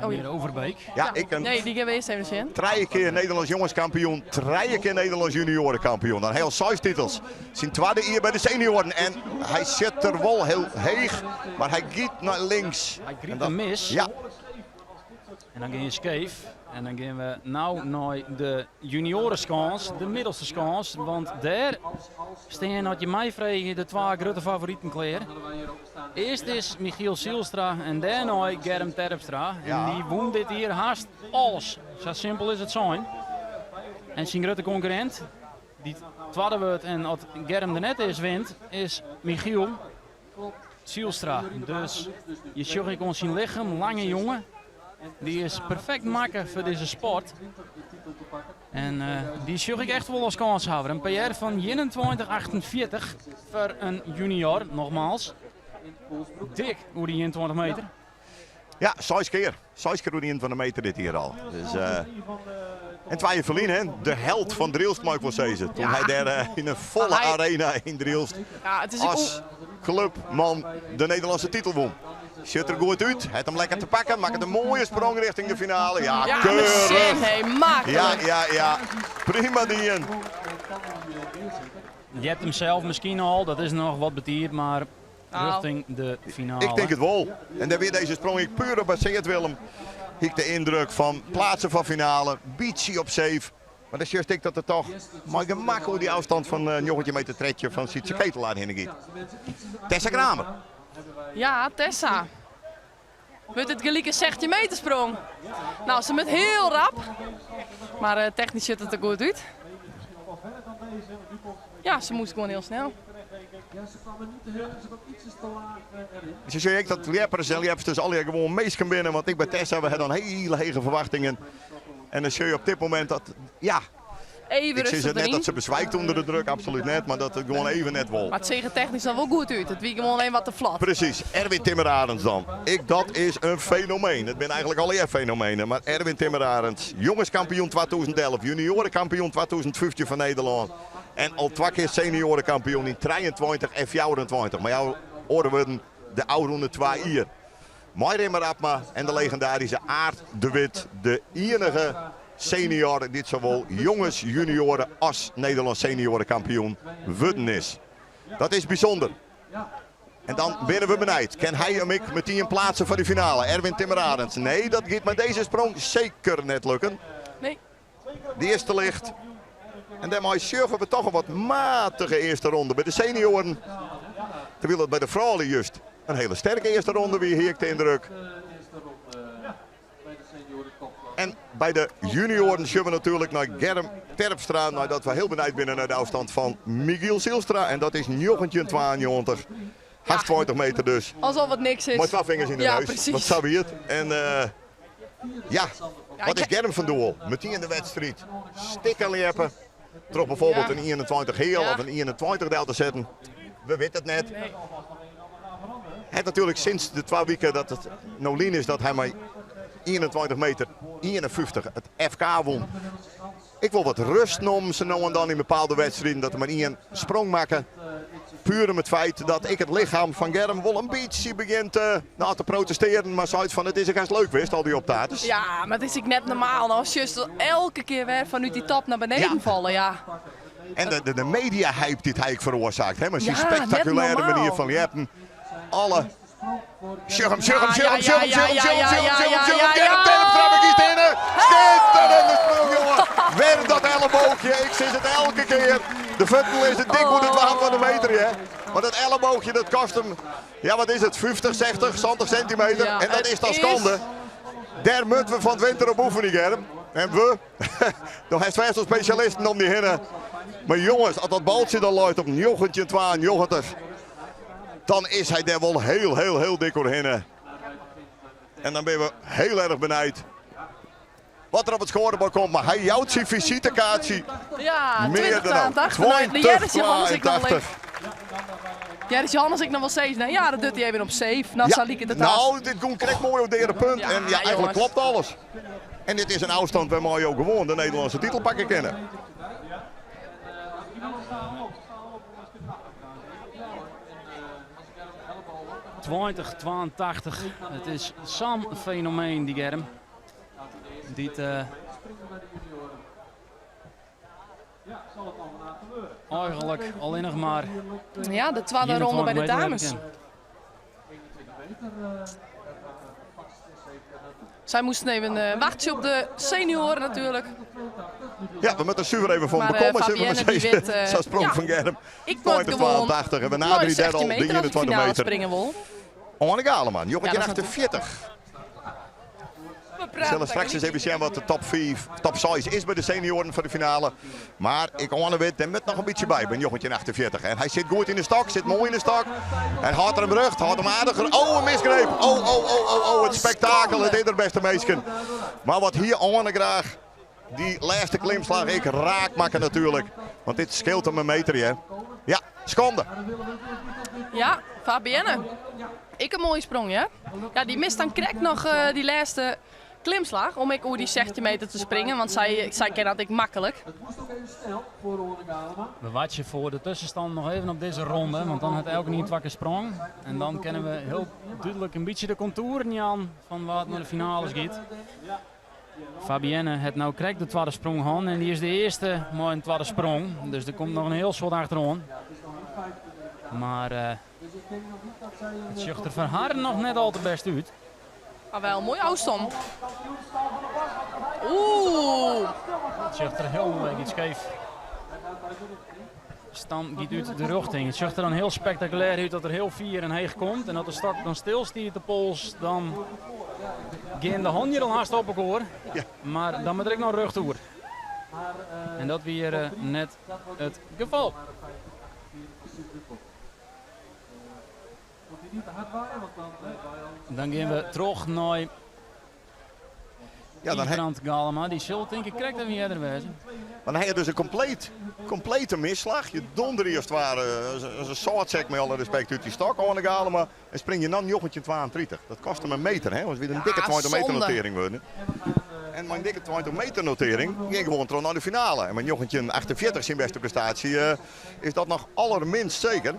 Ranier Overbeek. Ja, ik een Nee, die gaan we eerst even zien. 3 keer Nederlands jongenskampioen, 3 keer Nederlands juniorenkampioen. Dan heel 6 titels. Zijn tweede hier bij de senioren. En hij zit er wel heel heeg, maar hij gaat naar links. Hij En griep dat- een mis. Ja, En dan ga je scheef. En dan gaan we nou naar de juniorenskans, de middelste skans. Want daar staan, had je mij vragen, de 2 grote favorieten klaar. Eerst is Michiel Sielstra en daarna Germ Terpstra. Ja. En die won dit hier haast alles. Zo simpel is het zijn. En zijn grote concurrent, die tweede wordt en als Germ er net is wint, is Michiel Sielstra. Dus je zag ik ons zien liggen, lange jongen. Die is perfect maken voor deze sport. En die zag ik echt wel als kanshouder. Een PR van 21,48 voor een junior, nogmaals. Dik hoe die 21 meter. Ja, 6 keer. 6 keer door die van de meter dit hier al. Dus, en Twaje Verlien, hè, de held van Drielst, mag ik wel zeggen. Toen hij daar in een volle arena in Drielst Ja, het is als clubman de Nederlandse titel won. Ziet er goed uit, het hem lekker te pakken, maakt een mooie sprong richting de finale. Ja, ja, keurig. hey, makkelijk. Ja. Prima dien. Je hebt hem zelf misschien al, dat is nog wat betierd, maar Nou. richting de finale. Ik denk het wel. En daar weer deze sprong ik puur op baseerd, Willem. Ik de indruk van plaatsen van finale, beachy op safe. Maar dan zie ik dat er toch maar gemak hoe die afstand van een jongetje met het tretje van Sietse Ketelaar heen gaat. Tessa Kramer. Ja, Tessa. Met het gelijke 16 meter sprong. Nou, ze met heel rap. Maar technisch ziet het er goed uit. Ja, ze moest gewoon heel snel. Ja, ze kwamen niet te heel, ze kwam ietsjes te laag erin. Dus zie ik dat Liepers en Liepers dus al gewoon meest binnen. Want ik bij Tessa, we hebben dan hele hege verwachtingen. En dan zie je op dit moment dat, ja, Even ik zie rustig ze net erin. dat ze bezwijkt onder de druk, absoluut net. Maar dat het gewoon even net wol. Maar het zegt technisch dan wel goed uit. Het wie gewoon alleen wat te flat. Precies, Erwin Timmer-Arends dan. Dat is een fenomeen. Het zijn eigenlijk alle fenomenen. Maar Erwin Timmer-Arends, jongenskampioen 2011, juniorenkampioen 2015 van Nederland. En al 2 keer seniorenkampioen in 23 en 24. Maar jou horen we de oude 2 hier. Mayrimmer Abma en de legendarische Aart de Wit. De enige senior dit zowel jongens, junioren als Nederlands seniorenkampioen worden is. Dat is bijzonder. En dan binnen we benijd. Kan hij en ik meteen plaatsen voor de finale? Erwin Timmer-Arends. Nee, dat gaat met deze sprong zeker net lukken. Nee. Die is te licht. En daarmee surfen we toch een wat matige eerste ronde bij de senioren. Terwijl het bij de vrouwen juist een hele sterke eerste ronde weer hier ik de indruk. Bij de seniorenkop. En bij de junioren zullen we natuurlijk naar Germ Terpstra. Nou, dat we heel benijd binnen naar de afstand van Michiel Zielstra. En dat is 92. 28 meter dus. Alsof het niks is. Met 2 vingers in de Ja, neus. precies. Wat zou je het? En ja, wat is ik- Germ van doel? Meteen in de wedstrijd. Stikken lepen. Toch bijvoorbeeld Ja. een 21 heel Ja. of een 21 del te zetten. We weten het net. Nee. Het natuurlijk sinds de 2 weken dat het Nolien is dat hij maar 21 meter 51 het FK won. Ik wil wat rust noemen ze nou en dan in bepaalde wedstrijden dat er maar één sprong maken. Puur om het feit dat ik het lichaam van Germ wel een beetje begint te protesteren. Maar zoiets van het is een gast leuk wist al die optates. Ja, maar het is ik net normaal. Nou, als je elke keer weer vanuit die top naar beneden Ja. vallen, ja. En de media-hype die hij veroorzaakt. Hè? Maar zijn Ja, spectaculaire net normaal. manier van jeppen. Alle... Sjugem. Ja, Germ Terpstra ja. ik iets in. Schitterende sprong, jongen. Weer dat elleboogje. Ik zie het elke keer. De futbal is het dik hoe het waard van de meter, hè. Maar dat elleboogje, dat kost hem, ja wat is het, 50, 60, 70 centimeter. Ja, en dat het is dan is- schande. Daar moeten we van het winter op oefening, Germ. En we, nog heeft veel specialisten om die hinnen. Maar jongens, als dat baltje dan loopt op 92, dan is hij daar wel heel dik doorheen. En dan ben we heel erg benijd wat er op het scorebord komt. Maar hij jouwt zijn visitekaartje Ja, meer dan 20 nou. vanuit de Jerris Johannes ik nog 82. Jerris Johannes ik nog wel steeds. Nou ja, dat doet hij even op safe. Nou, zal ik het nou, dit komt correct mooi op de hele punt. Ja, en ja, eigenlijk jongens. klopt alles. En dit is een afstand waar wij ook gewoon de Nederlandse titel pakken kennen. 2082. Het is zo'n fenomeen, die Germ. Dit eigenlijk alleen nog maar Ja, de tweede ronde bij de 21 meter dames. hebben. Zij moesten even wachten op de senioren natuurlijk. Ja, we moeten zuur even van Maar, bekomen. Zullen we Fabienne, maar die zeggen. wint, Zo'n sprong ja. van Germ. Ik word gewoon 82 en we mooi naderen daar 16 al de meter als ik 21 finale meter. springen wil. Onne Galeman, Ja, jongetje dat is 48. We We zullen straks eens even zien wat de top 6 is bij de senioren voor de finale. Maar ik weet, er moet nog een beetje bij bij jongetje 48. En hij zit goed in de stok, zit mooi in de stok. En houdt er hem rug, houdt hem aardiger. Oh, een misgreep. Oh, het spektakel, het allerbeste meisje. Maar wat hier Onne graag, die laatste klimslag, ik raak maken natuurlijk. Want dit scheelt hem een meter, hè. Ja, seconde. Ja, Fabienne. Ik een mooie sprong, ja. Ja, die mist dan krek nog die laatste klimslag om ik over die 16 meter te springen, want zij kennen dat ik makkelijk. Het moest ook even snel voor Ronde Galema. We watchen voor de tussenstand nog even op deze ronde, want dan had elke niet wakker sprong. En dan kennen we heel duidelijk een beetje de contouren aan van wat naar de finales gaat. Fabienne het nou krijgt de tweede sprong aan en die is de eerste maar een tweede sprong. Dus er komt nog een heel soort achterom. Maar het ziet er voor haar nog net al te best uit. Ah wel, mooi Oostom. Oeh. Het ziet er heel iets scheef. Stam gaat uit de richting. Het ziet er dan heel spectaculair uit dat er heel vier en heeg komt. En dat de stok dan stilstiert de pols. Dan gaan de handen al haast op elkaar. Ja. Maar dan moet ik nog rug toe. En dat weer net het geval. Moet hij niet te hard waaien, want dan... Dan gaan we terug naar Ja, dan Ibrand Galema. Die zult denk ik krijgt dat weer eerder wezen. Maar dan heb je dus een complete misslag. Je donder je als het ware als een soortzek met alle respect uit die stok aan de Galema. En spring je dan jochentje 32. Dat kost hem een meter, hè? Dat is weer een dikke 20 meter zonde. notering worden. En mijn dikke 20 meter notering ging gewoon terug naar de finale. En mijn jochentje 48 zijn beste prestatie is dat nog allerminst zeker.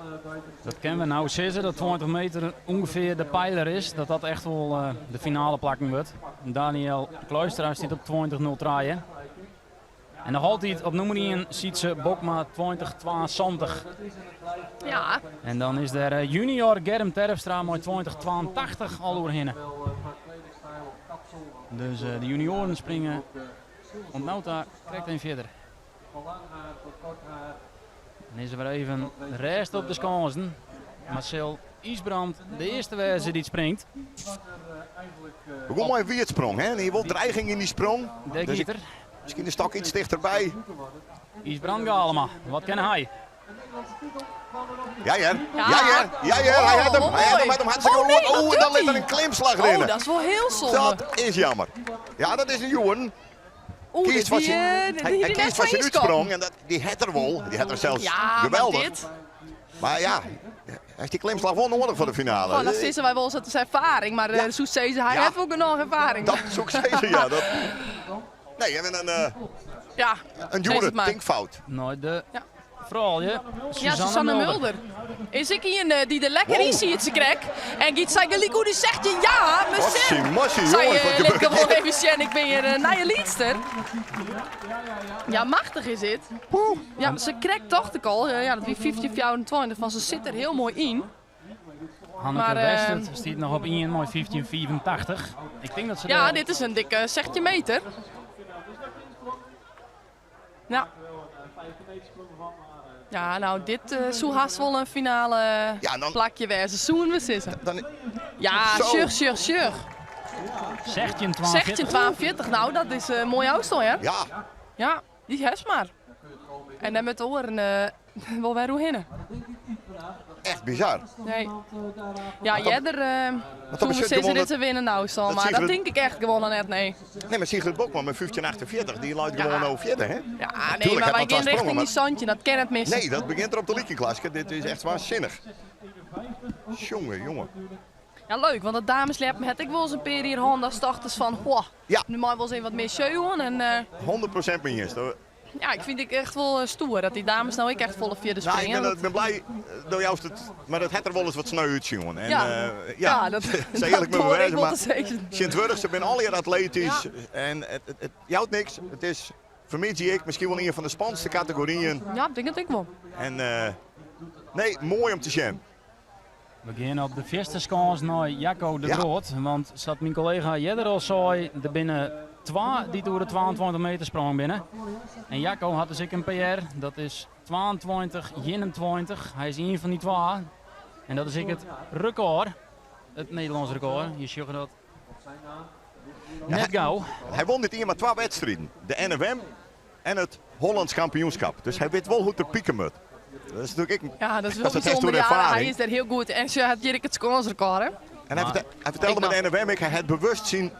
Dat kennen we nou zeggen, dat 20 meter ongeveer de pijler is. Dat dat echt wel de finale plakking wordt. Daniel Kluisteraar zit op 20-0 draaien. En nog altijd op nummer 1 ziet ze Bokma 20-72. Ja, En dan is er junior Germ Terpstra met 20-82 al doorheen. Dus de junioren springen. Want Nauta krijgt een verder. Van lang haar tot kort haar. Dan is er weer even rest op de skansen. Marcel Isbrand, de eerste wijze die het springt. We gaan maar weer het sprong, hè? En je wilt dreiging in die sprong. De Dus gieter. misschien de stok iets dichterbij. Isbrand Galema, wat kan hij? Ja, hij Ja. had hem. Oh, Hij had hem, mooi. hartstikke Oh, nee, goed. wat Oh, en doet dan ligt er hij? een klimslag Oh, erin. dat is wel heel zonde. Dat is jammer. Ja, dat is een jongen. Oeh, Kiest wat je, hij kiest wat je niet uitsprong en die het er wel. Die het er zelfs Ja, geweldig. maar dit. Maar ja, hij is die klimslag wel nodig voor de finale. Oh, dat is wij wel eens uit zijn ervaring, maar Ja. Soes Ceze, hij Ja. heeft ook nog ervaring. Dat is ook steeds, ja. Dat... Nee, we hebben Ja, een Zeg jongen het maar. tinkfout. Nooit de Ja. vrouwje. Ja, Susanne Mulder. Is ik hier die er lekker Wow. in ziet, ze krek. En Giet zei gelijk hoe die zegt je ja, Mossie, mijn mossie, Zij jongens, wat ligt gebeurt gewoon hier? even zien, ik ben hier naar je liedster. Ja, machtig is dit. Ja, ze krekt toch de al. Ja, dat wie 50-24 van ze zit er heel mooi in. Hanneke Maar, Westert staat nog op 1 mooi 15-84. Ik denk dat ze Ja, de- dit is een dikke 16 meter. Ja. Ja, nou dit zo haast wel een finale Ja, dan- plakje wezen. Zoen we zitten. Dan, Ja, Zo. sure. 16-42, nou dat is een mooie auto, hè? ja, Ja, die heeft maar. En dan met de oren wel weer hoe heen. echt bizar. Nee. Ja, jij er dat toen is we het zitten gewoon dit te winnen nou, dat maar zie dat je- denk ik echt gewoon net, nee. Nee, maar Sigrid Bokman met 1548, die luidt Ja. gewoon over verder, hè? Ja, nee, Tuurlijk, maar hij wij had gaan wel richting sprongen, die Santje, dat kan het missen. Nee, dat begint er op de Liekenklasje. Dit is echt waanzinnig. Jongen. Ja, leuk, want het dameslepen had ik wel eens een paar hier handen als dachters van, wow, Ja. nu mag wel eens even wat meer show en 100% ben je eens. ja, ik vind het echt wel stoer dat die dames nou ik echt volle vierde Nou, springen. ik ben blij door jou, maar dat het er wel eens wat sneu uit, jongen. En, Ja. ja, dat zeg eerlijk met hoor me ik wel maar te zeggen. Sint-Wurg, ze zijn al hier atletisch. En het jouwt niks. Het is, voor mij zie ik misschien wel een van de spannendste categorieën. Ja, ik denk het ook wel. En nee, mooi om te zien. We gaan op de eerste skans naar Jacco de Ja. Groot. Want zat mijn collega Jedder al zei, er binnen 2 die door de 22 meter sprong binnen. En Jacco had dus ik een PR, dat is 22-21. Hij is een van die 2. En dat is ik het record. Het Nederlands record. Je ziet dat net gauw. Hij won dit hier maar 2 wedstrijden. De NFM en het Hollands kampioenschap. Dus hij weet wel hoe te pieken moet. Dat is natuurlijk ik. Ja, dat is wel Dat is echt bijzonder. door Ja, ervaring. hij is er heel goed. En ze had Jirik het scoresrecord, hè? En hij vertelde Ik met de NFM, hij het bewust zien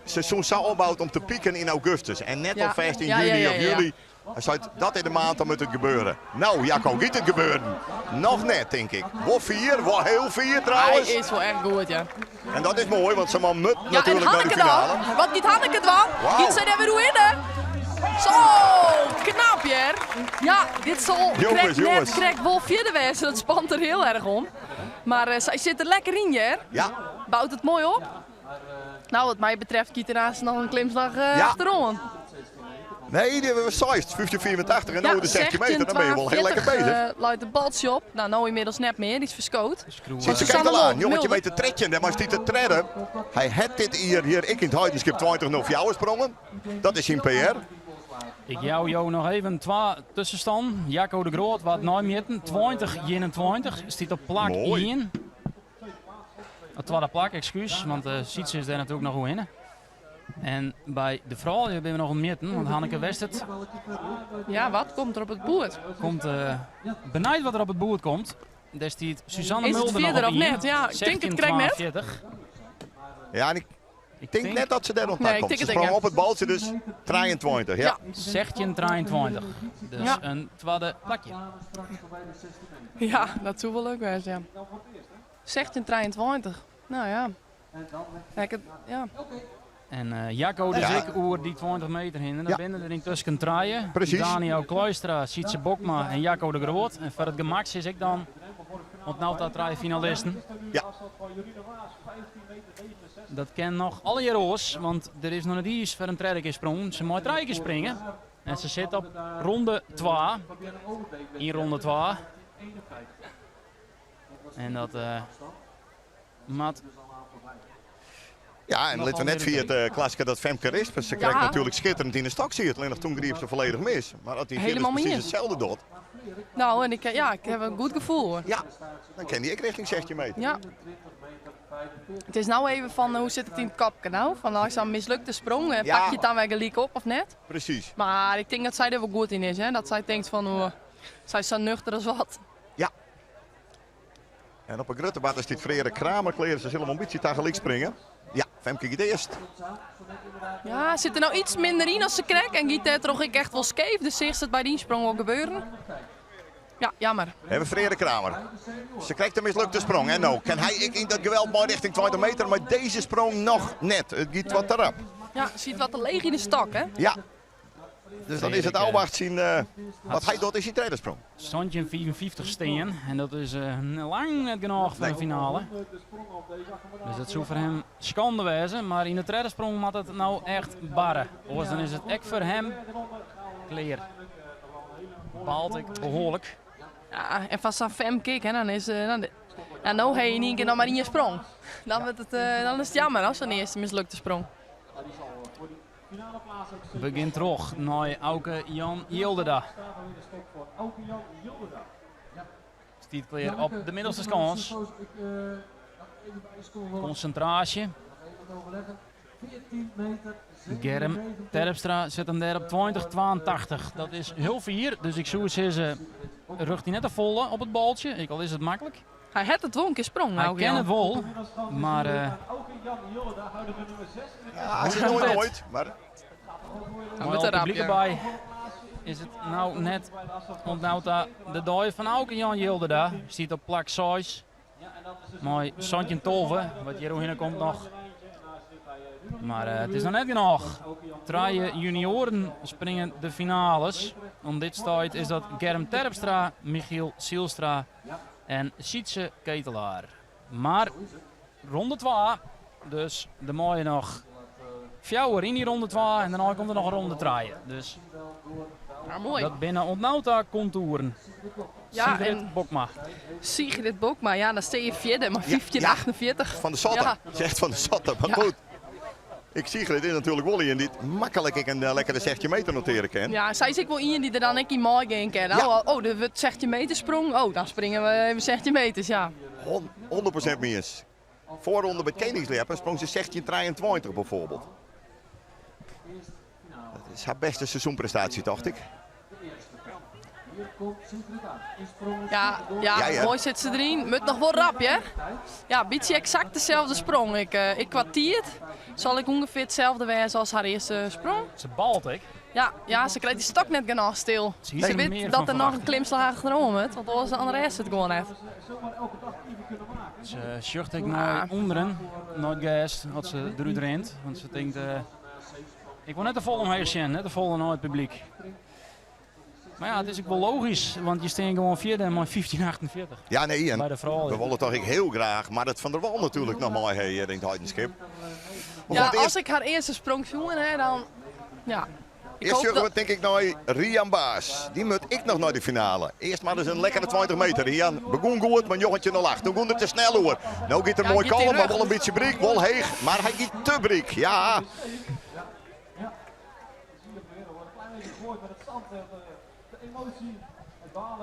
seizoen zo opbouwt om te pieken in augustus. En net Ja. al vast in Ja, juni ja, of ja, ja. juli. Hij zei, dat in de maand dan moet het gebeuren. Nou, Jacco, gaat het gebeuren? Nog net, denk ik. Wel 4, wel heel 4 Hij trouwens. is wel echt goed, ja. En dat is mooi, want ze man moet Ja, en natuurlijk naar de Hanneke finale. dan? Wat giet Hanneke dan? Wauw. Giet zij daar weer hoe in, hè? Zo, knap, Jer. Ja, dit zal Jongens. krijgt wel vierde wezen. Dat spant er heel erg om. Maar zij zit er lekker in, Jer. Ja, Bouwt het mooi op. Nou, wat mij betreft giet ernaast nog een klimslag achterom. nee, die hebben we 1584 en nou de 16 meter. Dan ben je wel heel lekker bezig. Luidt de baltje op. Nou inmiddels net meer. Die is verskoot. Ziet ze Susanne kijkt al aan, Lol, jongetje Mulder. met de tredje, maar als die te treden. Hij heeft dit hier ik in het Heidenskip 20 nog jou sprongen. Dat is zijn PR. Ik jou nog even 2 tussenstand. Jacco de Groot wat Nijmeten 20-21 staat op plak Mooi. 1. Het tweede plak, excuus, want Sietse is daar natuurlijk nog goed in. En bij de vrouw hebben we nog een meten, want Hanneke Westert Ja, wat komt er op het boord? komt benijd wat er op het boord komt. Daar staat Suzanne Is het Mulder nog vierde op of 1. net? Ja, ik denk het krijg net. 40. Ja, en ik denk net dat ze daar nog Nee, naar ik komt. denk Ze het sprong denk op het baltje, dus 23. Ja. 16-23. Dus Ja. een tweede plakje. Ja, dat zou wel leuk zijn, ja. 16-23. Nou ja. Ja. En Jacco dus Ja. ik oer die 20 meter heen. En dan Ja. binnen er intussen traaien. Precies. Daniel Kluistra, Sietse Bokma en Jacco de Groot. En voor het gemak is ik dan ontnauwd dat traaien finalisten. Ja. Dat ken nog alle jaro's, want er is nog niet iets voor een tweede keer sprong. Ze moet 3 keer springen. En ze zit op ronde 2. In ronde 2. En dat maat. Ja, en laten we net via het klassieke dat Femke Risper. Ze krijgt Ja. natuurlijk schitterend in de stok ziet. Alleen nog toen greep ze volledig mis. Maar dat die Helemaal precies mis. hetzelfde doet. Nou, en ik heb een goed gevoel hoor. Ja, dan ken die ik richting 16 meter. Ja. Het is nou even van hoe zit het in het kapje nou? Van als je een mislukte sprong, Ja. pak je het dan weer gelijk op of net? Precies. Maar ik denk dat zij er wel goed in is, hè? Dat zij denkt van, zij is zo nuchter als wat. Ja. En op een gruttebad is dit Frederik Kramer kleren. Ze zullen een beetje tegelijk springen. Ja, Femke gaat eerst. Ja, zit er nou iets minder in als ze krijgt en giet er toch echt wel scheef. Dus zegt het bij die sprong wel gebeuren. Ja, jammer. We hebben Frederik Kramer. Ze krijgt een mislukte sprong. En nou, kan hij in dat geweld mooi richting 20 meter. Maar deze sprong nog net. Het gaat wat erop. Ja, ziet wat te leeg in de stak, hè? Ja. Dus dan is het Alwacht zien wat hij doet is zijn tweede sprong. Standje 54 steen. En dat is lang net genoeg voor de finale. Dus dat zou voor hem schande wezen. Maar in de tweede sprong moet het nou echt barren. Dus dan is het echt voor hem clear. Baalt ik behoorlijk. Ja, en van zo'n femkick, hè, dan is ja, nou heb je niet een keer nog maar in je sprong. Dan is het jammer als een eerste mislukte sprong. Begint terug naar Auke Jan Yilderda. Stiet clear op de middelste kans. Concentratie. 14 meter. Germ Terpstra zet hem daar op 20-82. Dat is heel vier. Dus ik zou zeggen, rugt hij net te volle op het baltje. Ik al is het makkelijk. Hij had het wel een keer sprong. Hij nou, kent het wel. Maar Ja, ze doen het nooit. Maar mooi met al de rap, publiek ja. erbij. Is het nou net ontnauwd de dooi van Auke Jan Yilderda. Ziet op plak 6. Mooi Santje Tolve. Wat hier komt nog. Maar het is nog net genoeg. 3 junioren springen de finales. Om dit tijd is dat Germ Terpstra, Michiel Sielstra en Sietse Ketelaar. Maar ronde 2, dus de mooie nog 4 in die ronde 2 en daarna komt er nog een ronde 3. Dus Ja, mooi. dat binnen ontnauwd contouren. Ja, Sigrid en Bokma. Sigrid Bokma, ja, dan sta je vierde, maar 1548. van de Sotten. Ja. Zegt van de Sotten. Maar Ja. goed. Ik zie dit is natuurlijk wel in dit makkelijk ik een lekkere 16 meter noteren kan. Ja, zij is ik wel iemand die er dan een keer mooi gaan kennen. Ja. Oh, er wordt 16 meter sprong. Oh, dan springen we even 16 meters, ja. 100% mis. Voorronde bij Koningslepen sprong ze 16-23 bijvoorbeeld. Dat is haar beste seizoenprestatie, dacht ik. Hier komt Sigrid aan. Insprong. Ja, mooi zit ze erin. Moet nog wel rap, hè? Ja, beetje exact dezelfde sprong. Ik kwartier. Zal ik ongeveer hetzelfde wezen als haar eerste sprong? Ze balt ik. Ja, ze kreeg die stok net genoeg stil. Zie je Ze er meer weet van dat er nog verwachten? een klimslag achterom moet, want anders de andere rest het gewoon heeft. Zomaar elke dag even kunnen maken. Ze schucht ik naar onderen, nooit gas, wat ze eruit rent. Want ze denkt, ik wil net de volle omheen zien, net de volle naar het publiek. Maar ja, het is ook wel logisch, want je staat gewoon vierde met 15:48. Ja, nee, en Bij de vrouwen. we willen toch ik heel graag Marit van der Wal natuurlijk nog mooi hier in het Heidenschip. Ja, als ik haar eerste sprong jongen, hè, dan... Ja. Ik Eerst hoop zullen we dat... denk ik naar Rian Baas. Die moet ik nog naar de finale. Eerst maar eens een lekkere 20 meter. Rian begon goed, maar jochentje nog lacht. Toen ging het te snel hoor. Nou gaat er Ja, mooi gaat die kalm, maar rug. wel een beetje briek, wel heeg. Maar hij gaat te briek, ja.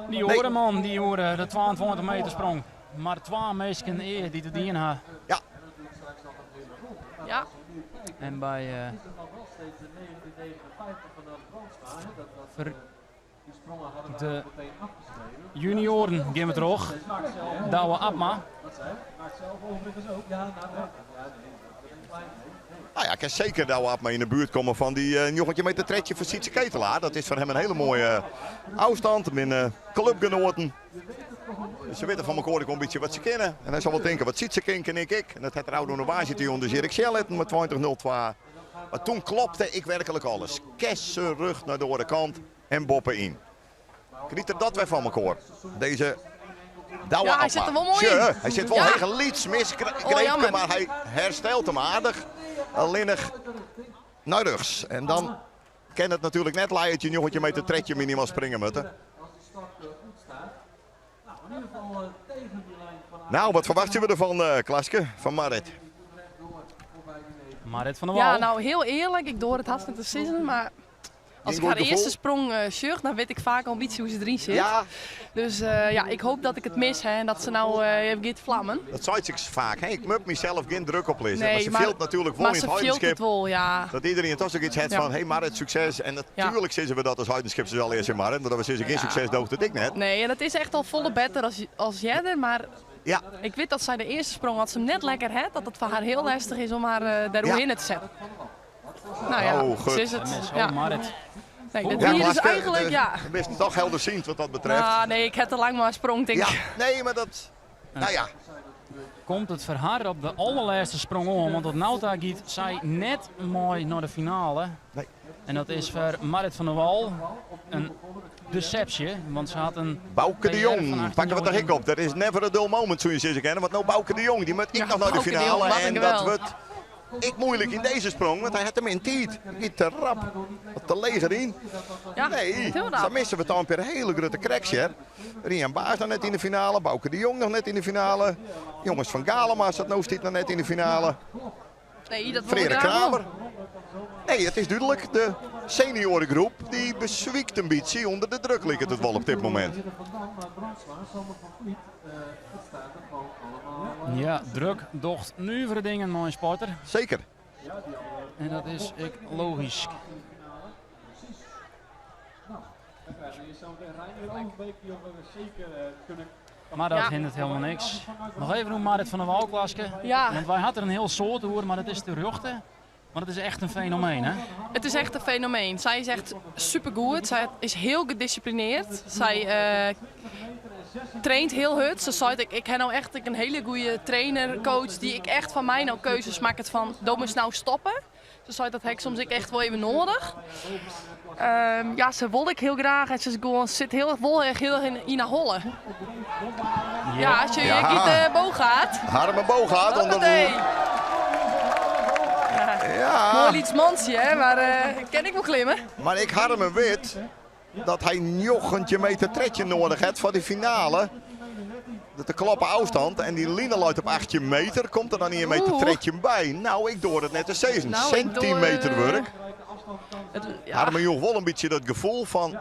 Die Oreman, die hoorde de 22 meter sprong. Maar 2 meisjes eer die te dienen hadden. Ja, Ja, En bij de junioren gaan we terug. Douwe Abma. nou ja, ik kan zeker dat we op me in de buurt komen van die jochentje met de tredje van Sietse Ketelaar. Dat is voor hem een hele mooie afstand. Mijn clubgenoten. Dus ze weten van elkaar ook een beetje wat ze kennen. En hij zal wel denken, wat ziet ze ken ik. En dat had er oude innovatie te doen, dus Erik Schellet met 20-02. Maar toen klopte ik werkelijk alles. Kessen rug naar de andere kant en boppen in. Kriet er dat weer van elkaar. Deze Douwe Ja, hij Abma. zit er wel mooi in. Tje, hij zit wel Ja. heel iets mis, jammer. maar hij herstelt hem aardig. Alleenig naar rechts. En dan kan het natuurlijk net leiden, jongetje met de tredje minimaal springen moeten. Nou, wat verwacht je ervan, Klaske, van Marit? Marit van der Wal. ja, nou heel eerlijk, ik door het hartstikke te sissen, maar... Als ik Geen haar goed eerste gevoel? sprong sjucht, dan weet ik vaak al een beetje hoe ze erin zit. Ja, Dus ja, ik hoop dat ik het mis hè, en dat ze nou even gaat vlammen. dat zei ik vaak. Hè? Ik moet mezelf geen druk oplezen. maar ze maar- veelt natuurlijk wel maar in het ze veelt het Heidenschip. wel, ja. Dat iedereen toch ook iets heeft Ja. van, hey Marit, succes. En natuurlijk zeggen we dat als Heidenschip ze al eerst in Marit. Maar dat we zeggen geen succes, doog dat ik net. Nee, en het is echt al volle beter als jij er, maar Ja, ik weet dat zij de eerste sprong, had ze hem net lekker had, dat het voor haar heel lastig is om haar daarin te zetten. Nou ja, Oh, goed. zo is het. Mis, Ja. Marit. Nee, dit ja hier is Klaske, eigenlijk, ja. de best toch helderziend wat dat betreft. Nou, nee, ik heb te lang maar sprong, denk Ja, ik. nee, maar dat... Nou ja, Komt het voor haar op de allerlaatste sprong om, want tot nu toe gaat zij net mooi naar de finale. Nee. En dat is voor Marit van der Wal een deceptie, want ze had een Bouke de PR van Jong, 18 pakken we jaar de hik op. Dat is never a dull moment, zoals je ze kennen. Want nou Bouke de Jong, die moet ik Ja, nog naar de Bouke de Jong, finale. wat een En dat geweld. wordt ik moeilijk in deze sprong, want hij had hem in tijd. Niet te rap, wat te leger in. Ja, Nee, heel dan rap. missen we dan weer een hele grote cracks, hè. Rian Baas nog net in de finale, Bouke de Jong nog net in de finale. Jongens van Galema zat nou nog net in de finale. Nee, dat wil ik Frederik graag wel. Kramer. Nee, het is duidelijk. De seniorengroep die bezwiekt een beetje onder de druk ligt het wel op dit moment. Ja, druk docht nu voor de dingen, mooie sporter. Zeker. En dat is ik logisch. Maar dat Ja. hindert helemaal niks. Nog even doen Marit van der Wal, Klaske. Ja. Want wij hadden een heel soort hoor, maar dat is de ruchte. Maar dat is echt een fenomeen, hè? Het is echt een fenomeen. Zij is echt supergoed. Zij is heel gedisciplineerd. Zij traint heel hard. Ze zei, ik heb nou echt een hele goede trainer, coach, die ik echt van mij nou keuzes maakt van, doe eens nou stoppen. Ze zei, dat heb ik soms echt wel even nodig. Ja, ze wil ik heel graag en ze zit heel erg in haar holle. Ja, als je Ja. niet boog gaat. Harm en boog gaat onder Hoppatee. de... Ja, Mooi iets mansje, hè, maar ken ik wel klimmen. maar ik had hem weet dat hij jochentje meter tredje nodig heeft voor de finale. Dat de klappen afstand en die Lina luidt op 8 meter. Komt er dan niet een meter Oeh. tredje bij? Nou, ik door het net te 7 Nou, ik door, centimeter werk. Ja, Harm joch wel een beetje dat gevoel van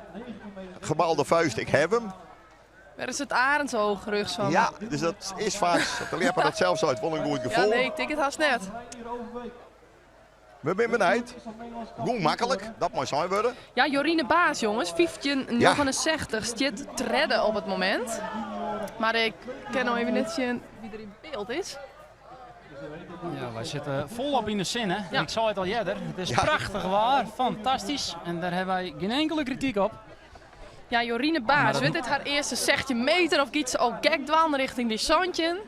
gebalde vuist, ik heb hem. waar is het arendsoog rugs van? Ja, dus dat is vaak, de leerper dat zelfs uit, wel een goed Ja, gevoel. nee, ik tik het haast net. We zijn benieuwd. Goed makkelijk, dat moet zijn worden. Ja, Jorine Baas, jongens. 1569 stiet redden op het moment. Maar ik ken nog even net zien wie er in beeld is. Ja, wij zitten volop in de zin, hè. Ja. Ik zei het al eerder. Het is Ja. prachtig waar, fantastisch. En daar hebben wij geen enkele kritiek op. Ja, Jorine Baas, weet dit haar eerste 16 meter of iets al gek dwalen richting die zandje.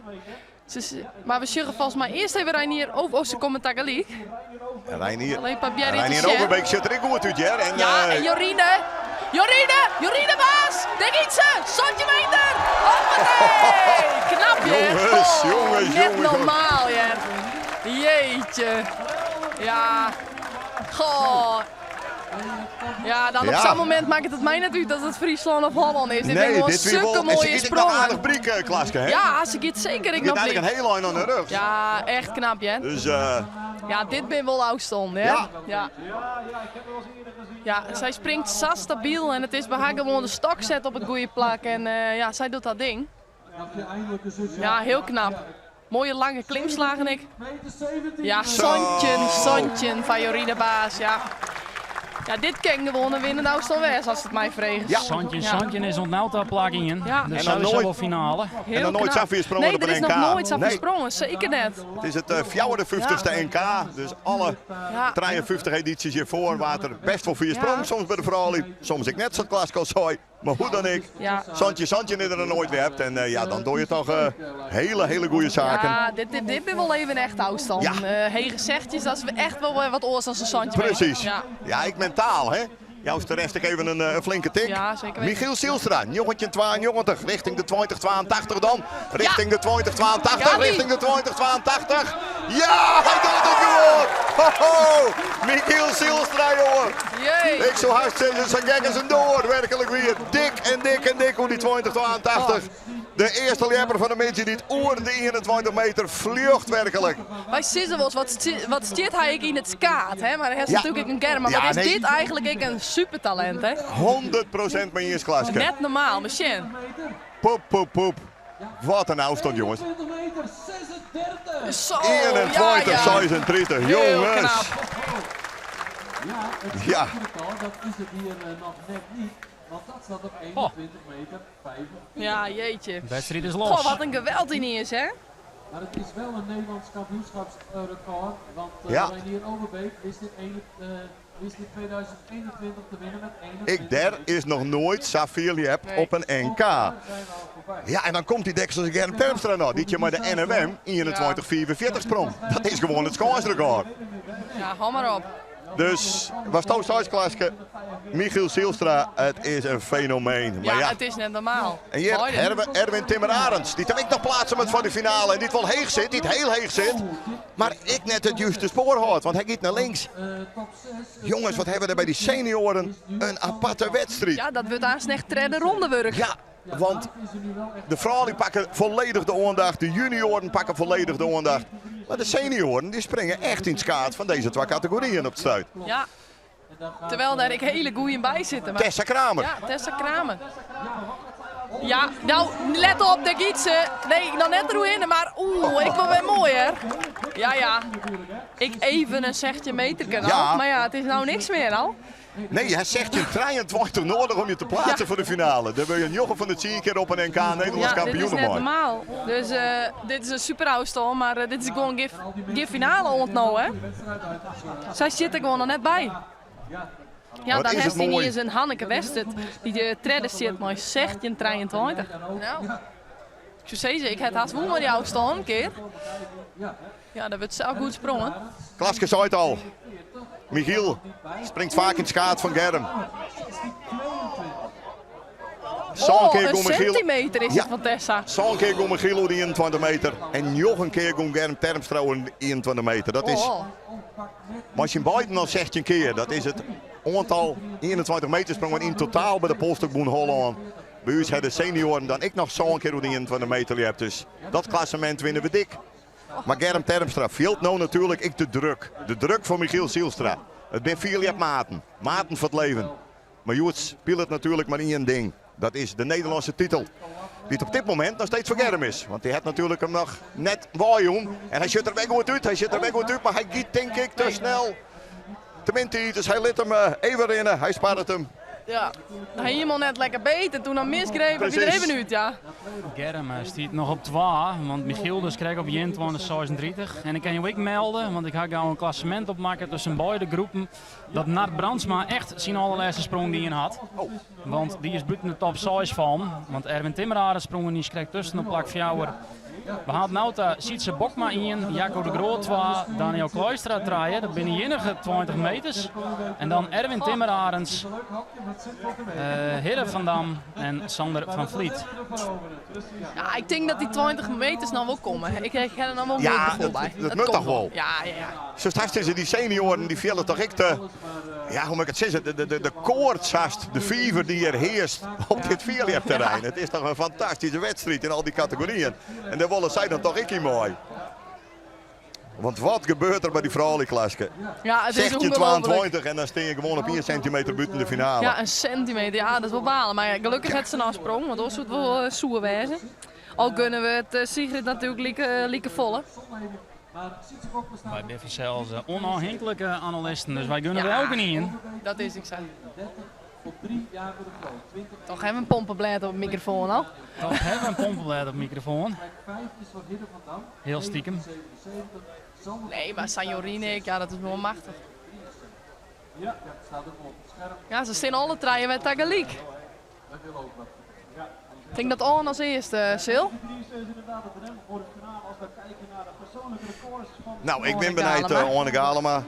Maar we zeggen volgens mij eerst even Reinier over ze komen tegelijk. Reinier. Alleen Papier Reinier Overbeek zit er ook goed uit, hè. En, Ja, en Jorine Baas, denk iets, zandje meter. Hoppatee, knap je. Jongens, jongens, net jongens. normaal, ja. Jeetje. Ja, goh. Ja, dan op Ja. zo'n moment maakt het mij net uit dat het Friesland of Holland is. Dit nee, zijn wel dit weer zulke wel. En ze mooie giet nog een aardig sprongen. briek, Klaske, hè. Ja, ze giet zeker. Ik Je hebt nog eigenlijk niet. een hele lijn aan de rug. Ja, echt knap, hè. Dus Ja, dit ben wel afstand, hè? Ja. Ja. Ja, zij springt zo stabiel en het is bij haar gewoon de stok zet op het goede plak. En ja, zij doet dat ding. Ja, heel knap. Mooie lange klimslagen, ik. Ja, Sontje van Jorine Baas, ja. Ja, dit kan gewonnen winnen nou is dan West als het mij vreegt. Ja. Santje is ontnauwd op plakingen. Ja. Dus En dan sowieso nooit- wel finale. Heel nog nooit knap. Safir gesprongen nee, op er een is NK. nog nooit Safir Nee. gesprongen, zeker net. het is het 54ste NK. Dus alle Ja. 53 edities hiervoor waren er best wel 4 Ja. sprongen. Soms bij de vrouwen, soms ik net zo'n Klaske als zij. Maar hoe dan ik. Ja. Santje is er nooit weer hebt. En ja, dan doe je toch hele goede zaken. Ja, dit ben wel even echt afstand. Ja. Hege zegtjes, dat is echt wel wat oors als een Santje. Precies. Ja. Ja, ik mentaal, hè. Jou is de rest ik even een flinke tik. Ja, zeker weten. Michiel Zielstra, jongetje 92, richting de 2082 dan. Richting de 2082, Gaat-ie. richting de 2082. Ja, hij doet het gewoon! Ho-ho! Michiel Zielstra, jongen. Jee. Ik zou haast zeggen, zijn gek is een door. Werkelijk weer dik hoe die 2082. De eerste lepper van de mensen die het oer de 21 meter vlucht werkelijk. Wij zitten wel eens, wat stiert hij in het skaat, hè? Maar hij heeft Ja. natuurlijk een germ. Maar Ja, wat is nee. dit eigenlijk een supertalent, hè? 100% met je Klaske. Net normaal, misschien. Poep. Wat een afstand, jongens. 20 meter, 36. Zo, 21, ja. 36, Heel jongens. knap. Ja, het Ja. record, dat is het hier nog net niet. Want dat staat op 21 meter 45. Ja, jeetje. De wedstrijd is los. Goh, wat een geweld die niet is, hè? Maar het is wel een Nederlands kampioenschapsrecord. Want Ja. Reinier Overbeek wist dit 2021 te winnen met 21. Ik der is nog nooit Safir hebt Nee. op een NK. Daar zijn we al voorbij. Ja, en dan komt die deksel als Gern Terpstra nog. Dit je maar de NMM 21-44 sprong. Dat is gewoon het schaansrecord. Ja, hou maar op. Dus, was toch Klaske? Michiel Zielstra, het is een fenomeen. Maar Ja, ja, het is net normaal. en hier Beide. Erwin Timmer-Arends. Die heb ik nog plaatsen met voor de finale. En die wel heeg zit, niet heel heeg zit. Maar ik net het juiste spoor had, want hij gaat naar links. Top 6. Jongens, wat hebben we er bij die senioren? Een aparte wedstrijd. Ja, dat wordt aan slecht treden rondewerk. Ja, want de vrouwen die pakken volledig de aandacht. De junioren pakken volledig de aandacht. Maar de senioren die springen echt in het skaat van deze twee categorieën op het stuit. Ja. Terwijl daar ik hele goeie bij zitten. Maar... Tessa Kramer. Ja, Tessa Kramer. Ja, nou, let op, de gietsen. Nee, nog net erin, maar ik wil weer mooi, hè. Ja. Ik even een 16 meter kan Ja. maar ja, het is nou niks meer al. Nee, hij zegt je 23 nodig om je te plaatsen Ja. voor de finale. Dan wil je een jochen van de 10 keer op een NK Nederlands Ja, dit is kampioen net maken. normaal. Dus dit is een super afstand, maar dit is gewoon geen finale ontnomen, hè. Zij zitten gewoon er net bij. Ja, Wat dan is heeft het hij niet mooi. eens een Hanneke Westert. Die de tredde zit maar 16-23. Nou, ik zou zeggen, ik heb haast wel met jou staan een keer. Ja, dat wordt zo goed sprongen. Klaske zei het al. Michiel springt vaak in het skaat van Germ. Zo'n keer een komt Michiel. centimeter is Ja. het van Tessa. Zo'n keer komt Michiel op die 21 meter. En nog een keer komt Germ Terpstra op die 21 meter. Dat is, Oh, maar als je beiden al 16 keer, dat is het aantal 21 meter sprongen in totaal bij de Polstukboen Holland. Bij u zijn de senioren dan ik nog zo'n keer op die 21 meter heb. Dus dat klassement winnen we dik. Maar Germ Terpstra veelt nou natuurlijk ik de druk. De druk voor Michiel Zielstra. Het ben Philip Maarten. Maarten voor het leven. Maar Joets speelt het natuurlijk maar in een ding. Dat is de Nederlandse titel. Die het op dit moment nog steeds voor Germ is. Want die had natuurlijk hem nog net waaien. En hij zit er weg goed uit. Maar hij giet denk ik te snel. Tenminste, dus hij liet hem even rennen. Hij spaart hem. Ja, hij helemaal net lekker beet en toen dan misgrepen heb je er even uit, ja. Germ stiet nog op 2, want Michiel dus kreeg op 21:36. En ik kan je ook melden, want ik ga gauw een klassement opmaken tussen beide groepen. Dat Nart Brandsma echt zijn allerlaatste sprong die hij had. Want die is buiten de top 6 van. Want Erwin Timmeraren sprong niet kreeg tussen op plak 4. We hadden nou Sietse Bokma in, Jacco de Groot 2, Daniel Kluistra 3. Dat binnen enige 20 meters. En dan Erwin Timmerarens, Hidde van Dam en Sander van Vliet. Ja, ik denk dat die 20 meters nou wel komen. Ik krijg er nou wel Ja, moeite bij. dat moet komt toch wel. Ja. Zo straks is die senioren die vielen toch echt ja, hoe moet ik het zeggen, de koortsast, de fever die er heerst op dit vierliepterrein. Het is toch een fantastische wedstrijd in al die categorieën. En daar willen zij dan toch ik mooi. Want wat gebeurt er bij die vrouwenklasse? Ja, het is 16, ongelooflijk. 22 en dan steen je gewoon op 1 centimeter buiten de finale. Ja, een centimeter. Ja, dat is wel balen. Maar ja, gelukkig heeft ze een afsprong, want anders zou het wel zoer wezen. Al kunnen we het Sigrid natuurlijk lieke volle. Wij zijn zelfs onafhankelijke analisten, dus wij kunnen Ja. er ook niet in. Dat is ik zo. Toch even een pompenblad op de microfoon al. Toch hebben we een pompenblad op microfoon. Heel stiekem. Nee, maar Sanjorine, ja, dat is wel machtig. Ja, ze staan alle treien met tegelijk. Ik denk dat Anne als eerste, Sil. Nou, ik ben benieuwd, Orne Galema.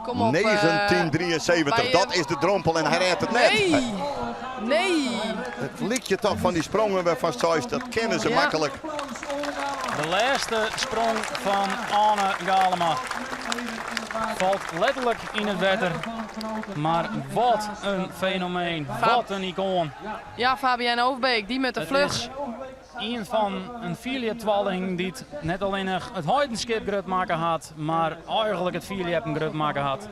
Kom op. 1973, bij, dat is de drompel en hij redt het net. Nee! Het liedje toch van die sprongen bij Van Soijs, dat kennen ze Ja. makkelijk. De laatste sprong van Anne Galema valt letterlijk in het water. Maar wat een fenomeen, wat een icoon. Ja, Fabienne Overbeek, die met de Het vlucht. is een van een vierlieptwalling die het net alleen nog het heidenskip grut maken had, maar eigenlijk het vierliepen grut maken had.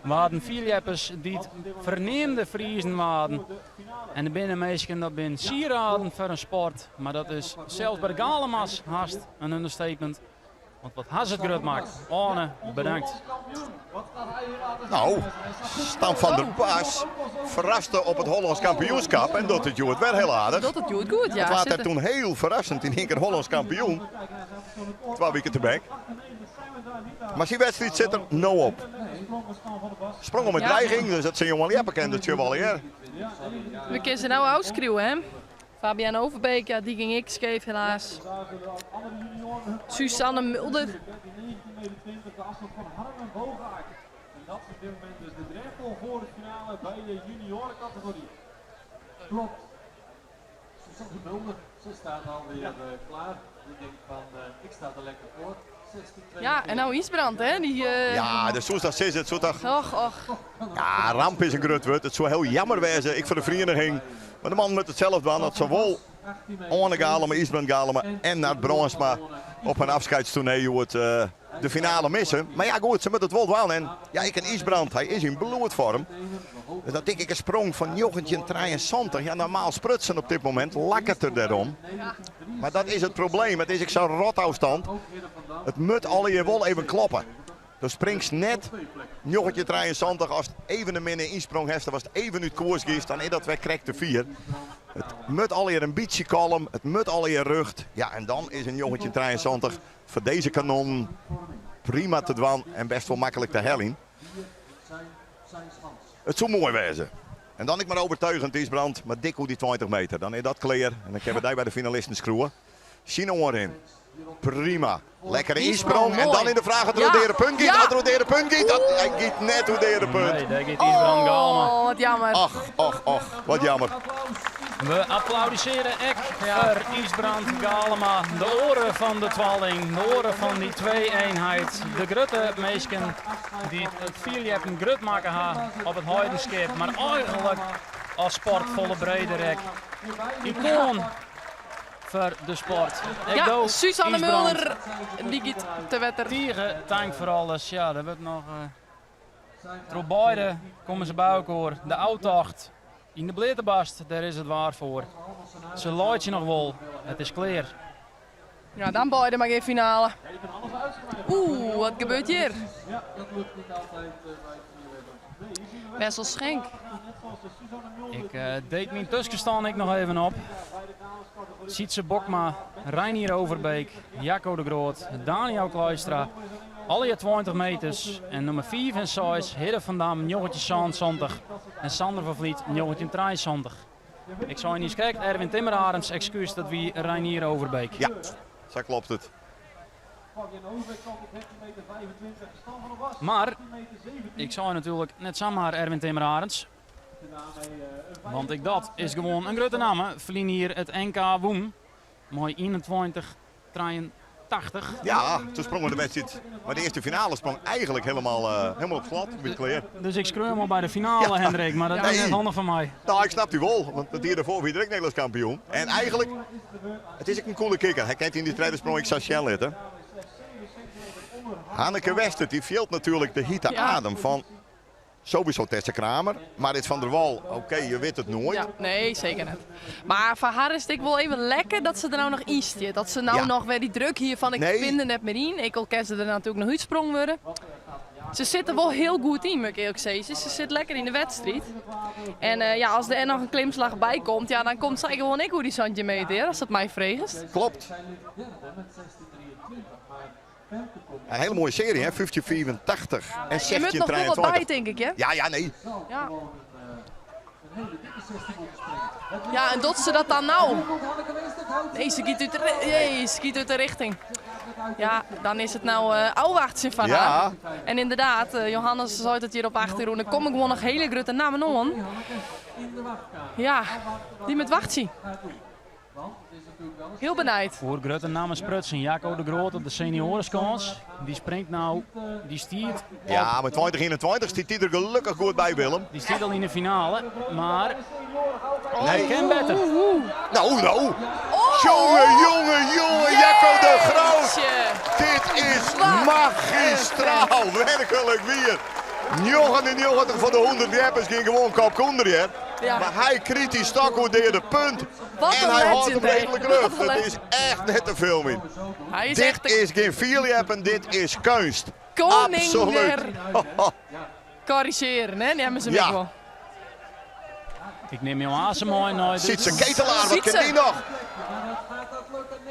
We hadden vierliepers die het verneemde Friesen waren. En de binnenmeisken dat zijn sieraden voor een sport. Maar dat is zelfs bij de Galema's haast een understatement. Want wat has het grut maakt. Anne, bedankt. Nou, Stan van der Bas verraste op het Hollands kampioenschap en dat het Joet wel heel aardig. Dat het doet goed, ja. Het was hij zitten- toen heel verrassend in één keer Hollands kampioen. 2 weken te back. Maar die wedstrijd zit er nou op. Sprong om met Ja. dreiging, dus dat zijn jongen Liepen kent het je wel hier. We kunnen ze nou uitschreeuwen, hè? Fabienne Overbeek, ja, die ging ik scheef helaas. Suzanne Mulder. De afstand van Harmen Boogaard. En dat is op dit moment dus de drempel voor de finale bij de juniorencategorie. Klopt. Suzanne Mulder, ze staat alweer klaar. Die denkt van, ik sta er lekker voor. 16, Ja, en nou Isbrand, hè? Die, Ja, de Soestag is het. Soestag. Och. Ja, ramp is een groot woord. Het zou heel jammer wezen, ik voor de vereniging. Maar de man moet hetzelfde aan, dat zowel Orne Galema, Isbrand Galema en Nart Brandsma op een afscheidstournee het de finale missen. Maar ja goed, ze moeten het wel doen. En ja, ik en Isbrand, hij is in bloedvorm. Dus dat denk ik een sprong van 1973. Ja, normaal sprutsen op dit moment, lakkert er daarom. Maar dat is het probleem, het is ik zo'n rotafstand. Het moet alle wel even kloppen. Dus springt net 1973 als het even een minne insprong heeft, was het even uit koers geweest, dan is dat weg krijgt de 4. Het moet alweer een beetje kalm, het moet alweer rucht. Ja, en dan is een 1973 voor deze kanon prima te doen en best wel makkelijk te hellen. Het zou mooi wezen. En dan ik maar overtuigend is brand, maar dik hoe die 20 meter. Dan is dat clear en dan kunnen we daar bij de finalisten schroeven. Chino in. Prima. Lekkere insprong. En dan in de vraag het Ja. roderen punt giet. Ja. Het roderen punt giet. Hij giet net roderen punt. Nee, daar gaat Isbrand Galema. Oh, wat jammer. Och, wat jammer. We applaudisseren ek voor Isbrand Galema. De oren van de twalling, de oren van die twee-eenheid. De grutte meisken die het vierliepen grut maken gaan op het heidenskip. Maar eigenlijk als sportvolle brederek. Icoon voor de sport. Ik Ja, doe Suzanne Isbrand Mulder, die gaat te wetter. Tegen, dank voor alles. Ja, er wordt nog... door beide komen ze bij elkaar. De oudtocht In de Bleterbast, daar is het waar voor. Ze looit je nog wel. Het is klaar. Ja, dan beide maar geen finale. Oeh, wat gebeurt hier? Ja, dat lukt niet altijd bij het Wessel Schenk. Ik deed mijn tussenstand ik nog even op. Sietse Bokma, Reinier Overbeek, Jacco de Groot, Daniel Kluistra. Alle 20 meters. En nummer 5 en 6, Hidde van Dam, 1970. En Sander van Vliet, 1973. Ik zou je niet kijken, Erwin Timmerarens, excuus dat wie Reinier Overbeek. Ja, zo klopt het. Maar ik zou natuurlijk net zomaar Erwin Timmerarens. Want ik dat is gewoon een grote naam. Verlien hier het NK Woen. Mooi 21, 83. Ja, toen sprongen de wedstrijd. Maar de eerste finale sprong eigenlijk helemaal op glad. Dus ik screw hem al bij de finale, Ja. Hendrik. Maar dat is Nee. net handig van mij. Nou, ik snap die wel, want het hier daarvoor weer direct Nederlands kampioen. En eigenlijk, het is ook een coole kikker. Hij kent in die tweede sprong, ik zou Shell letten. Hanneke Wester, die veelt natuurlijk de hitte Ja. adem van sowieso Tessa Kramer. Maar dit Van der Wal, oké, je weet het nooit. Ja, nee, zeker niet. Maar voor haar is het wel even lekker dat ze er nou nog in zit. Dat ze nou Ja. nog weer die druk hier van ik Nee. vind er net meer in. Ik al kan ze er natuurlijk nog uitsprong worden. Ze zit er wel heel goed in, moet ik eerlijk zeggen. Ze zit lekker in de wedstrijd. En ja, als er nog een klimslag bij komt, ja, dan komt zij gewoon ik hoe die centimeter, als het mij vreest. Klopt. Een hele mooie serie, hè? 50-84 en Je moet nog wel wat bij, 16-23. denk ik, hè? Ja, nee. Ja. Ja, en doet ze dat dan nou? Nee, ze giet uit de richting. Ja, dan is het nou Ouwachtsen van Ja. haar. En inderdaad, Johannes zei het hier op achterhoede. Dan kom ik gewoon nog hele grote namen om. Ja, die met wachtzie. Heel benijd. Voor grote namen sprutsen. Jacco de Groot op de seniorenskans. Die springt nou, die stiert. Ja, met 2021 stiet hij er gelukkig goed bij, Willem. Die stiert al in de finale. Maar Nee. ken beter. Nou. Oh! Jongen, Jacco de Groot. Jeetje. Dit is Wat magistraal, werkelijk weer. 99 van de 100 werpers ging gewoon kop onder hier. Ja. Maar hij kriet die stok hoe de punt. Wat en een hij houdt hem legend, hè. redelijk rug. Wat een Dat is echt net te film in. Hij is Dit echt de is geen vierliep, dit is kunst. koning Absoluut. der corrigeren, hè? Nemen ze Ja. me wel. Ik neem jou aan, mooi nooit. Ziet ze ketelaar, wat Ziet kan ze. die nog?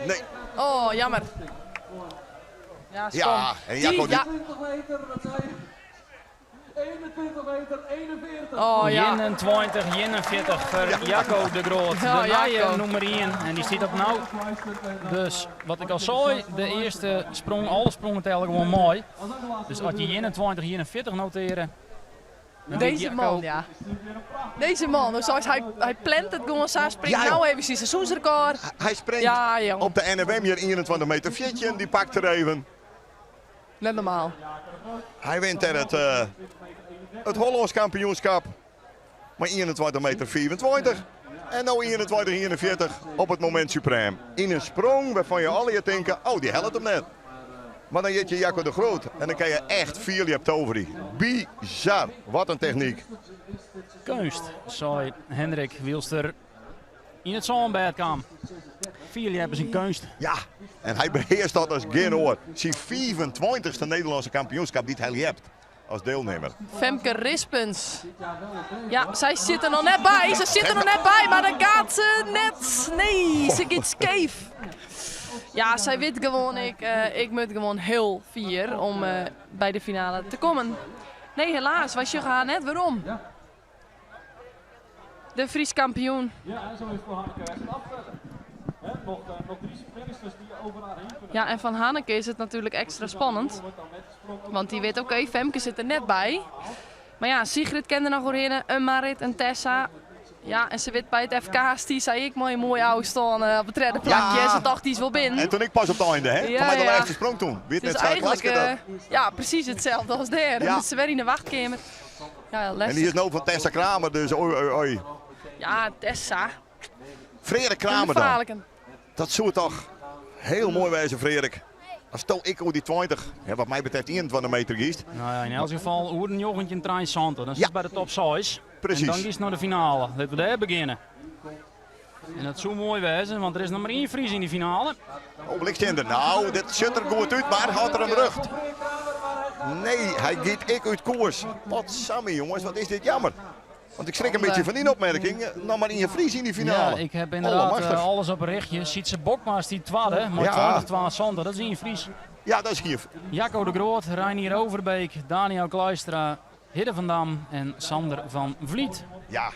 Nee, Oh, jammer. Ja, stom. ja, en Jacco Die- ja. 20 meter, wat zei je? 21 meter, 41. Oh ja. 21, 41 voor Jacco de Groot. Ja, de nieuwe Jacco. nummer 1. En die ziet dat nou. Dus wat ik al zei, de eerste sprong, alle sprongen tellen gewoon mooi. Dus als je 21, 41 noteren. dan weet Deze Jacco- man, ja. Deze man, dus zoals hij plant het gewoon zo, springt Ja, joh. nou even zijn seizoensrecord. hij springt Ja, joh. op de NWM hier 21 meter fietje. Die pakt er even. Net normaal. Hij wint er het Hollands kampioenschap. Maar 21 meter 24. En nou 21, 41 op het moment suprem. In een sprong waarvan je alle je denken, oh die helpt hem net. Maar dan zit je Jacco de Groot en dan kan je echt vier hebt over die. Bizar, wat een techniek. Kunst, zei Hendrik Wielster in het zonbed kwam. 4 hebben zijn kunst. Ja, en hij beheerst dat als geen oor. Zijn 24e Nederlandse kampioenschap die hij hebt als deelnemer. Femke Rispens. Ja, zij zit er nog net bij. Ze zit er nog net bij, maar dan gaat ze net. Nee, ze gaat scheef. Ja, zij weet gewoon, ik moet gewoon heel fier om bij de finale te komen. Nee, helaas, was je gaan net. Waarom? De Fries kampioen. Ja, en zo is het voor Hanneke het afzetten. Nog 3 springers die over haar heen kunnen. Ja, en van Hanneke is het natuurlijk extra spannend. Want die weet, oké, Femke zit er net bij. Maar ja, Sigrid kende nog voorheen, een Marit, een Tessa. Ja, en ze weet bij het FK, die zei ik mooi oud staan op het redde plakje. Ja. Ze dacht, die is wel binnen. En toen ik pas op het einde, hè? Ja, Van mij de ja. laatste sprong toen. Weet Dus net zo'n eigenlijk, klasje dat. ja, precies hetzelfde als daar. Ja. Dus ze werd in de wachtkamer. Ja, En die lastig. is nou van Tessa Kramer, dus oei. Ja, Tessa. Frederik Kramer dan. Gevaarlijk. Dat zou toch heel mooi wezen, Frederik. Dan stel ik over die 20, ja, wat mij betreft 21 meter giest. Nou ja, in elk geval, hoe een jongetje in 23. Dat is Ja. bij de top 6. Precies. En dan is het naar de finale. Laten we daar beginnen. En dat zou mooi wezen, want er is nog maar 1 Fries in die finale. Oh, Blikstender. Nou, dit zit er goed uit, maar gaat er een rug. Nee, hij gaat ik uit koers. Wat Sammy, jongens, wat is dit jammer. Want ik schrik een beetje van die opmerking. Nog maar in je Fries in die finale. Ja, ik heb inderdaad Allemachtig. alles op een richtje. Sietse Bokma is die tweede, maar Ja. 20-12 Sander, dat is in Fries. Ja, dat is hier. Jacco de Groot, Reinier Overbeek, Daniel Kluistra, Hidde van Dam en Sander van Vliet. Ja,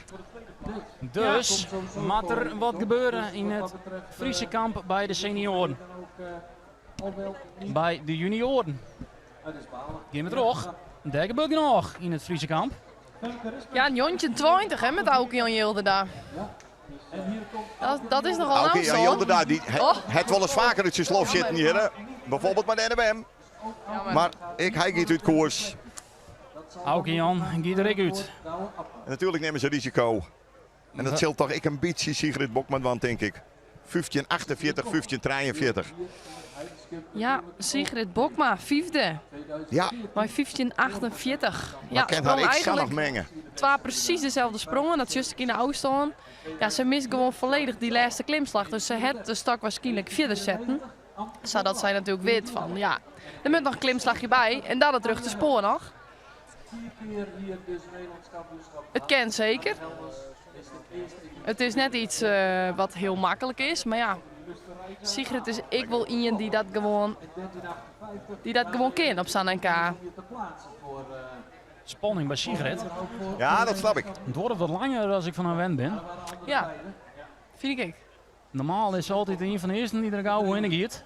Dus moet er wat gebeuren in het Friese kamp bij de senioren. Bij de junioren. Gaan we terug. Daar gebeurt nog in het Friese kamp. Ja, een jontje 20 hè, met Auke Jan Jilde daar. Dat is nogal oké, een ja, Jan daar, die het wel eens vaker uit zijn slof zitten hier. Hè. Bijvoorbeeld bij de NWM. Maar hij gaat uit koers. Auke Jan, gaat er ik uit. En natuurlijk nemen ze risico. En dat zult toch ik een beetje Sigrid Bokman, want denk ik. 1548, 1543. Ja, Sigrid Bokma, 5e. Ja, Bij 1548. maar Ja, kan haar sprong ik zelf eigenlijk mengen. twee precies dezelfde sprongen. Dat is juist in de Oostaan. Ja, ze mist gewoon volledig die laatste klimslag. Dus ze had de stok waarschijnlijk verder zetten. Zodat zij natuurlijk weet van, ja, er moet nog een klimslagje bij. En dan terug de spoor nog. Het kent zeker. Het is net iets wat heel makkelijk is, maar ja. Sigrid is ik wel iemand die dat gewoon kent op zijn NK. Spanning bij Sigrid. Ja, dat snap ik. Het wordt wat langer als ik van haar wend ben. Ja, vind ik. Normaal is ze altijd een van de eerste die er gauw in gaat.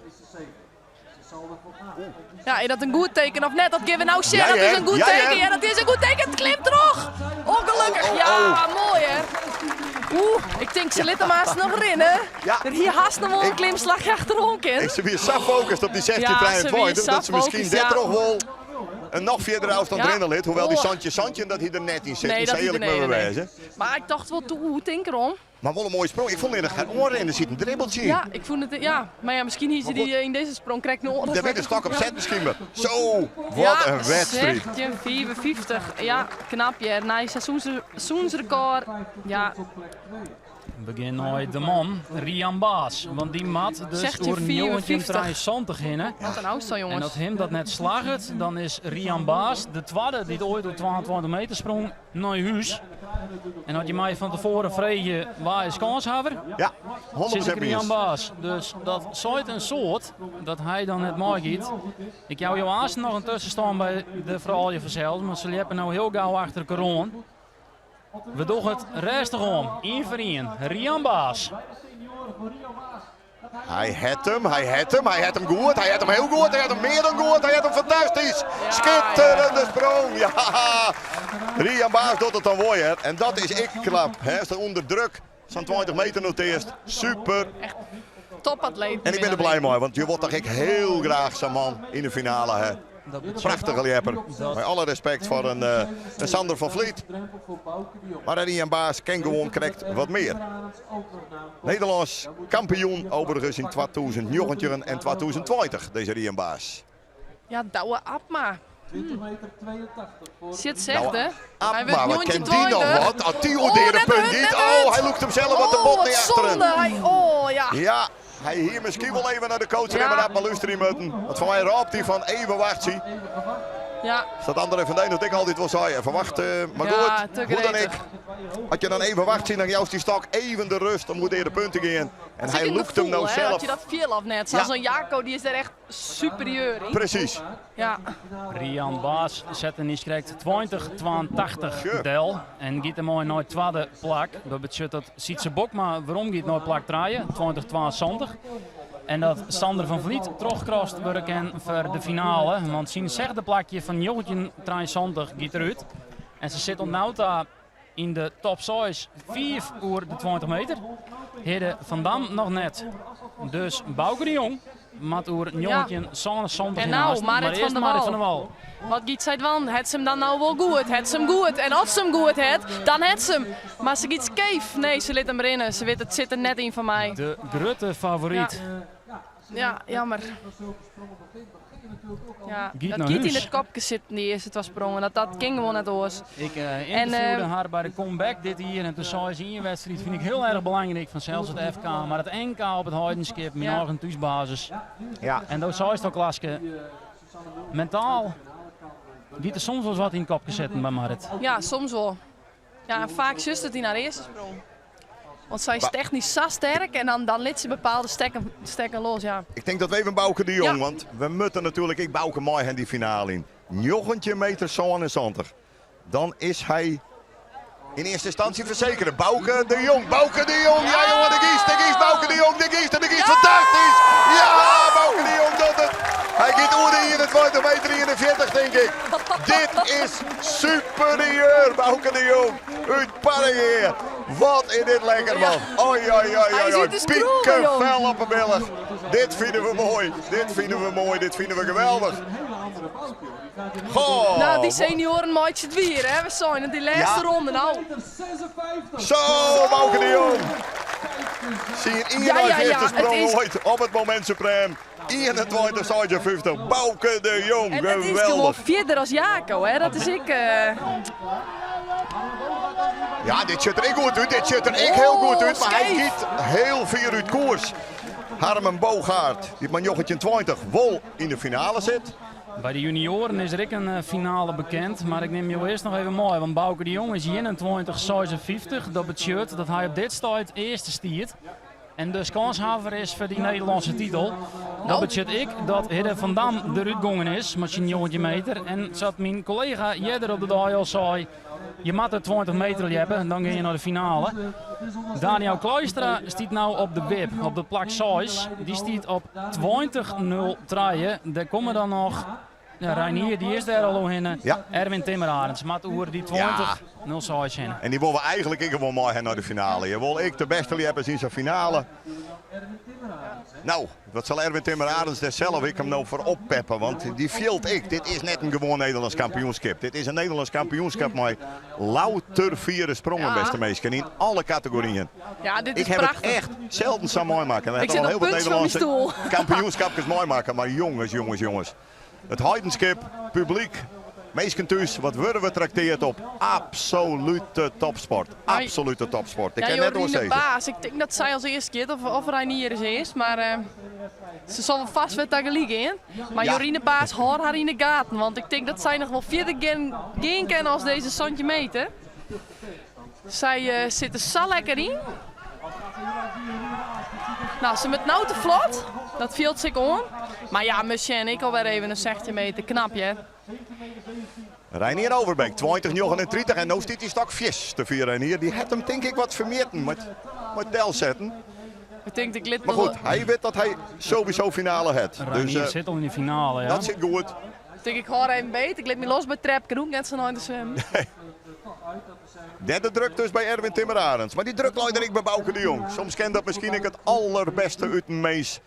Ja, is dat een goed teken of net? Dat geven we nou shit. Ja, Dat is hè? een goed Ja, teken. hè? Ja, dat is een goed teken. Het klimt terug. Ongelukkig. Ja, mooi hè. Ik denk ze litten maar eens nog rennen. Ja. Er hier haast nog wel een klimslagje achterom Ik in. ze weer zo gefocust op die 16 Ja, trein ze point. weer Dat ze misschien zo dit focust, toch wel een nog verder afstand Ja. rennen lid. Hoewel die Oh. Santje dat hij er net in zit. Nee, Dat dat is hij er eerlijk met me nee. wijzen. Maar ik dacht wel toe, hoe denk erom? Maar wel een mooie sprong. Ik vond in de oren er zit een dribbeltje in. Ja, ik vond het, ja. Maar ja, misschien hier die in deze sprong krijgt nog Daar werd een stok op zet misschien wel. Zo, wat een wedstrijd. 16:54. Ja, knap je. Na seizoensrecord. Ja, Begin nooit de man, Rian Baas. Want die mat dus 16:54. door 1973 beginnen. wat een house En jongens. dat hem dat net slaagt, dan is Rian Baas de tweede die ooit op 22 meter sprong naar huis. En had je mij van tevoren vregen waar is kanshouder? Ja, Zit 100% ik Rian mis. Baas. Dus dat soort een soort dat hij dan net mooi gaat. Ik jou haast nog een tussenstaan bij de vrouwje vanzelf, maar ze liepen nou heel gauw achter corona. We doen het rustig om. 1 voor 1. Rian Baas. Hij had hem goed, hij had hem heel goed, hij had hem meer dan goed, hij had hem fantastisch. Schitterende sprong, ja. Rian Baas doet het dan mooi, en dat is ik knap. Hij is er onder druk, zo'n 20 meter noteert. Super. Topatleet. En ik ben er blij mee, want je wordt toch ik heel graag zo'n man in de finale. Hè. Prachtige lieper. Met alle respect voor een Sander van Vliet. Maar Rian Baas ken gewoon krijgt wat meer. Nederlands kampioen overigens in 2019 en 2020, deze Rian Baas. Ja, douwe Abma. Shit zegt Nou, hè. Hij werd maar wat jontje kent die nog 20. wat? Attilo deed de punt niet. Oh, hij loekt hem zelf wat de bot wat niet achteren. zonde. Oh ja. Ja, hij hier misschien wel even naar de coach remmen op maar luisteren moeten. Want voor mij raapt hij van even wachten. Ja, Dat andere van dat ik altijd wel zei. Even wachten. Maar Ja, goed, te hoe dan ik. gretig. Als je dan even wacht, dan juist die stok even de rust. Dan moet hij de punten gaan. En hij loekt hem nou hè, zelf. dat je dat viel af net. Ja. Zo'n Jaco die is er echt superieur in. Precies. Ja. Rian Baas zet een krijgt 20-82 Sure. del. En gaat hem mooi naar de tweede plak. Dat betekent dat Sietse Bokma waarom gaat naar plak draaien. 20-22. En dat Sander van Vliet terugkrast worden voor de finale. Want zien zegt de plakje van Jochtje 23 gaat eruit. En ze zit nu daar in de top 6 4 uur de 20 meter. Hidde van Dam nog net. Dus Bouke de Jong. Met oer Jochtje 27 En nou, hiernaast. Marit eerst van der Marit Wal. van der Wal. Wat giet zij dan? Het ze hem dan nou wel goed? Het ze hem goed? En als ze hem goed het, dan het ze hem. Maar ze giet skeef. Nee, ze liet hem rennen. Ze weet het zit er net in van mij. De grote favoriet Ja, jammer. Ja, Giet dat naar giet in huis. het kopje zitten die eerste was sprongen. Dat ging gewoon net oors. Ik interviewde En, haar bij de comeback dit hier en toen zei ze in je wedstrijd vind ik heel erg belangrijk van zelfs het FK, maar het NK op het Heidenskip, mijn Ja. eigen thuisbasis. Ja. En dat zei ze toch Laske, mentaal giet er soms wel eens wat in het kopje zitten bij Marit. Ja, soms wel. Ja, en vaak zus het die naar de eerste sprong. Want zij is technisch zo sterk en dan liet ze bepaalde stekken los. Ja. Ik denk dat we even Bouke de Jong, Ja. want we moeten natuurlijk, ik Bouke mooi in die finale in. 9 meter 77. Dan is hij in eerste instantie verzekeren. Bouke de Jong, Bouke de Jong. Ja jongen, de Gies, Bouke de Jong, de Gies, fantastisch. Ja, Bouke de Jong doet het. Hij gaat over de 21 meter 41 denk ik. Dit is superieur, Bouke de Jong. Uit Paraguay. Wat is dit lekker man. Oi, Hij zit te scroeven, pieken jong. fel op een billig. Dit vinden we mooi, dit vinden we mooi, dit vinden we geweldig. Goh. Nou, die senioren maakt het weer, hè. We zijn in die laatste Ja. ronde nou. Zo, Bouke de Jong. Zie je een Ja, 41 het sprong is- ooit op het moment suprem. 21, 50. Bouke de Jong, En het is gewoon geweldig. verder als Jaco, hè. Dat is ik. Ja, dit ziet er ik goed uit, dit ziet er ik heel goed uit. Maar hij scheef. giet heel veel uit koers. Harmen Bogaert, die man jochetje 20, wol in de finale zit. Bij de junioren is er ook een finale bekend, maar ik neem je eerst nog even mooi, want Bouke de Jong is 21-56. Dat betekent dat hij op dit stuit eerste stiert. En dus kanshaver is voor die Nederlandse titel. Dat betekent ik dat Hidde van Dam eruit gegaan is met zijn jongetje meter. En zat mijn collega Jedder op de dag al zei, je moet er 20 meter hebben en dan ga je naar de finale. Daniel Kluistra stiet nou op de wip, op de plak 6. Die stiet op 20-0-3. Daar komen dan nog ja, Reinier, die is daar al in. Ja. Erwin Timmerarens, maat oer die 20-0-6 in. En die willen we eigenlijk ik gewoon mooi naar de finale. Je wil ik de beste hebben in zijn finale. Nou, wat zal Erwin Timmerarens daar zelf ik hem nou voor oppeppen, want die vielt ik. Dit is net een gewoon Nederlands kampioenschap. Dit is een Nederlands kampioenschap met louter vierde sprongen, Ja. beste mensen, in alle categorieën. Ja, dit is Ik heb prachtig. het echt zelden zo mooi maken. We Ik hebben zit al op heel wat punt van mijn Nederlandse kampioenschapjes mooi maken, maar jongens. Het Heidenskip, publiek, meesten thuis, wat worden we trakteerd op? Absolute topsport. Absolute topsport. Ik Ja, ken net wel Jorine zeggen. Baas. Ik denk dat zij als eerste keer of Reinier is eerst, maar ze zal wel vast weer tegen liegen in. Maar Ja. Jorine Baas hoort haar in de gaten, want ik denk dat zij nog wel verder gaan kennen als deze centimeter. Zij zit er zo lekker in. Nou, ze met nou te vlot. Dat viel zich om. Maar ja, Musje en ik alweer even een 16 meter. Knap, hè? Reinier Overbeek, 20-39 en nu staat die stok vies te vieren hier. Die heeft hem denk ik wat vermeten met tel zetten. Ik denk dat ik lid Maar goed, hij weet dat hij sowieso finale heeft. Dus Reinier zit al in de finale, ja. dat zit goed. Ik denk ik hoor even beet. Ik liet me los bij Trep Kroek, net zo nooit te zwemmen. Derde druk dus bij Erwin Timmerarens. Maar die druk luidt ik bij Bouke de Jong. Soms kan dat misschien ik het allerbeste uit een mees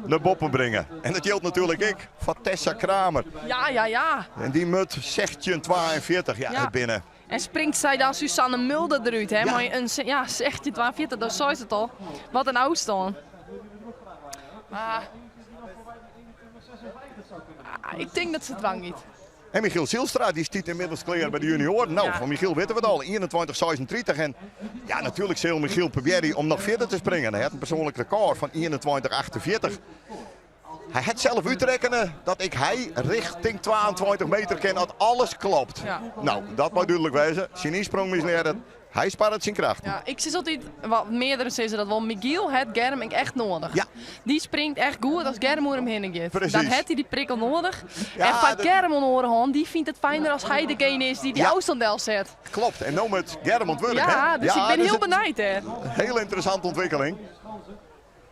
naar boppen brengen. En dat geldt natuurlijk ik van Tessa Kramer. Ja. En die moet 16-42 Ja. binnen. En springt zij dan Susanne Mulder eruit, hè? Ja. Maar zegt je 42, dat zei ze het al. Wat een oudstand. Maar... ik denk dat ze het wang niet. En Michiel Zielstra die stiet inmiddels klaar bij de junioren. Nou, Ja. van Michiel weten we het al. 21-36. En ja, natuurlijk zal Michiel proberen om nog verder te springen. Hij had een persoonlijk record van 21-48. Hij had zelf uitrekenen dat hij richting 22 meter ken dat alles klopt. Ja. Nou, dat moet duidelijk wezen. Zijn sprong misleren. Hij spaart zijn kracht. Ja, ik zie altijd, wat meerdere zeggen dat wel, Michiel heeft Germ echt nodig. Ja. Die springt echt goed als Germ hem heen geeft. Precies. Dan heeft hij die prikkel nodig. Ja, en van dat- Germ horen, die vindt het fijner als hij degene is die Ja. afstand zet. Klopt. En nou met Germond Wurk. Ja, hè? dus ik ben dus heel het- benieuwd, hè. Een hele interessante ontwikkeling.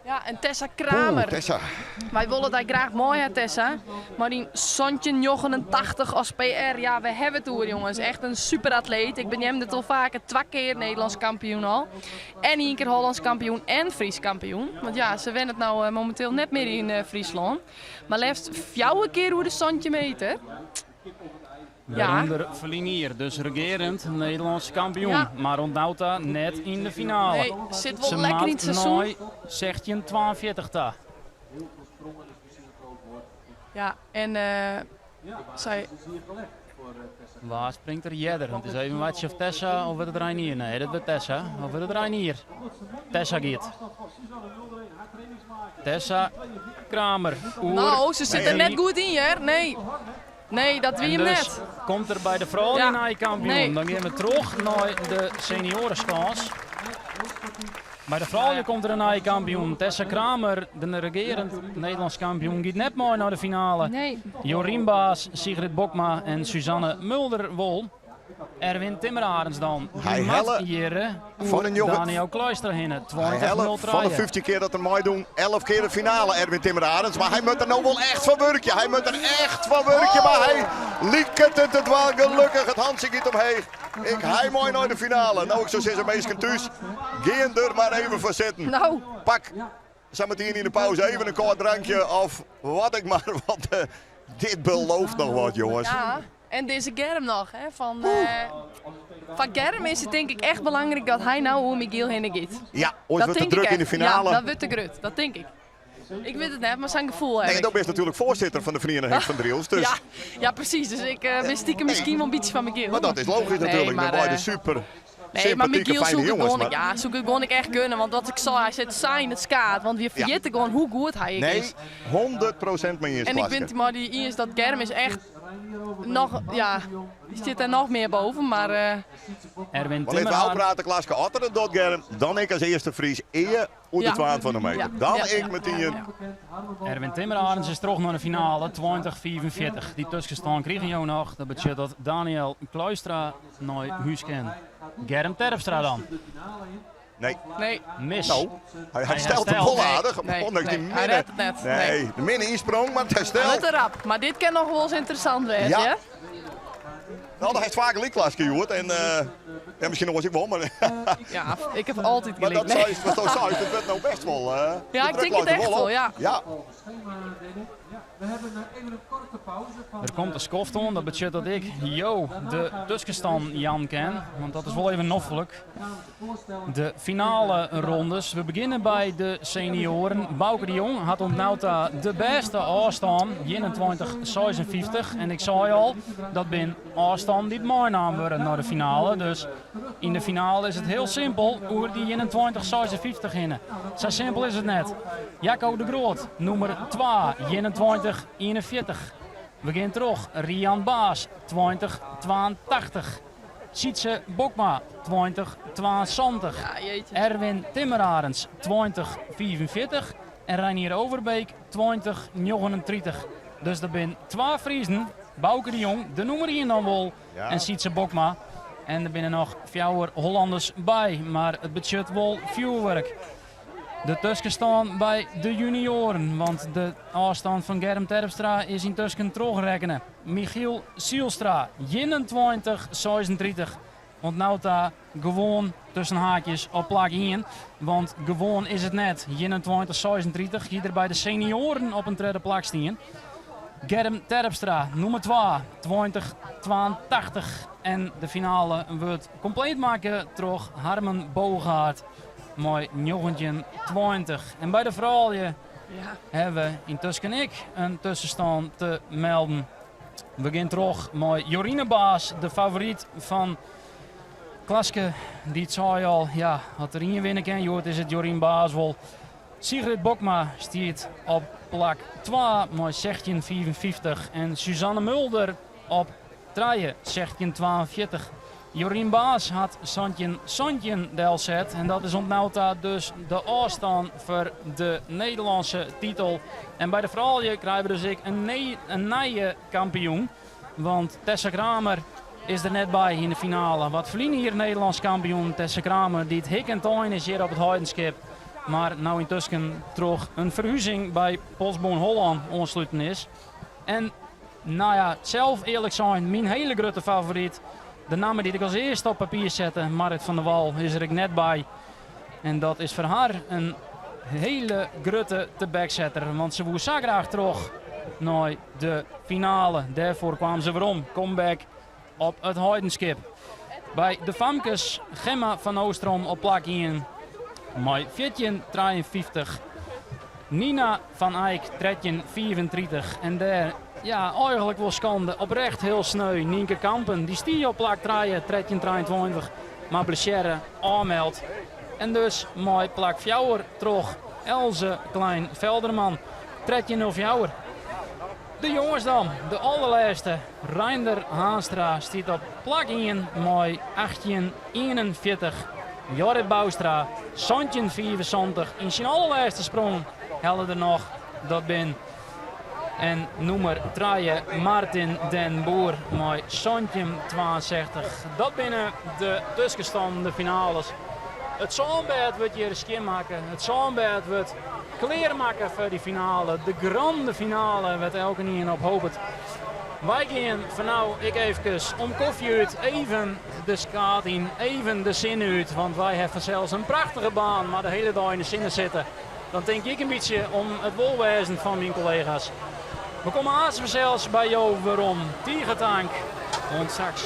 Ja, en Tessa Kramer. Oeh, Tessa. Wij willen dat graag mooi, hè, Tessa. Maar die Sontje 89 als PR, ja, we hebben het hoor, jongens. Echt een superatleet. Ik ben hem dit al vaker 2 keer Nederlands kampioen al. En 1 keer Hollands kampioen en Fries kampioen. Want ja, ze winnen het nou momenteel net meer in Friesland. Maar liefst 4 keer hoe de Sontje meter. Ja. Waaronder Verlinier, dus regerend Nederlandse kampioen. Ja. Maar onthoudt dat net in de finale. Nee, zit wel Ze lekker in het maakt seizoen. nooit 16-42 daar. Heel veel sprongen is misschien een groot woord. Ja, en zij... Het is hier gelegd voor Tessa. Waar springt er Jedder? Want het is even wat of Tessa of wordt het Reinier? Nee, dat wordt Tessa. Of wordt het Reinier? Tessa gaat. Tessa, Kramer, Oer. Nou, ze zit er net goed in, hè? Nee. Nee, dat wie En hem dus net. komt er bij de vrouwen Ja. een naaienkampioen. Nee. Dan gaan we terug naar de seniorenschans. Bij de vrouwen komt er een naaienkampioen. Tessa Kramer, de regerend Nederlands kampioen, gaat net mooi naar de finale. Nee. Jorien Baas, Sigrid Bokma en Suzanne Mulder-Wol. Erwin Timmerarens dan. Hij Mat helle Jere, van een jongen. Daniel Kluister hinnen. Hij helpt 20-0 van de 50 keer dat er mooi doen. 11 keer de finale, Erwin Timmerarens. Maar hij moet er nou wel echt van werken. Hij moet er echt van werken. Maar hij liekt het wel gelukkig. Het handje gaat omheen. Hij mooi naar de finale. Nou, ik zou zeggen, meestal thuis. Geen er maar even voor zitten. Nou, Pak, zometeen in de pauze even een kort drankje. Of wat ik maar. Want dit belooft nog wat, jongens. ja. En deze Germ nog, hè? Van Germ is het denk ik echt belangrijk dat hij nou hoe Miguel heen gaat. Ja, ooit wordt de druk in de finale. Ja, dat wordt de grut, dat denk ik. Ik weet het net, maar zijn gevoel heb Nee, ik. dat is natuurlijk voorzitter van de Vereniging van Driels. Dus. Ja, precies. Dus ik ben stiekem misschien wel een beetje van Miguel. Maar dat is logisch natuurlijk. maar, Met beide super Nee, maar sympathieke, Miguel fijne zoek ik jongens. gewoon, Maar... ja, zoek ik gewoon echt kunnen. Want wat ik zei, hij zet zijn het skaat. Want we vergeten gewoon hoe goed hij is. Nee, 100% mee eens. En ik vind maar die is dat Germ is echt nog, ja, die zit er nog meer boven. Maar Erwin Want even Timmerarens. praten, Klaasje Otteren, Dotgerm. Dan ik als eerste Fries eer uit de Ja. 12 van de meter. Ja. Dan Ja. ik met die... Erwin Timmerarens is terug naar de finale 2044. Die tussenstand kregen jou nog. Dat betekent dat Daniel Kluistra naar huis kan. Germ Terpstra dan. Nee, nee, Mis. nou, hij Hij stelt hem herstelt. vol aardig. Nee, Ondanks die nee, minne. hij redt het net. Nee, de minne insprong, maar het met herstelt. de rap. Maar dit kan nog wel eens interessant zijn, Ja. hè? Nou, dat heeft vaak een Klaasje gehoord. En ja, misschien nog eens ik wel, maar... Ja, ik heb altijd Maar dat gelijk. Nee. zei wat zo zei, het werd nou best wel. Ja, de ik druk denk het loopt er echt op. wel, ja. Ja, Schema, Danny. Ja, we hebben even een korte pauze van... Er komt een skofton, dat betekent dat ik de tussenstand Jan ken. Want dat is wel even noffelijk. De finale rondes. We beginnen bij de senioren. Bouke de Jong had ontnauwd de beste afstand, 21-56. En ik zei al, dat ben afstand die mooi naam worden naar de finale. Dus in de finale is het heel simpel hoe die 21-56 hinnen. Zo simpel is het net. Jacco de Groot, nummer 2, 21-41. We gaan terug. Rian Baas, 20-82. Sietse Bokma, 20-72. Ja, jeetje. Erwin Timmerarens, 20-44. En Reinier Overbeek, 20-39. Dus er zijn 2 Friesen. Bouke de Jong, de nummer 1 dan wel. Ja. En Sietse Bokma. En er zijn nog 4 Hollanders bij. Maar het budget wel vuurwerk. De tussenstand bij de junioren, want de afstand van Germ Terpstra is intussen terugrekenen. Michiel Sielstra, 21-36. Ontnauwt daar gewoon tussen haakjes op plak 1. Want gewoon is het net. 21-36 hier er bij de senioren op een tweede plak staan. Germ Terpstra, nummer 2, 20-82. En de finale wordt compleet maken terug Harmen Bogaert. Mooi 19-20. En bij de vrouwen Ja. hebben we intussen ik een tussenstand te melden. We gaan terug met Jorine Baas, de favoriet van Klaske. Die het zei al, ja, had er in winnen kan. Joh, is het Jorine Baas wel. Sigrid Bokma stiert op plak 2 met 16-54. En Suzanne Mulder op 3, 16-42. Jorien Baas had Santjen delzet en dat is ontnauwd dus de afstand voor de Nederlandse titel. En bij de vrouwen krijgen we dus een nieuwe kampioen, want Tessa Kramer is er net bij in de finale. Wat verliezen hier Nederlands kampioen Tessa Kramer, die het hik en toin is hier op het Heidenskip. Maar nou intussen terug een verhuizing bij Postboon Holland ontsluiten is. En nou ja, zelf eerlijk zijn, mijn hele grote favoriet. De naam die ik als eerste op papier zette, Marit van der Wal, is er net bij. En dat is voor haar een hele grote te backsetter. Want ze woe zo graag terug naar de finale. Daarvoor kwamen ze weer om. Comeback op het Heidenskip. Bij de Famkes, Gemma van Oostrom op plak 1. Met 14-53. Nina van Eyck, 34. En daar, ja, eigenlijk wel schande. Oprecht heel sneu. Nienke Kampen, die stier op plak 23. Maar blessure aanmeldt. En dus mooi plak 4 terug. Elze Klein-Velderman, 13-4. De jongens dan, de allerlaatste. Reinder Haanstra stiet op plak 1, mooi 18-41. Jorrit Boustra, 75. In zijn allerlaatste sprong helden er nog, dat ben. En nummer 3, Martin den Boer, mooi 62. Dat binnen de tussenstanden finales. Het zonnebed wordt hier een skin maken. Het zonnebed wordt kleren maken voor die finale. De grande finale werd elke niet op hoopt. Wij gaan van nou, ik even om koffie uit, even de skaat in, even de zin uit. Want wij hebben zelfs een prachtige baan, maar de hele dag in de zinnen zitten. Dan denk ik een beetje om het wolwezen van mijn collega's. We komen aan zelfs bij jou waarom. Tiegertank. En straks.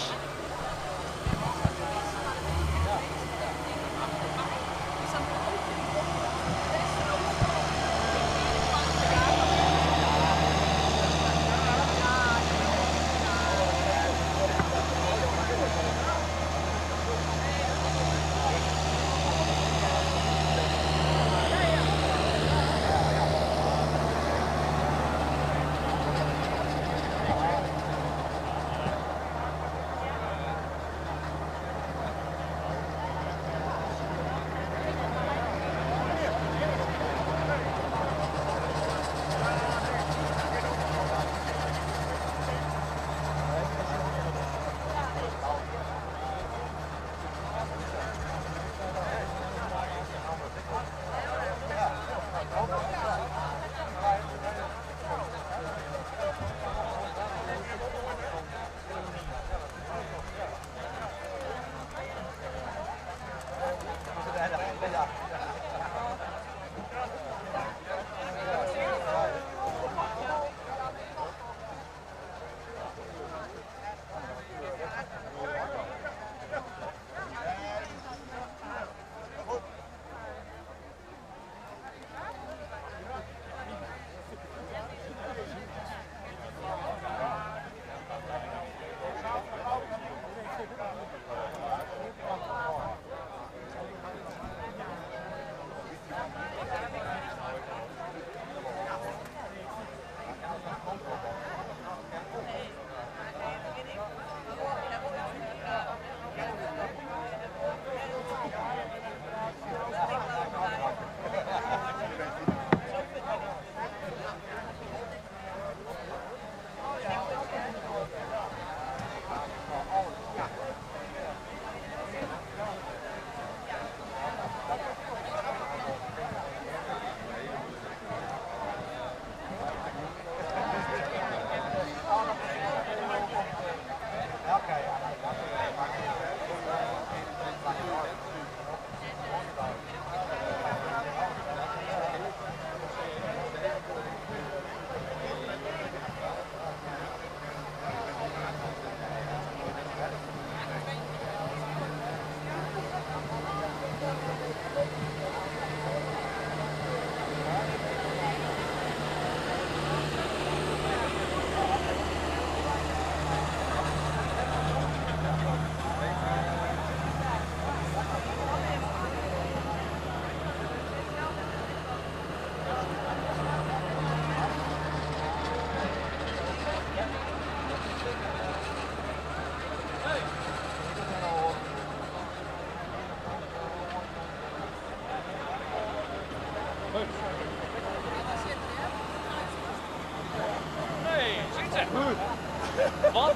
Wat?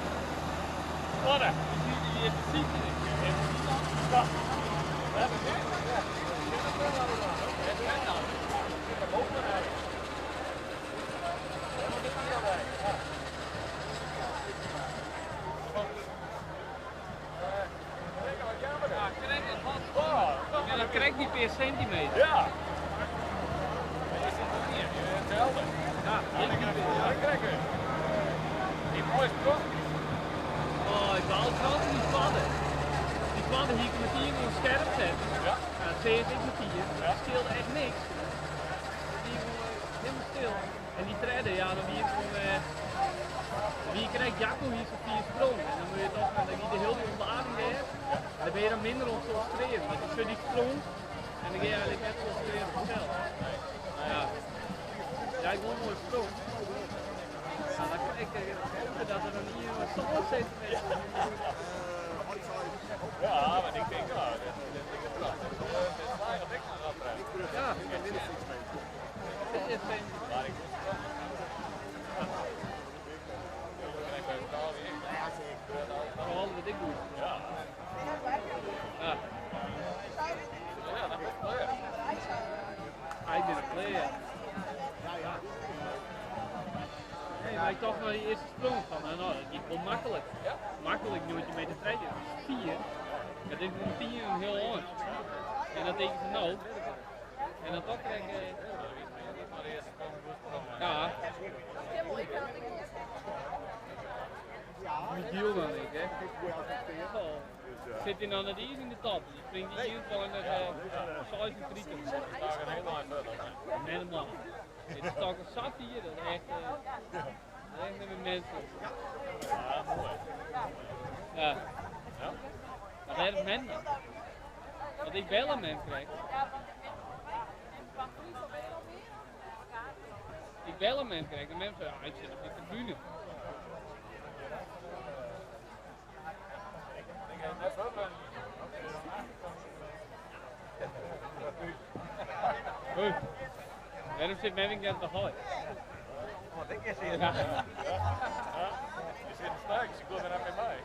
Wat? Ja, dat krijgt niet per centimeter. Ja. Helder. Ja, Dat krijg je. Die mooie sprong. oh, ik wou het altijd niet padden. Die padden hier met hier in scherp zetten. Ja. Ja, 7 met hier. Dat scheelde echt niks. Die stil. En die treden, ja, dan wie wie krijgt Jacco hier zo'n 4 sprong. En dan moet je toch, dan je de hele ontlading weer. En dan ben je dan minder ontconcentreren. Want je zit die sprong en dan ga je eigenlijk net concentreren op jezelf. Nou ja, jij hebt wel een mooie sprong. Nou, dan krijg ik hopen dat er dan hier een zoveel centimeter. Ja, maar ik denk wel. Ja, dit is geen. Vooral wat ik doe. Ja. Ja. Ja, dat is player. Hij is een player. Nee, maar ik dacht wel die eerste sprong van, nou, dat ging wel makkelijk. Makkelijk nooit mee te trainen. 4. Dat is een 10 een heel lang. En dan denk ik van nou. En dan toch krijg ik. Ja. Michiel dan ik, hè. Zit hij nou net hier in de top? Die springt hier in ieder geval in de 36. Helemaal. Dit is toch een zat hier, dat is echt. Dat is echt met mensen. Ja, mooi. Ja. Maar dat is men dan. Want ik bel een mens krijg. Ik bel een mens krijg, de mensen zeggen, ja, ik zit op de tribune. Hoi. Waarom zit Memming net nog hoi? Wat denk je hier? Ja. Je zit een sterk, dus ik wil er net mee mee.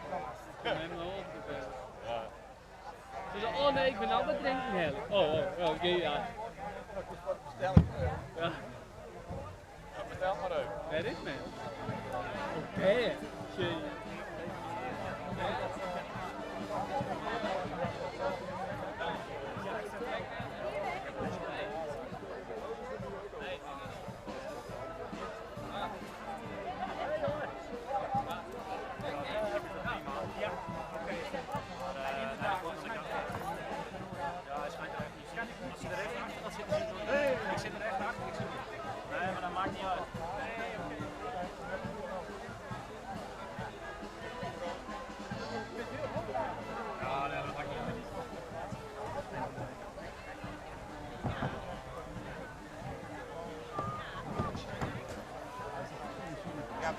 Ja. Ze zei, oh nee, ik ben al met drinken eigenlijk. Oh, oké, ja. Ja. Vertel maar uit. Waar is men? Oké. Shit.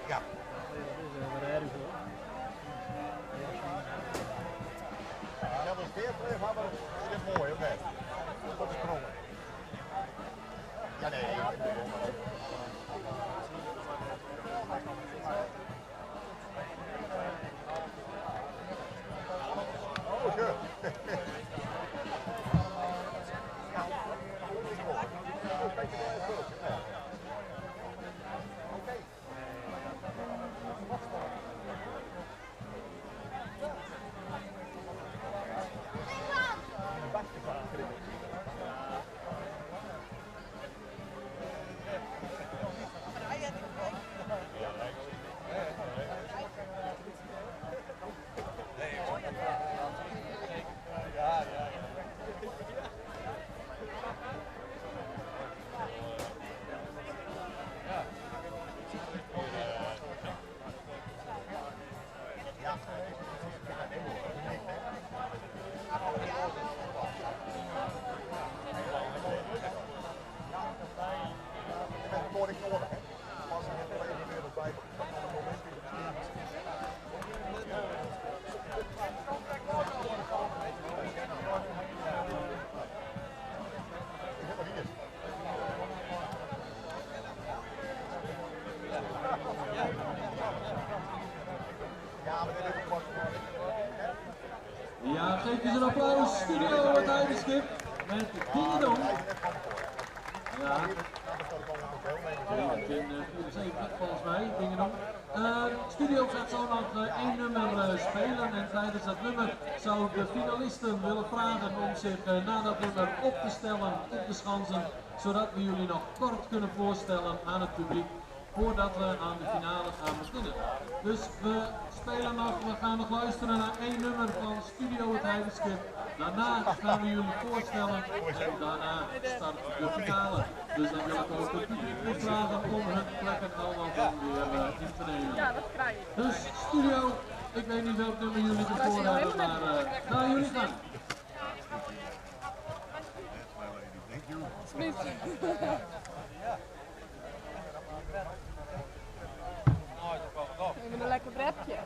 Ja. Ja, maar speert even, maar het is mooi, oké. Tot de sprongen. Ja, nee. Oh, sure. Ja, geef eens een applaus. Studio het Heidenskip met Dingedong. Ja. Ja, Jim 74 volgens mij, Dingedong. Studio gaat zo nog één nummer spelen en tijdens dat nummer zou de finalisten willen vragen om zich na dat nummer op te stellen, op te schansen, zodat we jullie nog kort kunnen voorstellen aan het publiek. voordat we aan de finale gaan beginnen. Dus we spelen nog, we gaan nog luisteren naar één nummer van Studio Het Heidenskip. Daarna gaan we jullie voorstellen en daarna start de finale. Dus dan wil ik ook het publiek vragen om hun plekken allemaal van weer in te nemen. Ja, dat krijg je. Dus Studio, ik weet niet welk nummer jullie ervoor hebben, maar daar jullie gaan. Even een lekker brepje.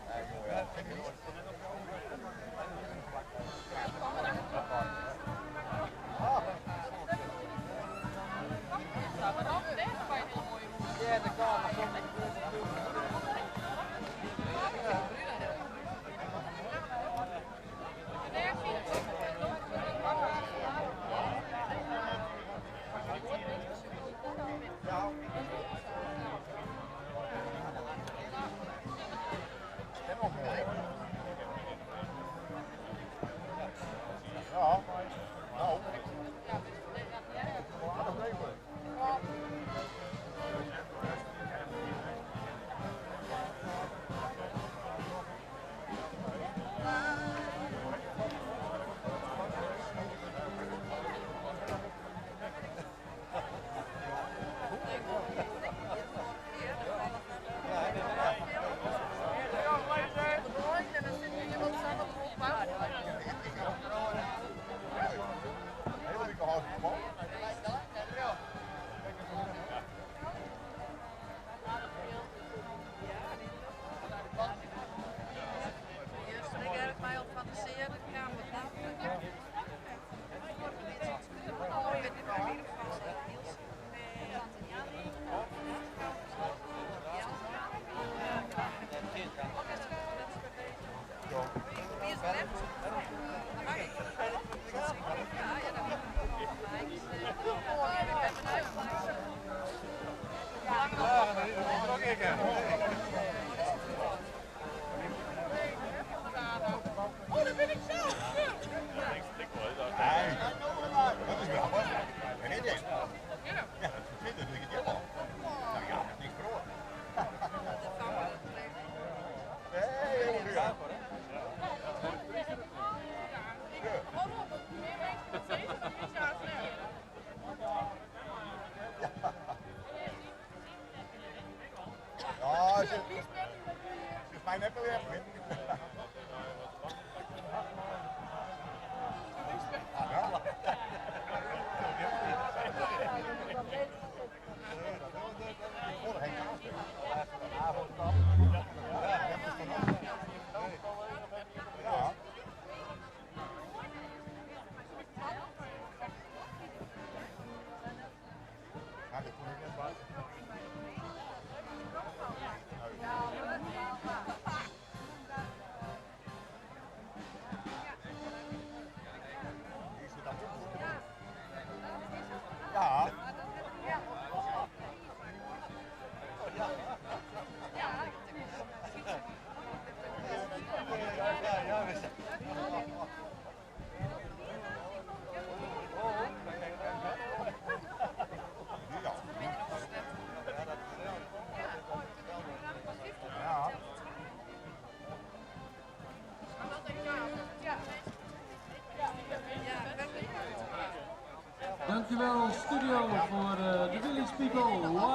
Dankjewel Studio voor de Village People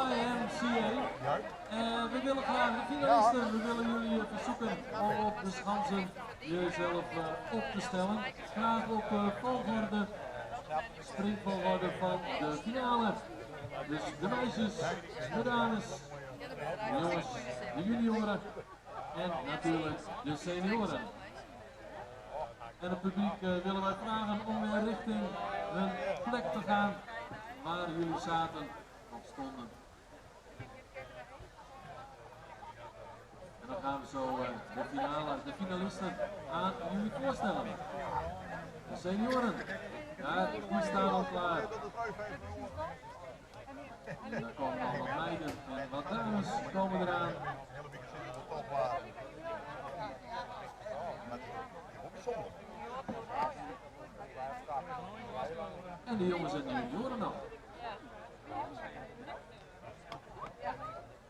YMCA. We willen graag de finalisten, we willen jullie verzoeken om op de schansen jezelf op te stellen. Graag op volgorde, springvolgorde van de finale. Dus de meisjes, de dames, de jongens, de junioren en natuurlijk de senioren. En het publiek willen wij vragen om weer richting hun plek te gaan waar jullie zaten of stonden. En dan gaan we zo de finalisten aan jullie voorstellen. De senioren, ja, die staan al klaar. En daar komen al wat meiden en wat dames komen eraan. En de jongens en de junioren nog.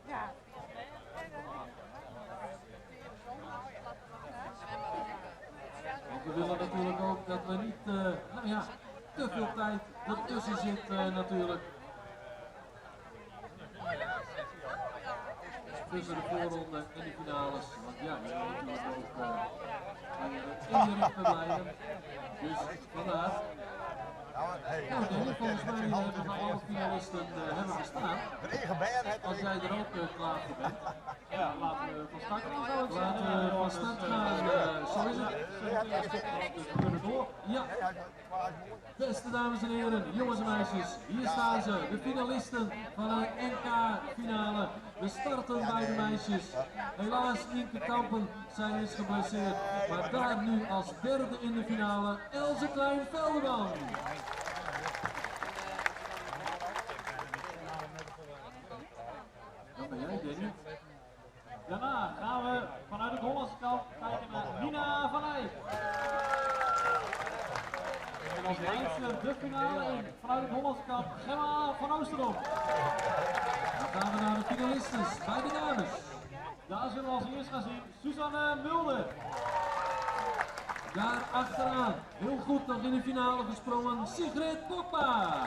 Ja, We willen natuurlijk ook dat we niet nou ja, te veel tijd ertussen zit natuurlijk. Tussen de voorronde en de finales. Want ja, je moet natuurlijk ook in de ritme blijven. Dus vandaar. Nou Danny, volgens mij hebben we alle finalisten hebben gestaan. Als jij er ook klaar voor bent. Ja, laten we van start gaan. Laten we van start gaan. Zo is het. Dus we kunnen door. Ja. Beste dames en heren, jongens en meisjes, hier staan ze, de finalisten van de NK-finale. We starten bij de meisjes. Helaas, Nienke Kampen, zij is geblesseerd. Maar daar nu als derde in de finale, Else Klein-Velderman. Dat ben jij, Danny. Daarna gaan we vanuit het Hollandse kant kijken naar Nina van Eyck. En als laatste de finale in vanuit het Hollandse kant Gemma van Oosterom. Dan gaan we naar de finalisten, bij de dames. Daar zullen we als eerst gaan zien Suzanne Mulder. Daar achteraan, heel goed nog in de finale gesprongen, Sigrid Bokma.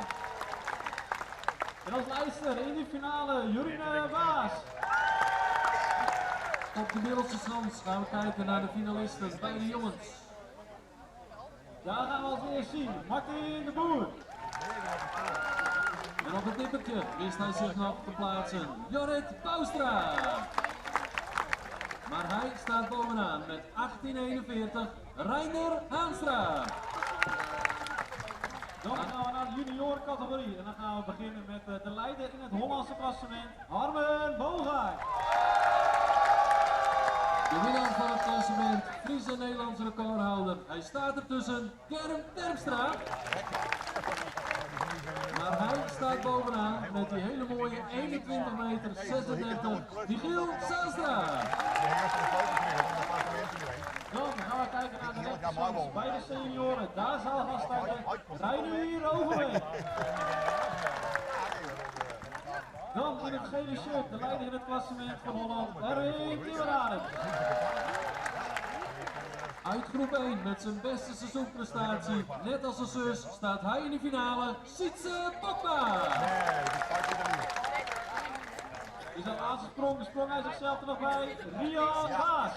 En als lijster in de finale Jorine Baas. Op de middelste schans gaan we kijken naar de finalisten bij de jongens. Daar gaan we als eerst zien Martin de Boer. En op het nippertje wist hij zich nog te plaatsen, Jorrit Boustra. Maar hij staat bovenaan met 1841, Reiner Haanstra. Dan gaan we naar de juniorencategorie en dan gaan we beginnen met de leider in het Hollandse klassement, Harmen Bogaert. De winnaar van het klassement, Friese Nederlands recordhouder. Hij staat ertussen, Kerm Terpstra. Maar hij staat bovenaan met die hele mooie 21 meter 36, Michiel Zijlstra. Dan gaan we kijken naar de rechterkant bij de senioren. Daar zal gaan starten Reinier Overbeek. Dan in het gele shirt, de leider in het klassement van Holland, Erwin Timmeraren. Uit groep 1 met zijn beste seizoensprestatie, net als zijn zus, staat hij in de finale, Sietse Bokma. Is dat laatste sprong, sprong hij zichzelf er nog bij, Rian Baas.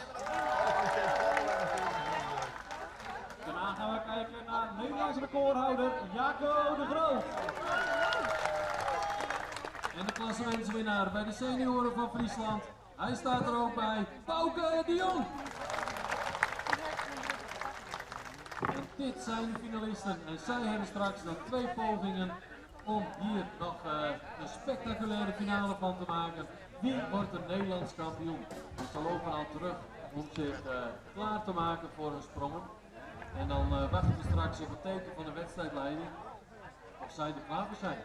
Daarna gaan we kijken naar Nederlands recordhouder Jaco de Groot. En de klassementswinnaar bij de senioren van Friesland, hij staat er ook bij, Bouke de Jong. En dit zijn de finalisten en zij hebben straks nog 2 pogingen om hier nog een spectaculaire finale van te maken. Wie wordt er Nederlands kampioen? Ze lopen al terug om zich klaar te maken voor hun sprongen. En dan wachten we straks op het teken van de wedstrijdleiding of zij er klaar voor zijn.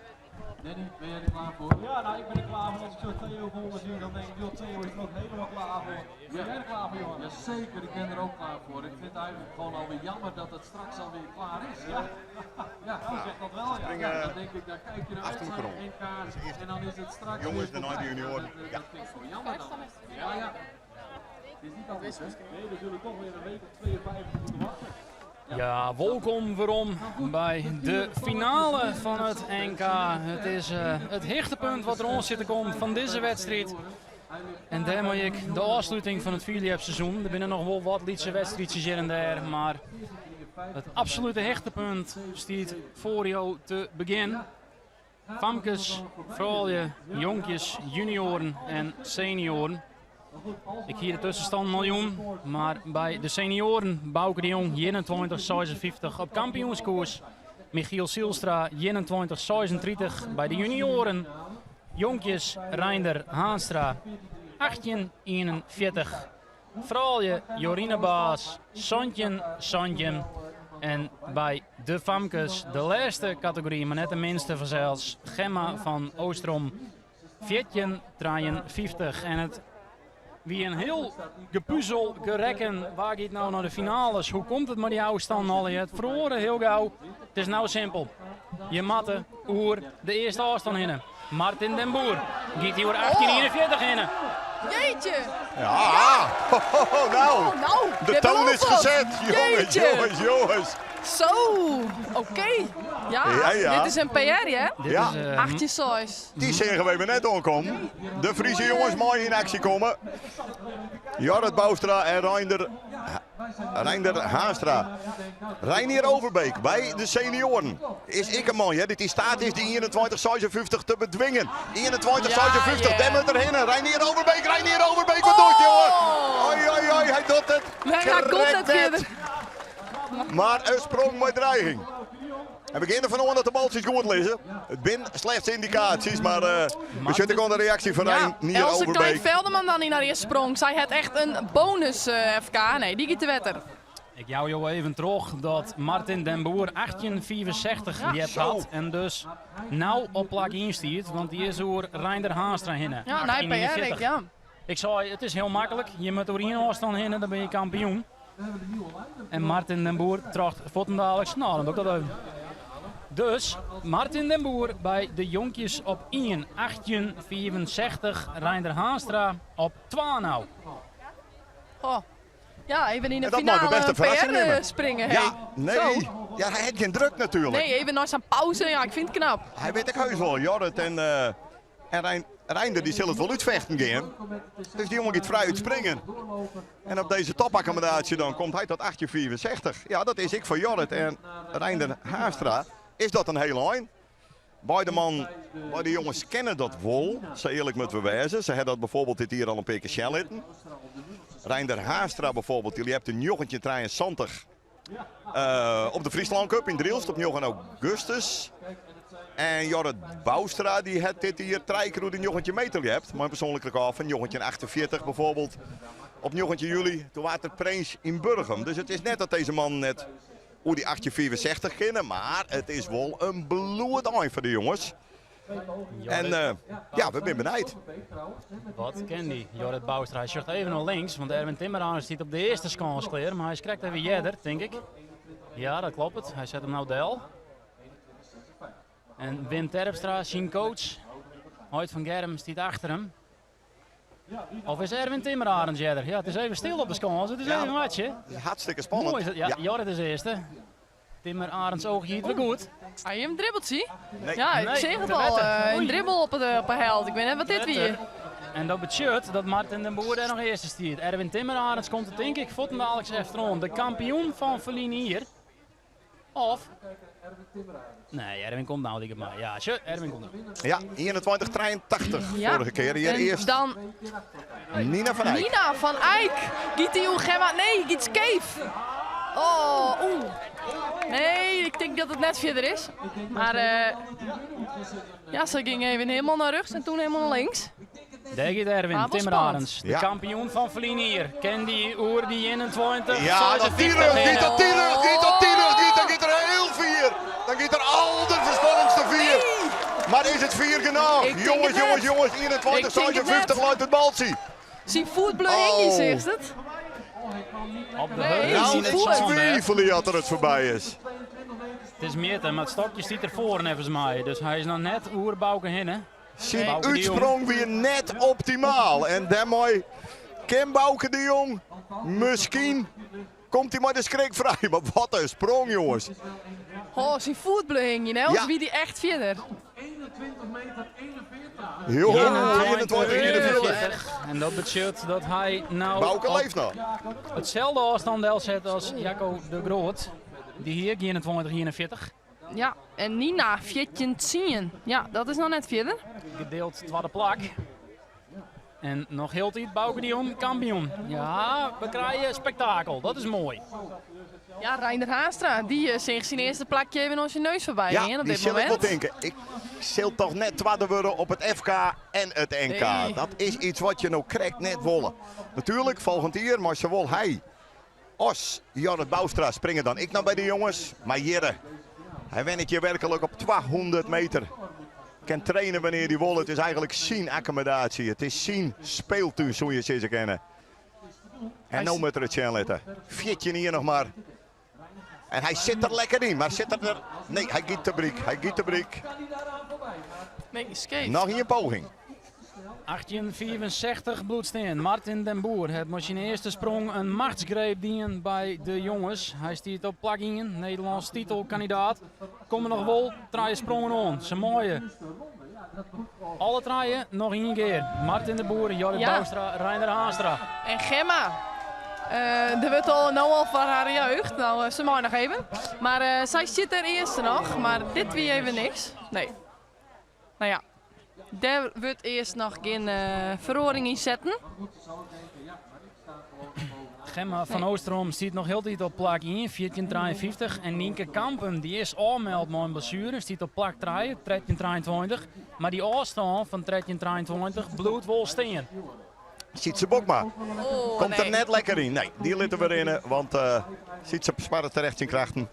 Danny, ben jij er klaar voor? Ja, nou ik ben er klaar voor. Als ik zo Theo voor me zie, dan denk ik, joh, Theo is er ook helemaal klaar voor. Ben jij er klaar voor, Johan? Jazeker, ik ben er ook klaar voor. Ik vind het eigenlijk gewoon alweer jammer dat het straks alweer klaar is. Ja, Ja, je zegt dat wel, ja. ja, dan denk ik, dan kijk je naar wedstrijd in kaart en dan is het straks Jongens, weer de nooit voorbij. junioren. Dat vind ik zo jammer dan. Ja, ja. Het is niet altijd hè. Nee, dan zullen we toch weer een week of 52 moeten wachten. Ja, welkom waarom bij de finale van het NK. Het is het hoogtepunt wat er ons zit te komen van deze wedstrijd. En daarmee ik de afsluiting van het Philips-seizoen. Er binnen nog wel wat lietse wedstrijdjes hier en daar, maar het absolute hoogtepunt staat voor jou te beginnen. Famkes, vrouwen, jonkjes, junioren en senioren. Ik hier de tussenstand miljoen, maar bij de senioren Bouke de Jong 21-56 op kampioenskoers. Michiel Zielstra 21-36 bij de junioren. Jonkjes Reinder Haanstra 18-41. Vrouwen Jorine Baas, Sontjen. En bij de Famkes, de laatste categorie, maar net de minste vanzelfs, Gemma van Oostrom 14-53. En het wie een heel gepuzzel, gerekken, waar gaat nou naar de finales? Hoe komt het met die oude stand al? Je hebt verloren heel gauw. Het is nou simpel. Je matte oer de eerste afstand in. Martin den Boer gaat hier 1841 in. Jeetje. Ja, nou, Oh, nou, de je toon bent is wel gezet. Jeetje. Jongens. Zo, oké. Ja, Ja. dit is een PR, hè? Ja, 18 size. die zeggen we net aankomen. De Friese jongens mooi in actie komen. Jorrit Boustra en Reinder Haastra. Reinier Overbeek bij de senioren. Is ik een man, hè? Dit die staat is die 21-56 te bedwingen. 21-56, Ja, dem het erin. Reinier Overbeek, wat doet je, hoor? Oei, oei, oei, hij doet het. Nee, hij komt net Correct. verder. Maar een sprong met dreiging. En we beginnen van dat de baltjes goed lezen. Het bin slechts indicaties, maar we zitten gewoon de reactie van Ja, Reinier Else Klein Overbeek. Velderman dan niet naar eerst sprong. Zij had echt een bonus FK. Nee, die gaat te wetter. Ik jou jou even terug dat Martin den Boer 1864 die heeft had. En dus nou op plak instiert, want die is door Reinder Haastra heen. Ja, nee, PR, ik, ja. Ik zei, het is heel makkelijk. Je moet door één afstand heen en dan ben je kampioen. En Martin den Boer tracht Vottendaleks. Nou, dan doe ik dat even. Dus Martin den Boer bij de jonkjes op 1, 1864. Reinder Haastra op 2 nou. Oh. Ja, even in de En dat mag de finale beste verrassing PR nemen. springen. Ja, hey. nee. Zo. Ja, hij heeft geen druk natuurlijk. Nee, even naar zijn pauze. Ja, ik vind het knap. Hij weet ik heus wel, Jorrit en Reinder die zullen het wel uitvechten gaan. Dus die jongen gaat vrij uitspringen. En op deze topaccommodatie dan komt hij tot 1864. Ja, dat is ik voor Jorrit en Reinder Haastra. Is dat een hele lijn? Beide jongens kennen dat wel, zo eerlijk moeten we wezen. Ze hebben dat bijvoorbeeld dit hier al een paar keer shell hitten. Reinder Haastra bijvoorbeeld, die hebt een jochentje 73 op de Friesland Cup in Drielst op 9 augustus. En Jorrit Boustra die had dit hier 3 keer een jochentje meter hebt. Maar persoonlijk record van jochentje 48 bijvoorbeeld op 9 juli. Toen was het Prins in Burgum. Dus het is net dat deze man net hoe die 1864 kennen. Maar het is wel een bloed eind voor de jongens. En ja, we zijn benieuwd. Wat ken die? Jorrit Boustra. Hij schuift even naar links, want Erwin Timmermans zit op de eerste schaans klaar. Maar hij krijgt even jeder, denk ik. Ja, dat klopt het. Hij zet hem nou del. En Wim Terpstra, zijn coach. Hoyt van Germ staat achter hem. Of is Erwin Timmermans jeder? Ja, het is even stil op de schaans. Het is even een matje. Hartstikke spannend. Mooi is het. Ja, Jorrit is eerste. Timmer Arends oog hier weer goed. Hij heeft een dribbeltje. Nee. Ja, ik Nee, zeg het de al. wetter. Een Oei. dribbel op een held. Ik weet net wat dit weer. En dat betekent dat Martin den Boer daar nog eerste stiert. Erwin Timmermans komt het denk ik Vottendaleks Efteron. De kampioen van Verlien hier. Of... Nee, Erwin komt nou denk ik maar. Ja, Erwin komt er. Ja, 21-83 Ja. vorige keer. Hier En eerst dan Nina van Eyck. Nina van Eyck. Giet die Gemma. Nee, Giet Skeef. Oh, oeh. Nee, ik denk dat het net verder is. Maar ja, ze ging even helemaal naar rechts en toen helemaal naar links. Daar gaat Erwin Ah, wel Timmermans, de Ja. kampioen van Verlien hier. Ken die oer die 21. Ja, dat die lucht, in. niet dat die lucht, niet dat die lucht, niet. Dan gaat er heel 4. Dan gaat er al de verspannendste 4. Maar is het 4 genoeg? Ik denk Jongens, het jongens, net. jongens. Ik 21, denk het 50 net. luidt het baltje. Zie voetbleuing, Oh. zegt het. Op de Nee, heuvel zie Nou, ziet ik het voelen. zo, hè. twijfel dat er het voorbij is. Het is meer, maar het stokje stiet ervoor nevens mij. Dus hij is nog net oerbouken heen, hè. Zijn Bouke de Jong. uitsprong weer net optimaal. En daarmee kan Bouke de Jong misschien komt hij maar de schrik vrij. Maar wat een sprong, jongens. Oh, zie voetbleuing, je know? Ja. Wie die echt verder. 21 meter 41. Heel 21, 41. En dat betekent dat hij nou Bouke op leeft nog. hetzelfde afstandel zet als Jacco de Groot. Die hier 21, 41. Ja, en Nina, 14. Ja, dat is nog net verder. Gedeeld tweede plak. En nog heel tijd Bouke de Jong kampioen. Ja, we krijgen spektakel. Dat is mooi. Ja, Reinder Haastra, die zingt zijn eerste plakje even als je neus voorbij Ja, heen op die dit zal ik wel moment. denken. Ik zal toch net tweede worden op het FK en het NK. Nee. Dat is iets wat je nou krijgt net wollen. Natuurlijk, volgend jaar, maar zowel hij als Jorrit Boustra springen dan ik nou bij de jongens. Maar Jirre, hij went hier werkelijk op 200 meter. Kan trainen wanneer hij wil. Het is eigenlijk zijn accommodatie. Het is zijn speeltuin, zo je ze kennen. En nou moet er het letten. 14 hier nog maar. En hij zit er lekker in, maar zit er... Nee, hij giet de brik. Hij giet de brik. Nee, skate. Nog hier een poging. 1864 bloedsteen. Martin den Boer het met zijn eerste sprong een machtsgreep dienen bij de jongens. Hij stiet op plak in, Nederlands titelkandidaat. Komen nog wel 3 sprongen aan. Ze mooie. Alle 3 nog 1 keer. Martin den Boer, Jorrit Boustra, Reiner Haanstra. En Gemma. Er wordt al van haar jeugd. Nou, ze mag nog even. Maar zij zit er eerste nog. Maar dit wie even niks. Nee. Nou ja. Daar wordt eerst nog geen verhoring in zetten. Gemma van Oosterom stiet nog heel tijd op plak 1, 1453. En Nienke Kampen die is aanmeld met een blessure, stiet op plak 3, 1323. Maar die afstand van 1323 bloedt wel steen. Sietse Bokma. Oh, Komt er nee. net lekker in. Nee, die laten we erin, want Sietse sparren terecht in krachten.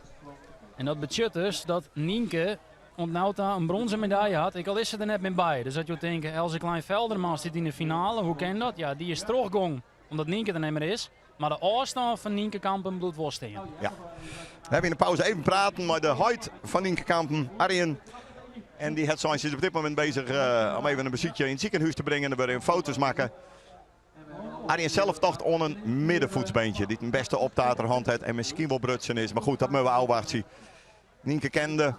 En dat betekent dus dat Nienke ontnauwta een bronzen medaille had. Ik al is ze er net mee bij. Dus dat je denken, Else Klein-Velderman zit in de finale. Hoe ken dat? Ja, die is teruggong omdat Nienke er niet meer is. Maar de afstand van Nienke Kampen bloedt wel steen. Ja. We hebben in de pauze even praten met de huid van Nienke Kampen, Arjen. En die het is op dit moment bezig om even een bezoekje in het ziekenhuis te brengen en er weer foto's maken. Arjen zelf dacht aan een middenvoetsbeentje. Die een beste optaterhand heeft en misschien wel brutsen is. Maar goed, dat moeten we afwachten zien. Nienke kende.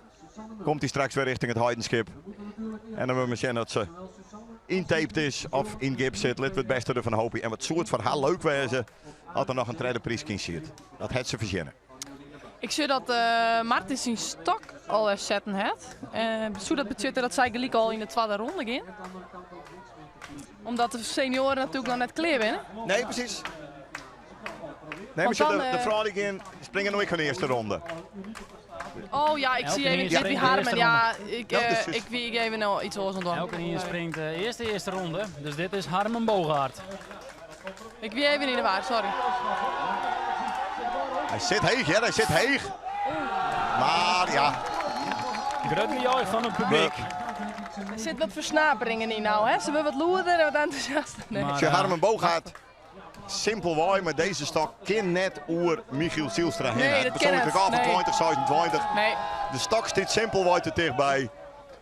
Komt hij straks weer richting het Heidenschip. En dan willen we zien dat ze intaped is of in gips zit. Laten we het beste ervan hopen. En wat soort verhaal leuk wezen als er nog een tweede prijs kan zitten. Dat heeft ze verzinnen. Ik zie dat Martin zijn stok al zetten heeft. Zo dat betekent dat zij gelijk al in de tweede ronde gaan. Omdat de senioren natuurlijk nog net klaar zijn. Nee, precies. Nee, maar dan, de vrouw die gaan springen nooit van de eerste ronde. Oh ja, ik zie even Elke Jeffy springt de Harmen. eerste Ja, ronde. ik wie even nou iets anders aan. Elke die springt eerste ronde. Dus dit is Harmen Bogaert. Ik wie even in de waar, sorry. Hij zit heeg, hè? Hij zit heeg. Maar ja, Groot juich van het publiek. Er zit wat versnaperingen in nou, hè? Ze willen wat loerder en wat enthousiaster. Nee. Maar, als je Harmen Bogaert simpel waai met deze stok kan net oer Michiel Zielstra heen. Nee, dat ken persoonlijk het. af Nee. 20, 26. Nee. De stok staat simpel waai te dichtbij.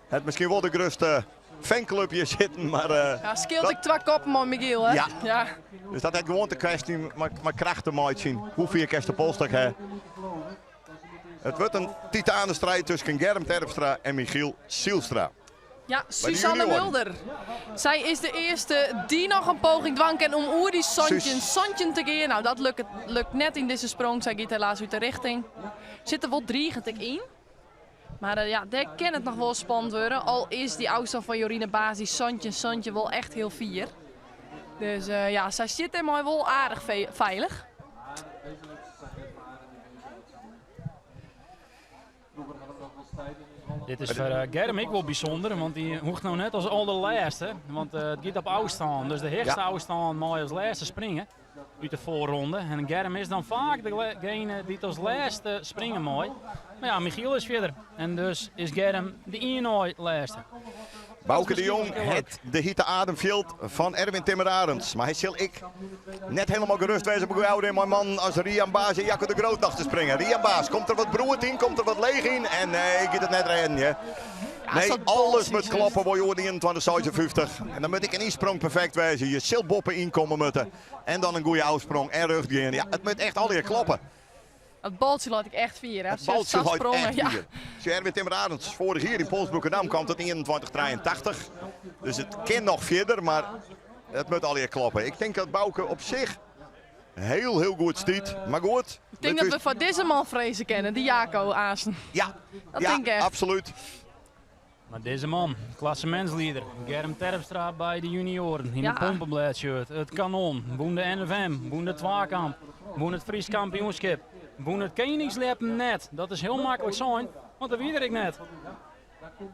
Het misschien wel de grootste fanclubje zitten, maar Ja, scheelt ik 2 koppen met Michiel, hè? Ja. dus dat is gewoon de kwestie, maar krachten mooi zien. Hoeveel kerst de polstok hè. Het wordt een titanenstrijd tussen Germ Terpstra en Michiel Zielstra. Ja, Susanne junioren. Mulder. Zij is de eerste die nog een poging dwang kan om oer die Sontje te gaan. Nou, dat lukt net in deze sprong. Zij gaat helaas uit de richting. Zit er wel 3 in. Maar ja, daar kan het nog wel spannend worden. Al is die afstand van Jorine Baas, die Sontje wel echt heel fier. Dus ja, zij zit er maar wel aardig veilig. Dit is voor Germ ook wel bijzonder, want die hoeft nou net als allerlaatste. Want het gaat op afstand, dus de hechtste afstand mooi als laatste springen uit de voorronde. En Germ is dan vaak degene die als laatste springen mooi. Maar ja, Michiel is verder en dus is Germ de ene laatste. Bouke de Jong, het de hitte ademveld van Erwin Timmer-Arends. Maar hij zal ik net helemaal gerust wezen op uw oude mijn man als Rian Baas en Jacco de Groot nog te springen. Rian Baas, komt er wat broerd in, komt er wat leeg in en nee, ik get het net redden. Ja. Nee, alles moet kloppen voor je 21, en dan moet ik een insprong perfect wezen. Je zult boppen inkomen moeten en dan een goede afsprong en ruggen. Ja, het moet echt al hier kloppen. Het baltje laat ik echt vieren. Het baltje gooit echt ja. hier. Erwin Timmer-Arends vorig jaar in Polsbroekerdam kwam tot 21-83. Dus het kan nog verder, maar het moet al hier kloppen. Ik denk dat Bouke op zich heel goed stiet. Maar goed. Ik denk dat we voor deze man vrezen kennen, die Jaco Aasen. Ja, Dat denk ik echt. absoluut. Maar deze man, klassementsleider, Germ Terpstra bij de junioren in Ja. een pompenbladshirt, het kanon, woon de NFM, woon de Twakamp, woon het Fries kampioenschap, woon het Koningslepen net. Dat is heel makkelijk zijn, want dat weet ik net.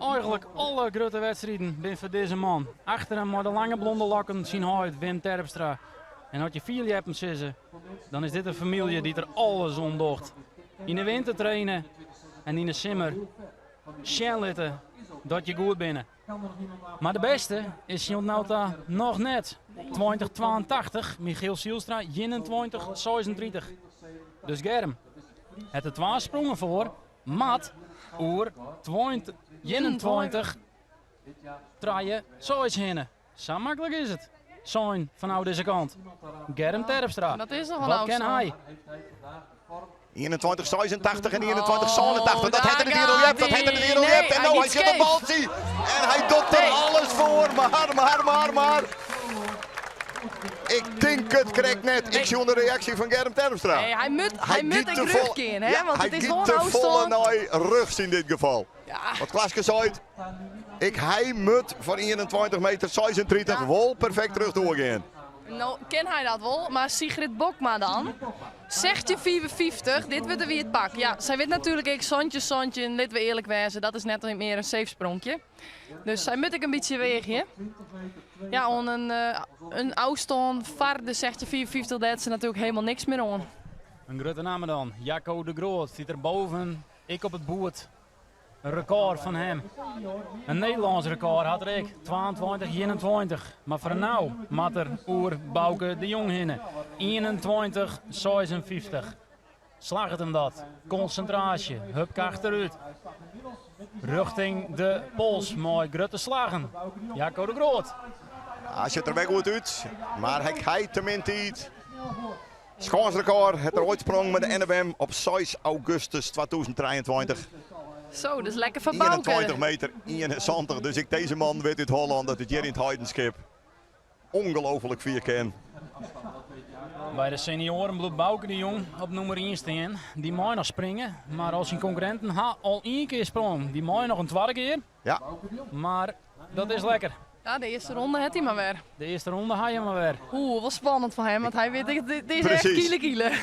Eigenlijk alle grote wedstrijden zijn voor deze man. Achter hem met de lange blonde lokken zien huid wint Terpstra. En als je 4 hebt zitten, dan is dit een familie die er alles om docht. In de winter trainen en in de simmer sjellitten dat je goed bent. Maar de beste is Jonnauta nog net. 2082, Michiel Zielstra, 21-36. Dus Germ, het er 2 sprongen voor, mat, oer, 21, draaien, zo is hinnen. Zo makkelijk is het. Zijn van deze kant. Germ Terpstra. Dat is nog een Wat ken hij? 21, 86 en 21, 87. Dat daar had er de gaat wereld hebt, dat had er de hij. wereld Nee, hebt. En hij nou, hij niet zit de scheef. bal zien. En hij doet er Nee. alles voor. Maar. Ik denk het krijgt net. Ik zie de reactie van Germ Terpstra. Nee, hij moet een giet de rug in, hè? Ja, want hij het is giet gewoon de een volle afstand. naar rugs in dit geval. Ja. Wat Klaske zei, hij moet van 21 meter 36 wel perfect terug doorgaan. Nou, ken hij dat wel, maar Sigrid Bokma dan? 16,54, dit wordt er weer het pak. Ja, zij weet natuurlijk ik Sontje, en dit we eerlijk wezen, dat is net meer een safe sprongje. Dus zij moet ik een beetje wegen. Ja, en een afstand var de 16,54, dat is er natuurlijk helemaal niks meer aan. Een grote naam dan. Jacco de Groot zit er boven. Ik op het boord. Een record van hem. Een Nederlands record had ik. 22-21. Maar voor nou moet er oer Bouke de Jong hinnen. 21-56. Slag het hem dat. Concentratie. Hup achteruit. Richting de pols. Mooi grote slagen. Jacco de Groot. Hij ziet er wel goed uit, maar hij kijkt tenminste iets. Schaansrecord, het er ooit sprong met de NWM op 6 augustus 2023. Zo, dat is lekker van 21 Bouke. meter, 71. Dus ik deze man weet uit Holland dat het hier in het Heidenskip ongelooflijk vierken. Bij de senioren bloedt Bouke de Jong op nummer 1 staan. Die mag nog springen, maar als zijn concurrenten al 1 keer sprong, die mag nog een tweede keer. Ja, Maar dat is lekker. Ja, de eerste ronde had hij maar weer. De eerste ronde ga je maar weer. Oeh, wat spannend voor hem, want hij weet, dit is echt Precies. kiele. ik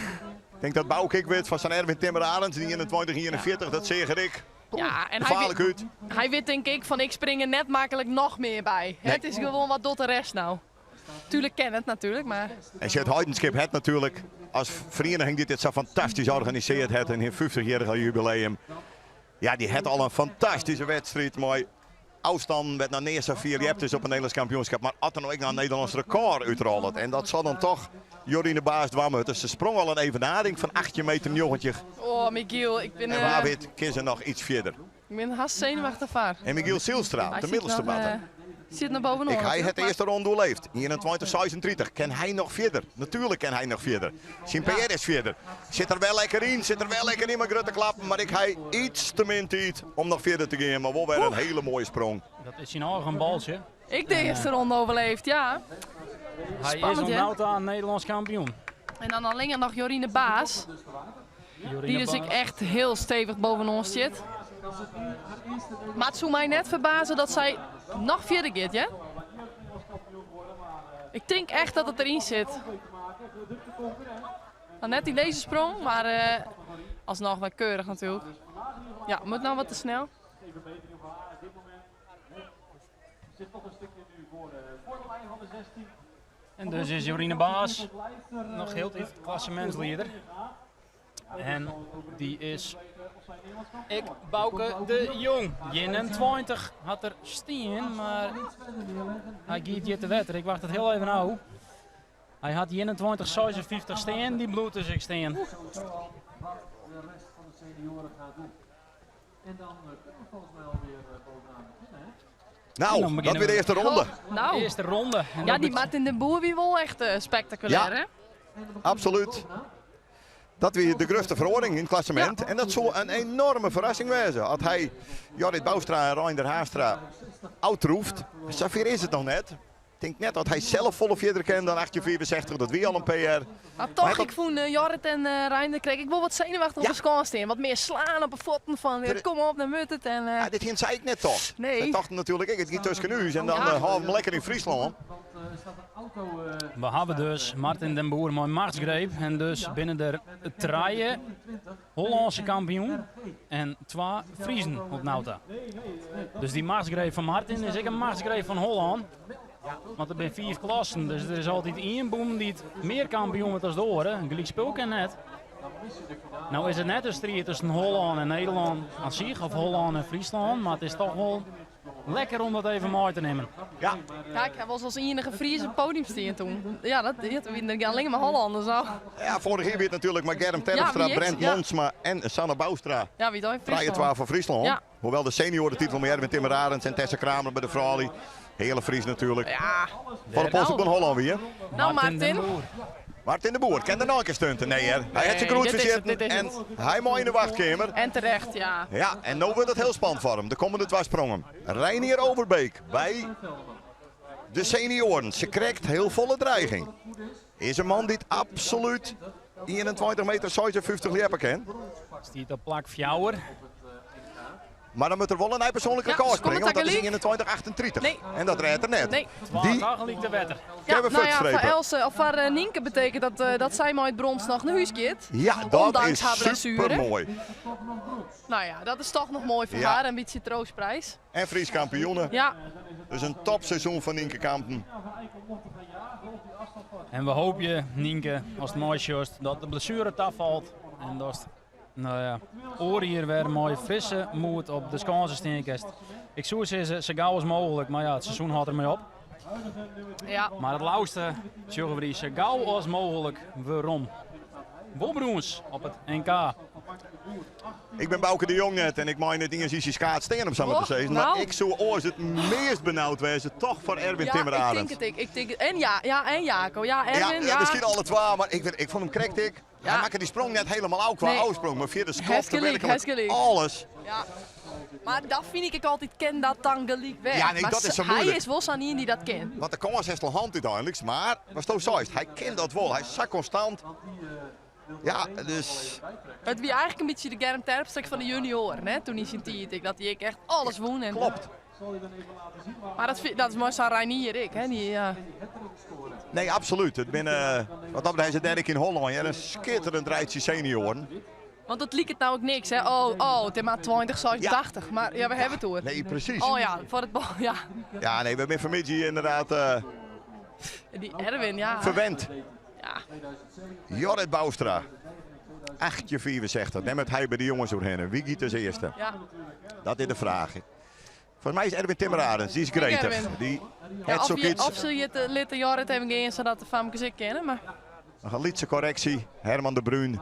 denk dat Bouke ik weet van zijn Erwin Timmer Arends, die 21-41, dat zeg ik. Ja, en Gevaarlijk uit. hij weet denk ik van ik spring er net makkelijk nog meer bij. Nee. Het is gewoon wat doet de rest nou. Tuurlijk ken het natuurlijk, maar En het Heidenskip het natuurlijk als vereniging die dit zo fantastisch organiseert het in hun 50-jarige jubileum. Ja, die had al een fantastische wedstrijd, maar afstand werd naar neer 4 je hebt dus op een Nederlands kampioenschap, maar had er nog ik naar een Nederlands record uitrollen. En dat zal dan toch Jorine Baas dwammen. Dus ze sprong al een evenaring van 18 meter joggetje. oh Michiel, ik ben, En waar weet, kan ze nog iets verder. ik ben haast zenuwachtig van. En Michiel Zielstra, de middelste batter. Zit naar bovenop. Hij het natuurlijk, de eerste ronde doorleefd. 21-36. Kan hij nog verder? Natuurlijk kan hij nog verder. Zijn PR is verder. Zit er wel lekker in met grote klappen. Maar ik hij iets te min tijd om nog verder te gaan. Maar wel weer een hele mooie sprong. Dat is zijn eigen baltje. maar ik de eerste ronde overleefd, ja. Hij Spannend, is hè? al nou Nederlands kampioen. En dan alleen nog Jorine Baas, Jorine die dus ik Baas. echt heel stevig boven ons zit. Maar het zou mij net verbazen dat zij nog verder gaat, ja? Ik denk echt dat het erin zit. Nou, net in deze sprong, maar alsnog wel keurig natuurlijk. Ja, moet nou wat te snel. En dus is Jorine Baas nog heel even klassementsleider. En die is ik Bouke de Jong. 21 had er steen, maar hij gaat hier te wetter. Ik wacht het heel even nou. Hij had 21-56 steen, die bloed dus ik steen. De rest van de senioren gaat doen. En dan kunnen we volgens mij alweer bovenaan beginnen. Hè? En dan Nou, dat beginnen weer de we. eerste ronde. De Nou, eerste ronde. En ja, dat die doet- Martin de Boer wie wel echt spectaculair, Ja. hè? Absoluut. Dat weer de grootste verhoring in het klassement. En dat zou een enorme verrassing wezen. Had hij Jorrit Boustra en Reinder Haastra uitroeft. Zover is het nog net. Ik denk net dat hij zelf volle verder kent dan 1864. Dat wie al een PR. Maar toch, Maar dat- ik vond Jorrit en Reinder kreeg ik wel wat zenuwachtig op de score staan. Wat meer slaan op de voeten van kom op, dan moet het. En, Ja, dit zei ik net toch. Nee. Dat dachten natuurlijk ik. Het gaat tussen u en dan Ja. houden we hem lekker in Friesland. Want er staat een auto We hebben dus Martin den Boer mooi machtsgreep. En dus binnen de traaien Hollandse kampioen en 2 Friesen op Nauta. Dus die machtsgreep van Martin is ik een machtsgreep van Holland. Want er zijn 4 klassen, dus er is altijd één boom die het meer kampioen wordt als de oren. Een gelijk speel kan net. Nou is het net een strijd tussen Holland en Nederland aan zich, of Holland en Friesland. Maar het is toch wel lekker om dat even mooi te nemen. Ja, ja, ik was als enige Fries op het podium staan toen. Ja, dat is alleen maar Hollanders al. ja vorig jaar weer natuurlijk met Germ Terpstra, Ja, wie is- Brent ja. Monsma en Sanne Boustra. Ja, wie dat heeft Vrije 12 voor Friesland. Ja. Hoewel de seniorentitel van Erwin Timmer Arends en Tessa Kramer bij de vrouwen. Hele Fries natuurlijk. Ja, Van de Poolse kon Holland weer. nou Den Martin. Boer. Martin de Boer, kent er nog een keer stunten? Nee, hè? Hij heeft zijn kroet dit is het, verzitten dit is en het. hij moet in de wachtkamer. En terecht, ja. Ja, en nu wordt het heel spannend voor hem. De komende dwarsprongen. Reinier Overbeek bij de senioren. Ze krijgt heel volle dreiging. Is een man die het absoluut 21 meter 56 liepen kent. Stiet op plak Fjouwer. Maar dan moet er wel een persoonlijk Ja, record dus kom springen, het want dat is takkeliek. 21-38. Nee. En dat redt er net. Nee. Die Dagen liep de wetter. Ja, Kevin nou ja, voor Futstrepen. Else of voor Nienke betekent dat zij maar uit brons nog naar huis gaat. Ja, dat Ondanks haar is blessure. super mooi. Nou ja, dat is toch nog mooi voor Ja. haar. Een beetje troostprijs. En Fries kampioenen. Ja, Dus een topseizoen van Nienke Kampen. En we hopen, Nienke, als het mooi is, dat de blessure afvalt. En dat is, nou ja, oor hier weer een mooie frisse moed op de Skanse steenkast. Ik zou zeggen, zo gauw als mogelijk, maar ja, het seizoen houdt ermee op. ja. Maar het lauwste, zeggen we die, zo gauw als mogelijk, waarom? Wolbroens op het NK. Ik ben Bouke de Jong net en ik mag net dingen zien schaats steen op samen te Och, zeggen. nou. Maar ik zou ooit het meest benauwd wezen, toch voor Erwin Ja, Timmer ik Arends. denk het. Ik denk het. En ja, en Jaco. Ja, Erwin, ja. Misschien alle twee, maar ik vond hem krekt ik. Ja. Hij maakte die sprong net helemaal oud qua Nee. oudsprong, maar via de Hij is skop gelijk, hij is werkelijk gelijk. alles. Ja. Maar dat vind ik altijd ken dat dan gelijk weg. Ja, nee, maar dat is zo hij moeilijk. is wel zo'n die dat kent. Want de kans is wel hand uiteindelijk, maar was toch zo is het. Hij kent dat wel, hij is zo constant. Ja, dus Het wie eigenlijk een beetje de Germ Terpstek van de junioren, hè, toen hij zijn tijd. Dat hij echt alles won. En, klopt. Maar dat is mooi zo'n Reinier, ik. Hè, die, Nee, absoluut. Het binnen, wat dat betreft is het derde keer in Holland. Ja, een schitterend rijtje senioren. want het liep het nou ook niks, hè. Het is maar 20, 86. Maar ja, we hebben het hoor. Nee, precies. Oh ja, voor het bal, ja. Ja, nee, we hebben vanmiddag hier inderdaad Die Erwin, ja. verwend. Ja, Jorrit Boustra. 8-64. Neem het hij bij de jongens doorheen. Wie giet als eerste? ja. Dat is de vraag. Voor mij is Erwin Timmer Arends. Die is gretig. Erwin. Die Ja, het zoiets. of ze het litte Jorrit even gaan, zodat de famkes ik kennen. Maar Nog een lietse correctie. Herman de Bruin.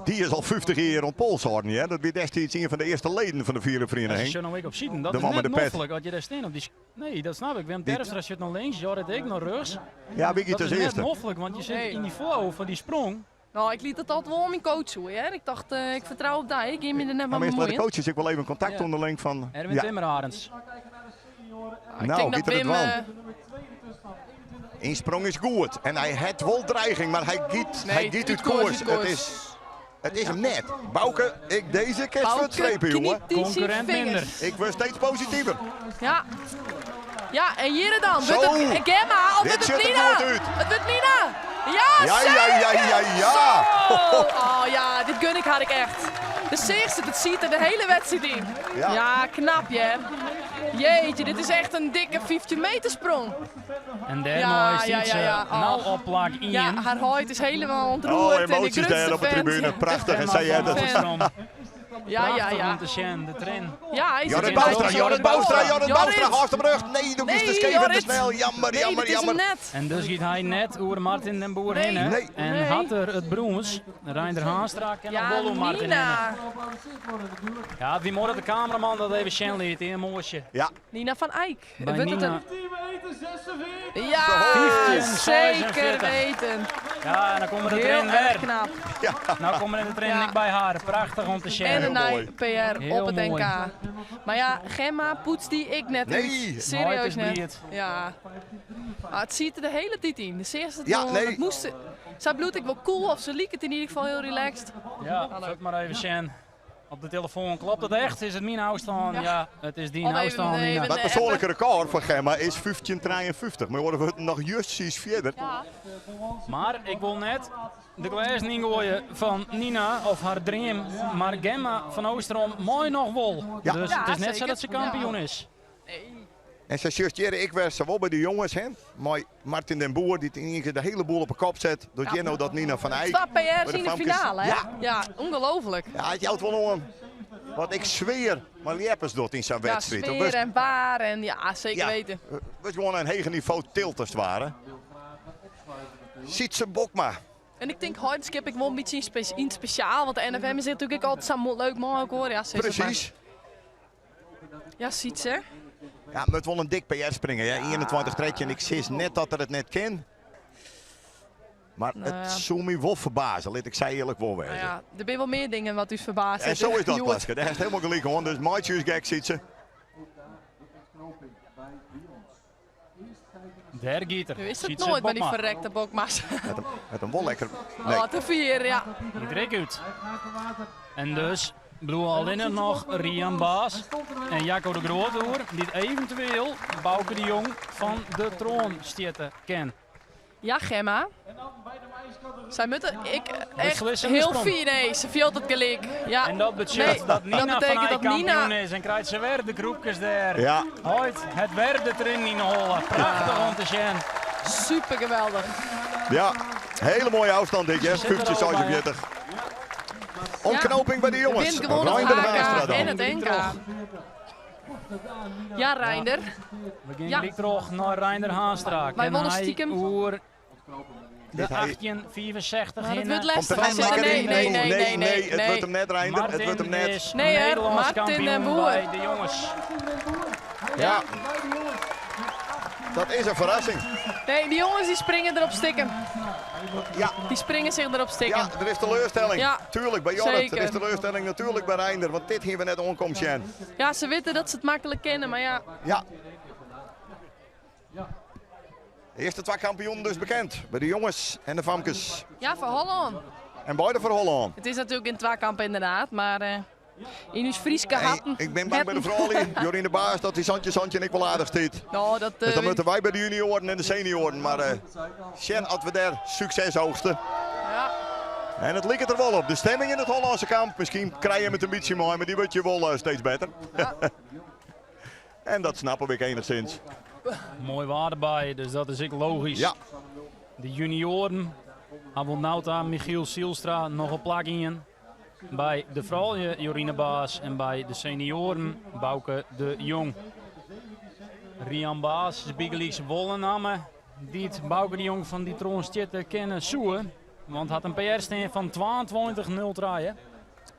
Die is al 50 jaar rond Polshoorn. Ja? Dat weer destijds een van de eerste leden van de vierde Als je vereniging. zo nog week op ziet, dat De is man net met de pet. noffelijk. Had je daar staan op die... Nee, dat snap ik. Wim Terpstra zit naar links, Jorrit ik naar rechts. Ja, wie giet Dat als is net eerste? noffelijk, want je zit Nee. in die flow van die sprong. nou, ik liet het altijd wel om mijn coach zo, hè. Ik dacht, ik vertrouw op die. Ik ging me er net Maar maar meestal de bemoeien. coaches ik wel even contact Ja. onderling van. Erwin Ja, Timmer Arends. Ik nou, denk giet dat er het Wim... wel. Eén sprong is goed. En hij heeft wel dreiging, maar hij giet uit het koers. koers. Het is hem net. Bouke, ik deze kerst Bouke verstrepen, jongen. kniet die zijn Concurrent vingers. minder. Ik word steeds positiever. Ja. Ja, en hier dan. Zo. Wordt het Gemma of Dit wordt ziet het er Nina? goed uit. Het wordt Nina. Ja, Ja, zeker. ja. Zo. Oh ja, dit gun ik had ik echt. De zeerste, dat ziet er de hele wedstrijd in. Ja. Ja, knap hè. Jeetje, dit is echt een dikke 15 meter sprong. En daar Ja, mooi ja, ziet ze ja, ja. Oh. nou op plak 1. Ja, haar huid is helemaal ontroerd. Oh, en de emoties grootste daar op de vent. tribune. Prachtig. En zei jij dat? Fan. Ja, Om te zien, de train. Ja, hij Jorrit zit Boustra, in Jorrit de Boustra, goal. Jorrit Boustra, haast hem terug. Nee, doe eens Nee, de scheef en te Jorrit. snel. Jammer, Nee, jammer, dit is hem jammer. net. En dus giet hij net over Martin den Boer Nee. heen. hè. Nee. En Nee. had er het brons, Reinder Haanstra en Ja, nog Bollo Martin heen. Nina. Ja, wie moet de cameraman dat even zien liet, een mooisje. Ja, Nina van Eyck. Bij Wordt het Nina. een... Ja, 15, zeker 46. weten. Ja, en dan komen de Heel train erg weer. knap. Nou komen in de train Ja. niet bij haar. Prachtig om te En zien. een mooi. PR Heel op het mooi. NK. Maar ja, Gemma poetst die ik net Nee. uit. Nooit Serieus is net. blied. Ja. Maar het ziet er de hele tijd in. De eerste Ja, wel, nee. het moest... Zij bloed ik wel cool of ze liek het in ieder geval heel relaxed. Ja, zet maar even zien. Op de telefoon, klopt het echt? Is het mijn afstand? Ja. Ja, het is die Of even- afstand. even- Nina. het persoonlijke record van Gemma is 15:53. Maar worden we nog juist verder. Ja. Maar ik wil net de glazen ingooien van Nina of haar dream. Maar Gemma van Oosterom mooi nog wel. Ja. Dus Ja, het is net zo zeker. dat ze kampioen is. En ze justeren, ik was wel bij de jongens, hè. Maar Martin den Boer, die in ieder geval de hele boel op een kop zet. Door Jenno dat Nina van Eyck. 2 bij PR's de in de famkes. finale, hè? Ja, Ja, ongelooflijk. ja, het houdt wel om. Wat ik zweer, maar Lieppes doet in zijn Ja, wedstrijd. sfeer en waar en ja, zeker weten. We gewoon een hege niveau tilters waren. Sietse Bokma. En ik denk, heute skip ik wel een beetje in speciaal, want de NFM is natuurlijk altijd zo leuk mogelijk hoor. Ja, ze is het maar. Precies. Ja, ziet ze. Ja, het moet wel een dik PR springen. Ja. 21 trekje en ik zie net dat er het net kan. Maar Nou ja. het zou me wel verbazen, laat ik zei eerlijk wel wezen. Nou ja, er zijn wel meer dingen wat u verbaast. En zo is dat, Joert. Klaske. Daar is helemaal gelijk gewoon. Dus maatjes gek ziet ze. Daar gaat er. Nu is Ziet het ze nooit bij die Bokma. verrekte Bokma's. Met een wel lekker. Nee. Wat een vier, ja. Die trek uit. En dus bedoel alleen nog Rian Baas en Jacco de Groot hoor, die eventueel Bouke de Jong van de troon stitten ken. Ja, Gemma. Zij moeten, echt Beslissende heel sprong. vier, nee, ze viel het gelijk. Ja. En dat betekent Nee, dat Nina dat betekent van dat kampioen Nina- is en krijgt ze weer de groepjes daar. Ja. Ooit, het werd erin in Holle. Prachtig om te zien. Super geweldig. Ja, hele mooie afstand dit, hè. Ze zitten er al bij, 45. Omknoping bij de jongens. Wint gewoon het Reinder Haastra HK dan. en het NK. Ja, Reinder. We gaan Ja. direct terug naar Reinder Haanstra. Wij En willen hij stiekem- oer de Dit hij- 1864 Maar dat in. wordt Komt lastig. er Hij net zit er, lekker nee, in? nee, nee, nee, nee. Het wordt hem net, Reinder. Het wordt hem Martin net. is Nee, hè, Nederlands Martin kampioen Boer. bij de jongens. Ja. Dat is een verrassing. Nee, die jongens die springen erop stikken. Ja. Die springen zich erop stikken. Ja, er is teleurstelling. Ja, Tuurlijk, bij Jorrit. zeker. Er is teleurstelling natuurlijk bij Reinder. Want dit hier we net onkomt zien. Ja, ze weten dat ze het makkelijk kennen, maar ja. Ja. De eerste twee kampioenen dus bekend. Bij de jongens en de famkes. Ja, voor Holland. En beide voor Holland. Het is natuurlijk in tweekamp inderdaad, maar in uw Frieske Hey, hatten. ik ben bang bij de vrouwen, Jorien de Baas, dat die Santje en ik wel aardig stiet. Nou, dat... Dus dan moeten wij bij de junioren en de senioren. Maar Sjen als we daar succes oogsten. ja. En het lijkt er wel op. De stemming in het Hollandse kamp. Misschien krijg je het een beetje mooi, maar die wordt je wel steeds beter. En dat snappen we enigszins. Mooi waarde bij, dus dat is ik logisch. Ja, De junioren hebben Nauta, Michiel Sielstra nog een plak in. Bij de vrouwen Jorine Baas en bij de senioren Bouke de Jong. Rian Baas is Big League's wollennamen. Die het Bouke de Jong van die troonstjetten kennen zoeken. Want had een PR-stand van 22-0 draaien.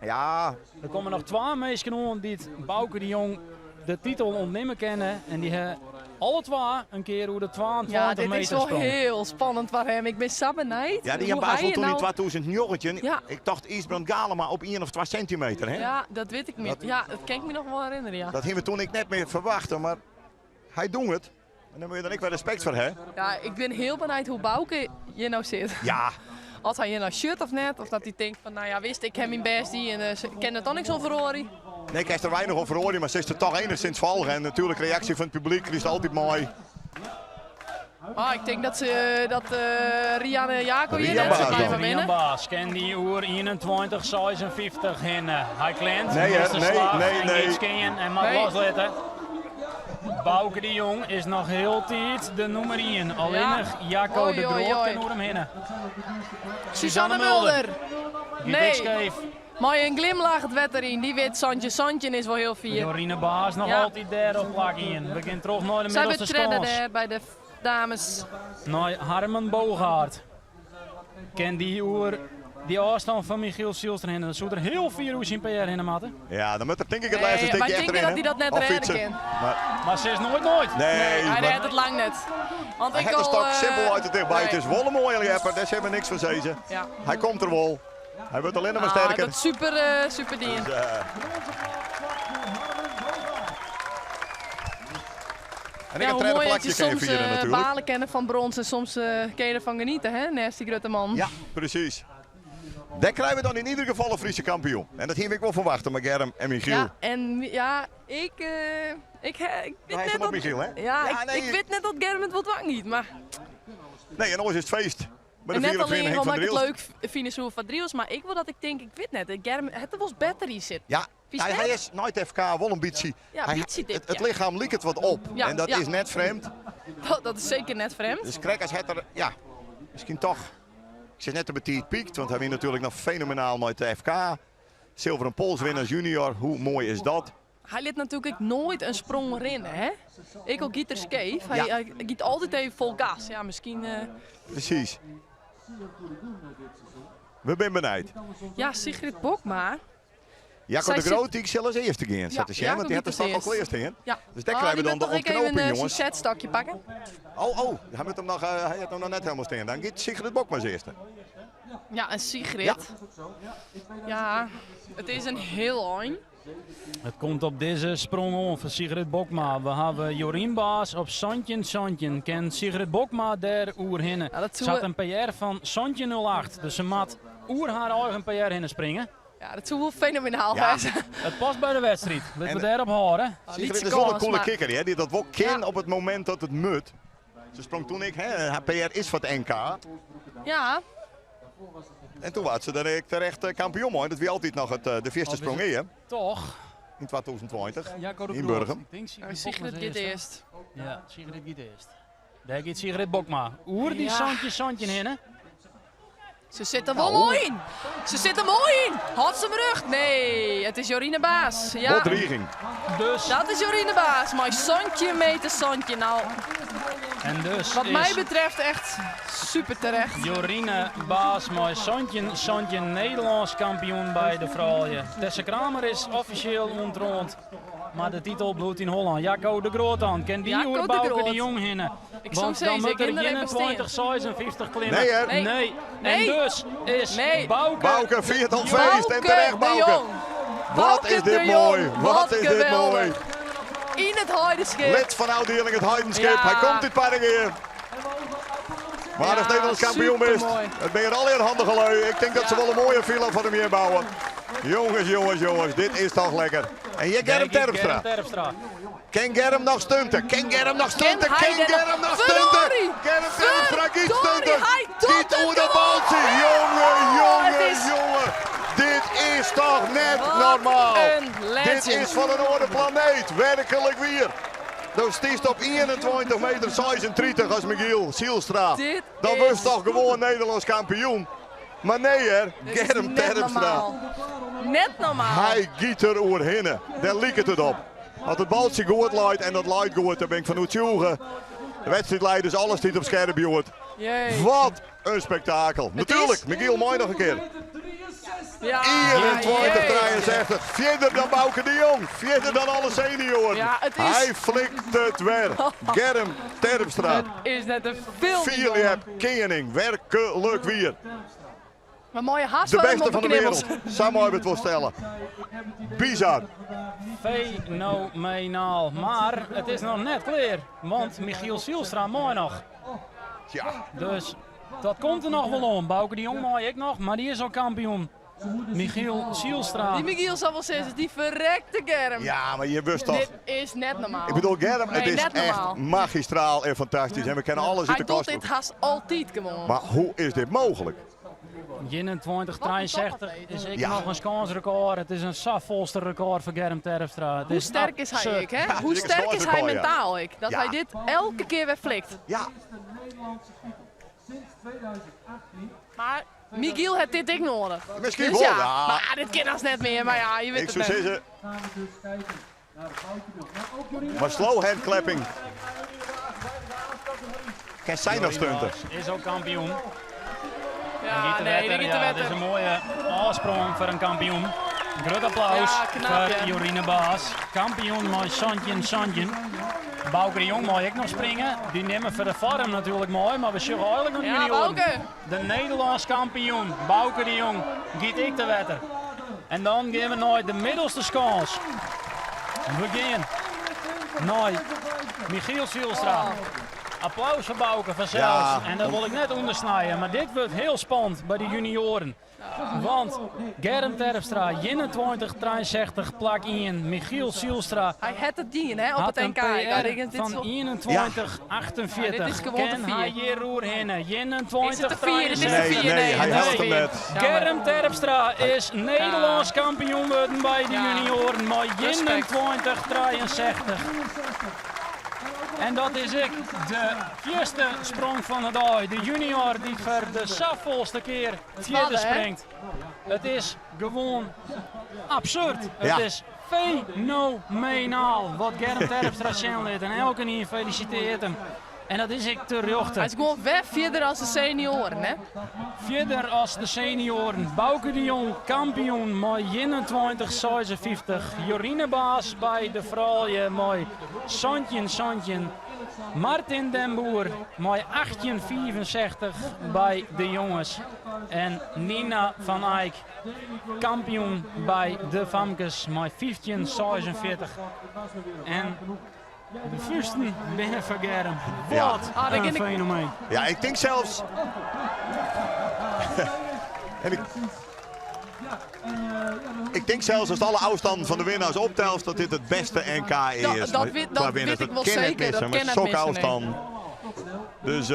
ja, Er komen nog 2 mensen aan die het Bouke de Jong de titel ontnemen kennen. En die hebben alle 2 een keer hoe de 22 Ja, dit meter is wel sprong. heel spannend voor hem. Ik ben zo benieuwd. ja, die hoe in Basel hij toen in nou- 2009. Ja. Ik dacht Eastbrand Galema op 1 of 2 centimeter. Hè? Ja, dat weet ik niet. Ja, dat kan ik me nog wel herinneren, ja. Dat hebben we toen ik net meer verwachten, maar hij doet het. En dan moet je er ook wel respect voor hebben. Ja, ik ben heel benieuwd hoe Bouke hier nou zit. Ja, Als hij hier nou shirt of net, of dat hij denkt van, nou ja, wist ik heb mijn bestie en ik ken het dan niks over Rory. nee, ik heb er weinig over gehoord, maar ze is er toch enigszins valgen. En natuurlijk reactie van het publiek, die is altijd mooi. Ah, ik denk dat Rian en Jaco hier Rian net Baas zo dan. blijven Rian winnen. Baas ken die oer 21-56 in. Hij kleint, Nee, hè? eerste Nee, slag nee, en nee. iets kennen en mag Nee. losletten. Bouke de Jong is nog heel tijd de nummer 1. Alleen Ja. nog Jacco Oei, de oei, Groot oei. kan door hem heen. Suzanne Mulder. Die Nee. scheef. Maar een glimlach het wet erin. Die weet Santje is wel heel fier. Jorine Baas nog Ja. altijd daar op plak in. We gaan terug naar de Zij middelste betreden skans. daar bij de dames. Nou, Harmen Bogaert. Ken die oer die afstand van Michiel Sielstra heen. Dat zou er heel veel hoe zien PR in matten. Ja, dan moet er denk ik het Nee, laatste wij stukje denken achterin. dat hij dat net Of redden fietsen. kan. Maar, Maar ze is nooit. nee, Hij maar redt het lang net. Want hij ik heeft de al, stok simpel uit het dichtbij. Het nee. is wel een mooie rapper, daar hebben we niks van zezen. Ja. Hij komt er wel. Hij wordt alleen maar Ah, sterker. dat is super ding. Dus, en ik Ja, een hoe tweede mooi dat plakje je kan je soms vieren natuurlijk. balen kennen van brons en soms kan je ervan genieten, hè, naast die grote man. Ja, precies. Daar krijgen we dan in ieder geval een Friese kampioen. En dat hier ik wel verwachten met Germ en Michiel. Ja, en ja, ik weet Hij is net hem dat... op Michiel, hè? Ja, Ja, nee, ik weet net dat Germ het wat niet, maar... Nee, en ons is het feest. Met En de net 4 alleen Henk omdat van ik het Driels. leuk vind zo van Driels, maar ik wil dat ik denk, ik weet net, dat Germ het er wel battery zit. Ja, Wie is hij dat? is nooit FK, wel een beetje. Ja, Hij- beetje dik, het ja. lichaam liekt het wat op. Ja, en dat ja. is net vreemd. Dat is zeker net vreemd. Dus Krekkers had er, ja, misschien toch. Ik zit net te betiet piekt, want hij wint natuurlijk nog fenomenaal met de FK. Zilveren Polswinnaar junior, hoe mooi is dat? Hij liet natuurlijk nooit een sprong rennen, hè? Ik ook Gieter Skeef. Ja. Hij giet altijd even vol gas. Ja, misschien... Precies. We zijn benieuwd. Ja, Sigrid Bokma. Jacco de Zij Groot, die zal als eerste gaan. Zet de Jacco want die heeft de gaat stok als al kleerst in. Ja. Dus daar krijgen we dan de Ik ontknoping, even jongens. zijn setstokje pakken. Oh, hij heeft hem nog net helemaal staan. Dan gaat Sigrid Bokma als eerste. Ja, een Sigrid. Ja, het is een heel lang. Het komt op deze sprong om van Sigrid Bokma. We hebben Jorien Baas op Santje. Ken Sigrid Bokma daar oer hinnen. Ja, dat Ze doen had we- een PR van Santje 08. Dus ze maat oer haar eigen PR hinnen springen. Ja, dat zou wel fenomenaal Ja. zijn. Het past bij de wedstrijd. Laten we En- daarop horen. Sigrid niet is wel een kans, coole maar- kikker, hè, die dat wel ken Ja. op het moment dat het mut. Ze sprong toen haar PR is voor het NK. Ja, En toen was ze daar terecht kampioen, hoor. Dat wie altijd nog de eerste sprong is, hè, Toch. in 2020. Jacco de In Groot. Burgum. Ik denk Sigrid Sigrid Bokma gaat is eerst. Ja, Sigrid gaat eerst. Daar gaat Sigrid Bokma. Oer die Ja. Santje hinnen. Ze zit er wel mooi in. Ze zit er mooi in. Had ze hem rug? Nee, het is Jorine Baas. Ja, Wat dreiging. Dus, dat is Jorine Baas. Maar Santje meter Santje. Nou, en dus wat is mij betreft echt super terecht. Jorine Baas met Santje Nederlands kampioen bij de vrouwen. Tessa Kramer is officieel ontroond. Maar de titel bloedt in Holland. Jacco de Groot aan. Ken die Jacco oer de Bouke Groot. de Jong hinnen. Ik zou Want zeggen, dan moet er ik ken er even 21, 56 klimmen. Nee, hè? Nee. Nee. Nee. En dus is Nee. Bouke viert al feest en terecht, de Bouke. Jong. Wat Bouke is de dit Jong. mooi. Wat is dit geweldig. mooi. In het heidenschip. Lid van Ouddeling het Heidenskip. Ja. Hij komt dit parkeer. Maar als Ja, Nederlands kampioen is, supermooi. het ben je al in handen gelui. Ik denk dat ze Ja. wel een mooie villa van hem hier bouwen. Jongens, dit is toch lekker. En je Germ Terpstra. Terpstra. Ken Germ nog stunten? Ken Germ nog stunten? Ken hij Ken er Germ nog? nog stunten? Verdorie! Germ Terpstra, giet Verdorie, stunten. hij doet Giet het oer de gewoon! balsie. Jongen. Dit is toch net Wat normaal. een legend. Dit is van een andere planeet. Werkelijk weer. Dan stiest op 21 meter 36 als Michiel Zielstra. Dit Dan is- was toch gewoon Nederlands kampioen. Maar nee hè, Dit is Germ net Terpstra. normaal. Net normaal. Hij giet er oerheen. Daar liep het op. Als het baltje goed leidt en dat leidt goed, dan ben ik van Oetjoegen. De wedstrijdleiders, alles dit op scherp, jongen. Jee. Wat een spektakel. Natuurlijk, Michiel, mooi nog een keer. Ja, 21, jee. 63. Verder dan Bouke de Jong. Verder dan alle senioren. Ja, het is- Hij flikt het weer. Germ Terpstra. Is net een film. Philip Kingening. Werkelijk weer. Een mooie haast De van hem beste op van de knibbels. wereld. Zo mooi het wel stellen. Bizar. Fenomenaal. Maar het is nog net klaar. Want Michiel Zielstra mooi nog. Ja. Dus dat komt er nog wel om. Bouke de Jong mooi ik nog, maar die is al kampioen. Michiel Zielstra. Die Michiel zal wel zeggen, die verrekte Germ. Ja, maar je wist toch. Dit is net normaal. Ik bedoel, Germ, het Nee, is net normaal. echt magistraal en fantastisch. En we kennen alles Hij uit de doet kast. dit haast altijd gewoon. Maar hoe is dit mogelijk? 21, 63 is ik Ja. nog een kansrecord. Het is een safvolste record voor Germ Terpstra. Hoe sterk is hij, ik, hè? Hoe dit is sterk is hij gewoon een mentaal, ik? Dat Ja. hij dit elke keer weer flikt. Ja, Sinds 2018. Maar Michiel heeft dit ik nodig. misschien Dus wel. ja, Ja. maar dit kan als net meer. Maar ja, je weet Ik het zou net. zeggen, Gaan we dus kijken naar de Bouke. Maar ook Jorien maar slow hand clapping. Kan zij nog stunten? Is ook kampioen. Ja, Giet de nee, Wetter, die giet de ja, dit is wetter. een mooie afsprong voor een kampioen. Groot applaus Ja, knap, voor ja. Jorine Baas. Kampioen met Santje. Bouke de Jong mag ik nog springen. Die nemen voor de farm natuurlijk mooi, maar we zullen eigenlijk nog Ja, niet horen. Bouke. De Nederlands kampioen, Bouke de Jong, giet ik de wetter. En dan gaan we naar de middelste schaals. We gaan naar Michiel Zielstra. Applaus voor Bouke vanzelfs. Ja. En dat wil ik net ondersnijden, maar dit wordt heel spannend bij de junioren. Want Germ Terpstra, 21, 63, plak 1. Michiel Zielstra Hij had het dien, hè, op had het een NK. Ja, dit PR is van wel- 21, 48. Ja, dit is gewoon Ken te vier. hij hier roer hinnen. 21, Is het te vier? Dit is te Nee, vier, nee, hij dat is helpt te hem vier. net. Germ Terpstra is Nederlands kampioen worden bij de Ja. junioren. Maar Respect. 21, 63. En dat is ik, de eerste sprong van het dag. De junior die voor de safvolste keer vierde Wat, hè? springt. Het is gewoon absurd. Ja. Het is fenomenaal wat Germ Terpstra liet. En elke keer feliciteert hem. En dat is ik te Hij rechten. is gewoon verder als de senioren, hè? Verder als de senioren. Bouke de Jong, kampioen met 21-56. Jorine Baas bij de vrouwen met Santje. Martin den Boer met 18-65 bij de jongens. En Nina van Eyck, kampioen bij de Famkes met 15-46. En de vuisten binnen Vergerm. Ja. Wat Ah, dan een ken ik- fenomeen. Ja, ik denk zelfs... en ik denk zelfs als alle afstanden van de winnaars optelt dat dit het beste NK is. dat weet qua winnen. ik wel kan net zeker, dat missen, met kan net zulke missen, afstanden. Dus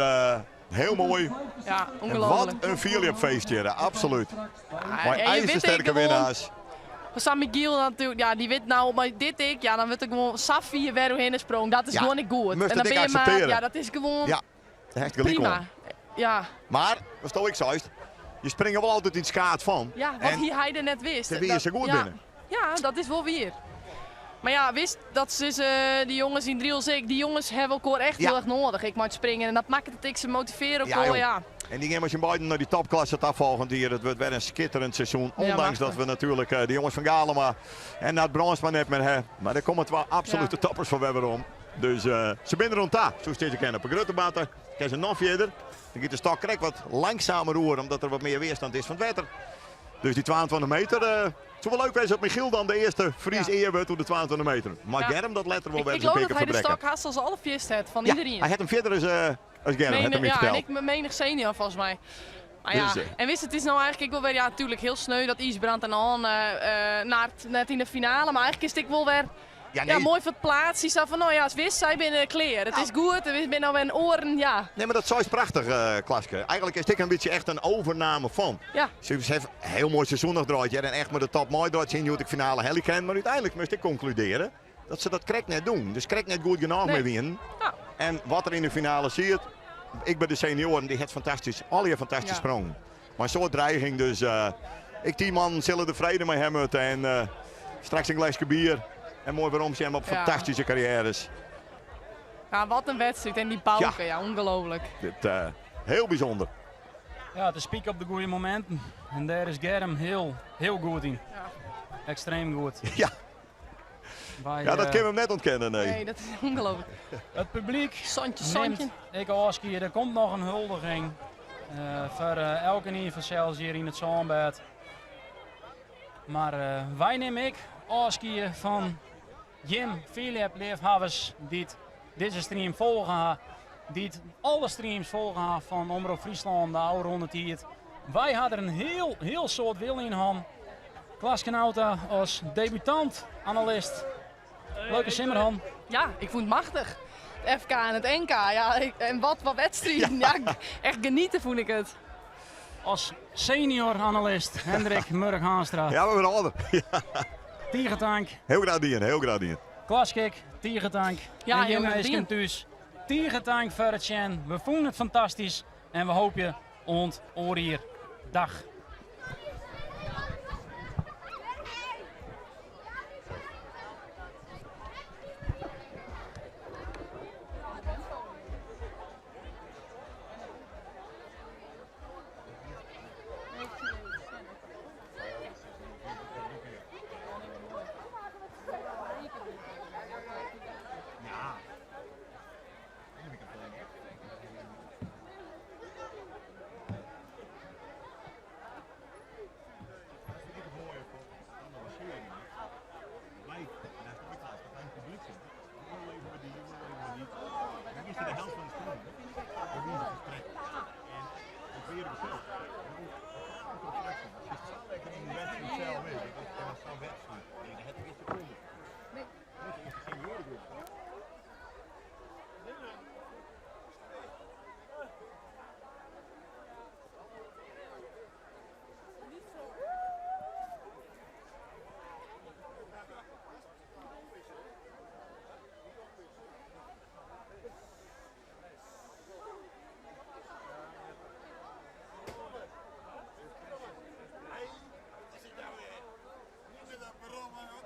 heel mooi. Ja, En wat ongelooflijk. een Philips-feestje, absoluut. Maar En je weet ijzersterke ik gewoon, winnaars. Sammy Giel natuurlijk, ja, die weet nou, maar dit ik, ja, dan wordt ik gewoon Safi weer heen sprong. Dat is Ja, gewoon niet goed. moest En het dan ik ben je maar, accepteren. ja, dat is gewoon Ja, daar heeft gelijk prima. om. Ja, Maar, wat stel ik zojuist, je springt er wel altijd iets schaat van. ja, wat En hij er net wist. dan weer ze goed ja, binnen. Ja, dat is wel weer. Maar ja, wist dat ze die jongens in Driel zeker, die jongens hebben elkaar echt Ja. heel erg nodig. Ik moet springen en dat maakt het ik ze motiveren Ja, ook wel, joh. ja. En die gaan als je beiden naar die topklasse afvolgend hier. Het wordt weer een schitterend seizoen. Ondanks machtig. dat we natuurlijk de jongens van Galema en dat Bronsma net meer hebben. Maar daar komen het wel absolute Ja. toppers van Webber om. Dus ze zijn rond daar. Zo steeds kennen op een grote bater. Kijk ze nog verder. Dan gaat de stok krek wat langzamer roeren omdat er wat meer weerstand is van het water. Dus die 22 meter. Het zou wel leuk zijn dat Michiel dan de eerste Fries Ja. eer wordt op de 22 meter. Maar Ja. Germ dat letter wel Ik weer geloof een dat beetje hij de verbreken. stok haast als alle vierst heeft van Ja, iedereen. hij had hem verder als Germ, had hem ja, en verteld. ik menig senior volgens mij. Maar ja, Dus, en wist het is nou eigenlijk ik wel weer, ja natuurlijk heel sneu dat IJsbrand en aan net in de finale. Maar eigenlijk is het wel weer Ja, mooi voor het plaats. Die staat van, nou ja, als wist, zij binnen kleer. Het is goed, ik ben nou in oren, ja. Nee, maar dat is prachtig, Klaske. Eigenlijk is dit een beetje echt een overname van. Ja, Ze heeft een heel mooi seizoen nog draait. En echt met de top mooi draait zien, de finale Helican. Maar uiteindelijk moest ik concluderen dat ze dat correct net doen. Dus correct net goed genoeg Nee. mee winnen. Ja. En wat er in de finale ziet, ik ben de senioren, die het fantastisch, al je fantastisch Ja. sprong. Maar zo'n dreiging, dus ik die man zullen de vrede mee hebben. En straks een glaasje bier. En mooi waarom ze hem op Ja. fantastische carrières. ja, wat een wedstrijd. En die pauken, ja, ongelooflijk. Dit, heel bijzonder. Ja, te spieken op de goede momenten. En daar is Germ heel goed in. Ja. Extreem goed. Ja, Bij, ja dat eh, kunnen we hem net ontkennen. Nee. Nee, dat is ongelooflijk. Het publiek Santje. neemt ik Oski. Er komt nog een huldiging voor elke nieuwe van zelfs hier in het Zandbed. Maar wij nemen ik Oski van Jim, Philip, Leefhavers, die deze stream volgen, die alle streams volgen van Omroep Friesland, de oude ronde tiert. Wij hadden een heel soort wil in hand. Klaas Knauta als debutant, analist. Leuke Simmerhan. Ja, ik vond het machtig. Het FK en het NK, ja, en wat wedstrijden. Ja, echt genieten vond ik het. Als senior analist Hendrik Murg-Haanstra. Ja, we hebben een ander. Tiergetank, Heel graag die, heel graag die. Klaskik, Tiergetank. Ja, en heel Jim graag Meesken die. thuis. Tiergetank voor het Chen. We voelen het fantastisch en we hopen je oor hier. Dag. Roma,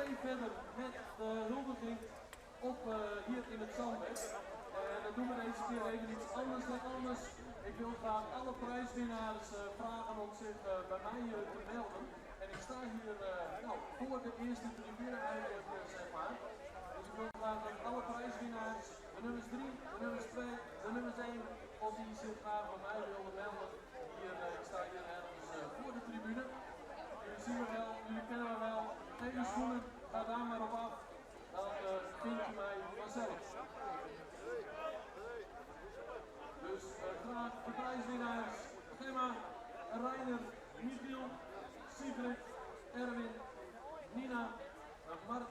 meteen verder met de huldiging op hier in het Zandweg. En dat doen we deze keer even iets anders dan anders. Ik wil graag alle prijswinnaars vragen om zich bij mij te melden. En ik sta hier voor de eerste tribune eigenlijk, zeg maar. Dus ik wil graag dat alle prijswinnaars, de nummers 3, de nummers 2, de nummers 1, of die zich graag bij mij willen melden. Hier, ik sta hier ergens voor de tribune. Jullie zien me wel, jullie kennen me wel. Neem je schoenen, ga daar maar op af. Dan vind je mij vanzelf. Dus graag de prijswinnaars, Gemma, Reiner, Michiel, Sigrid, Erwin, Nina, Martin.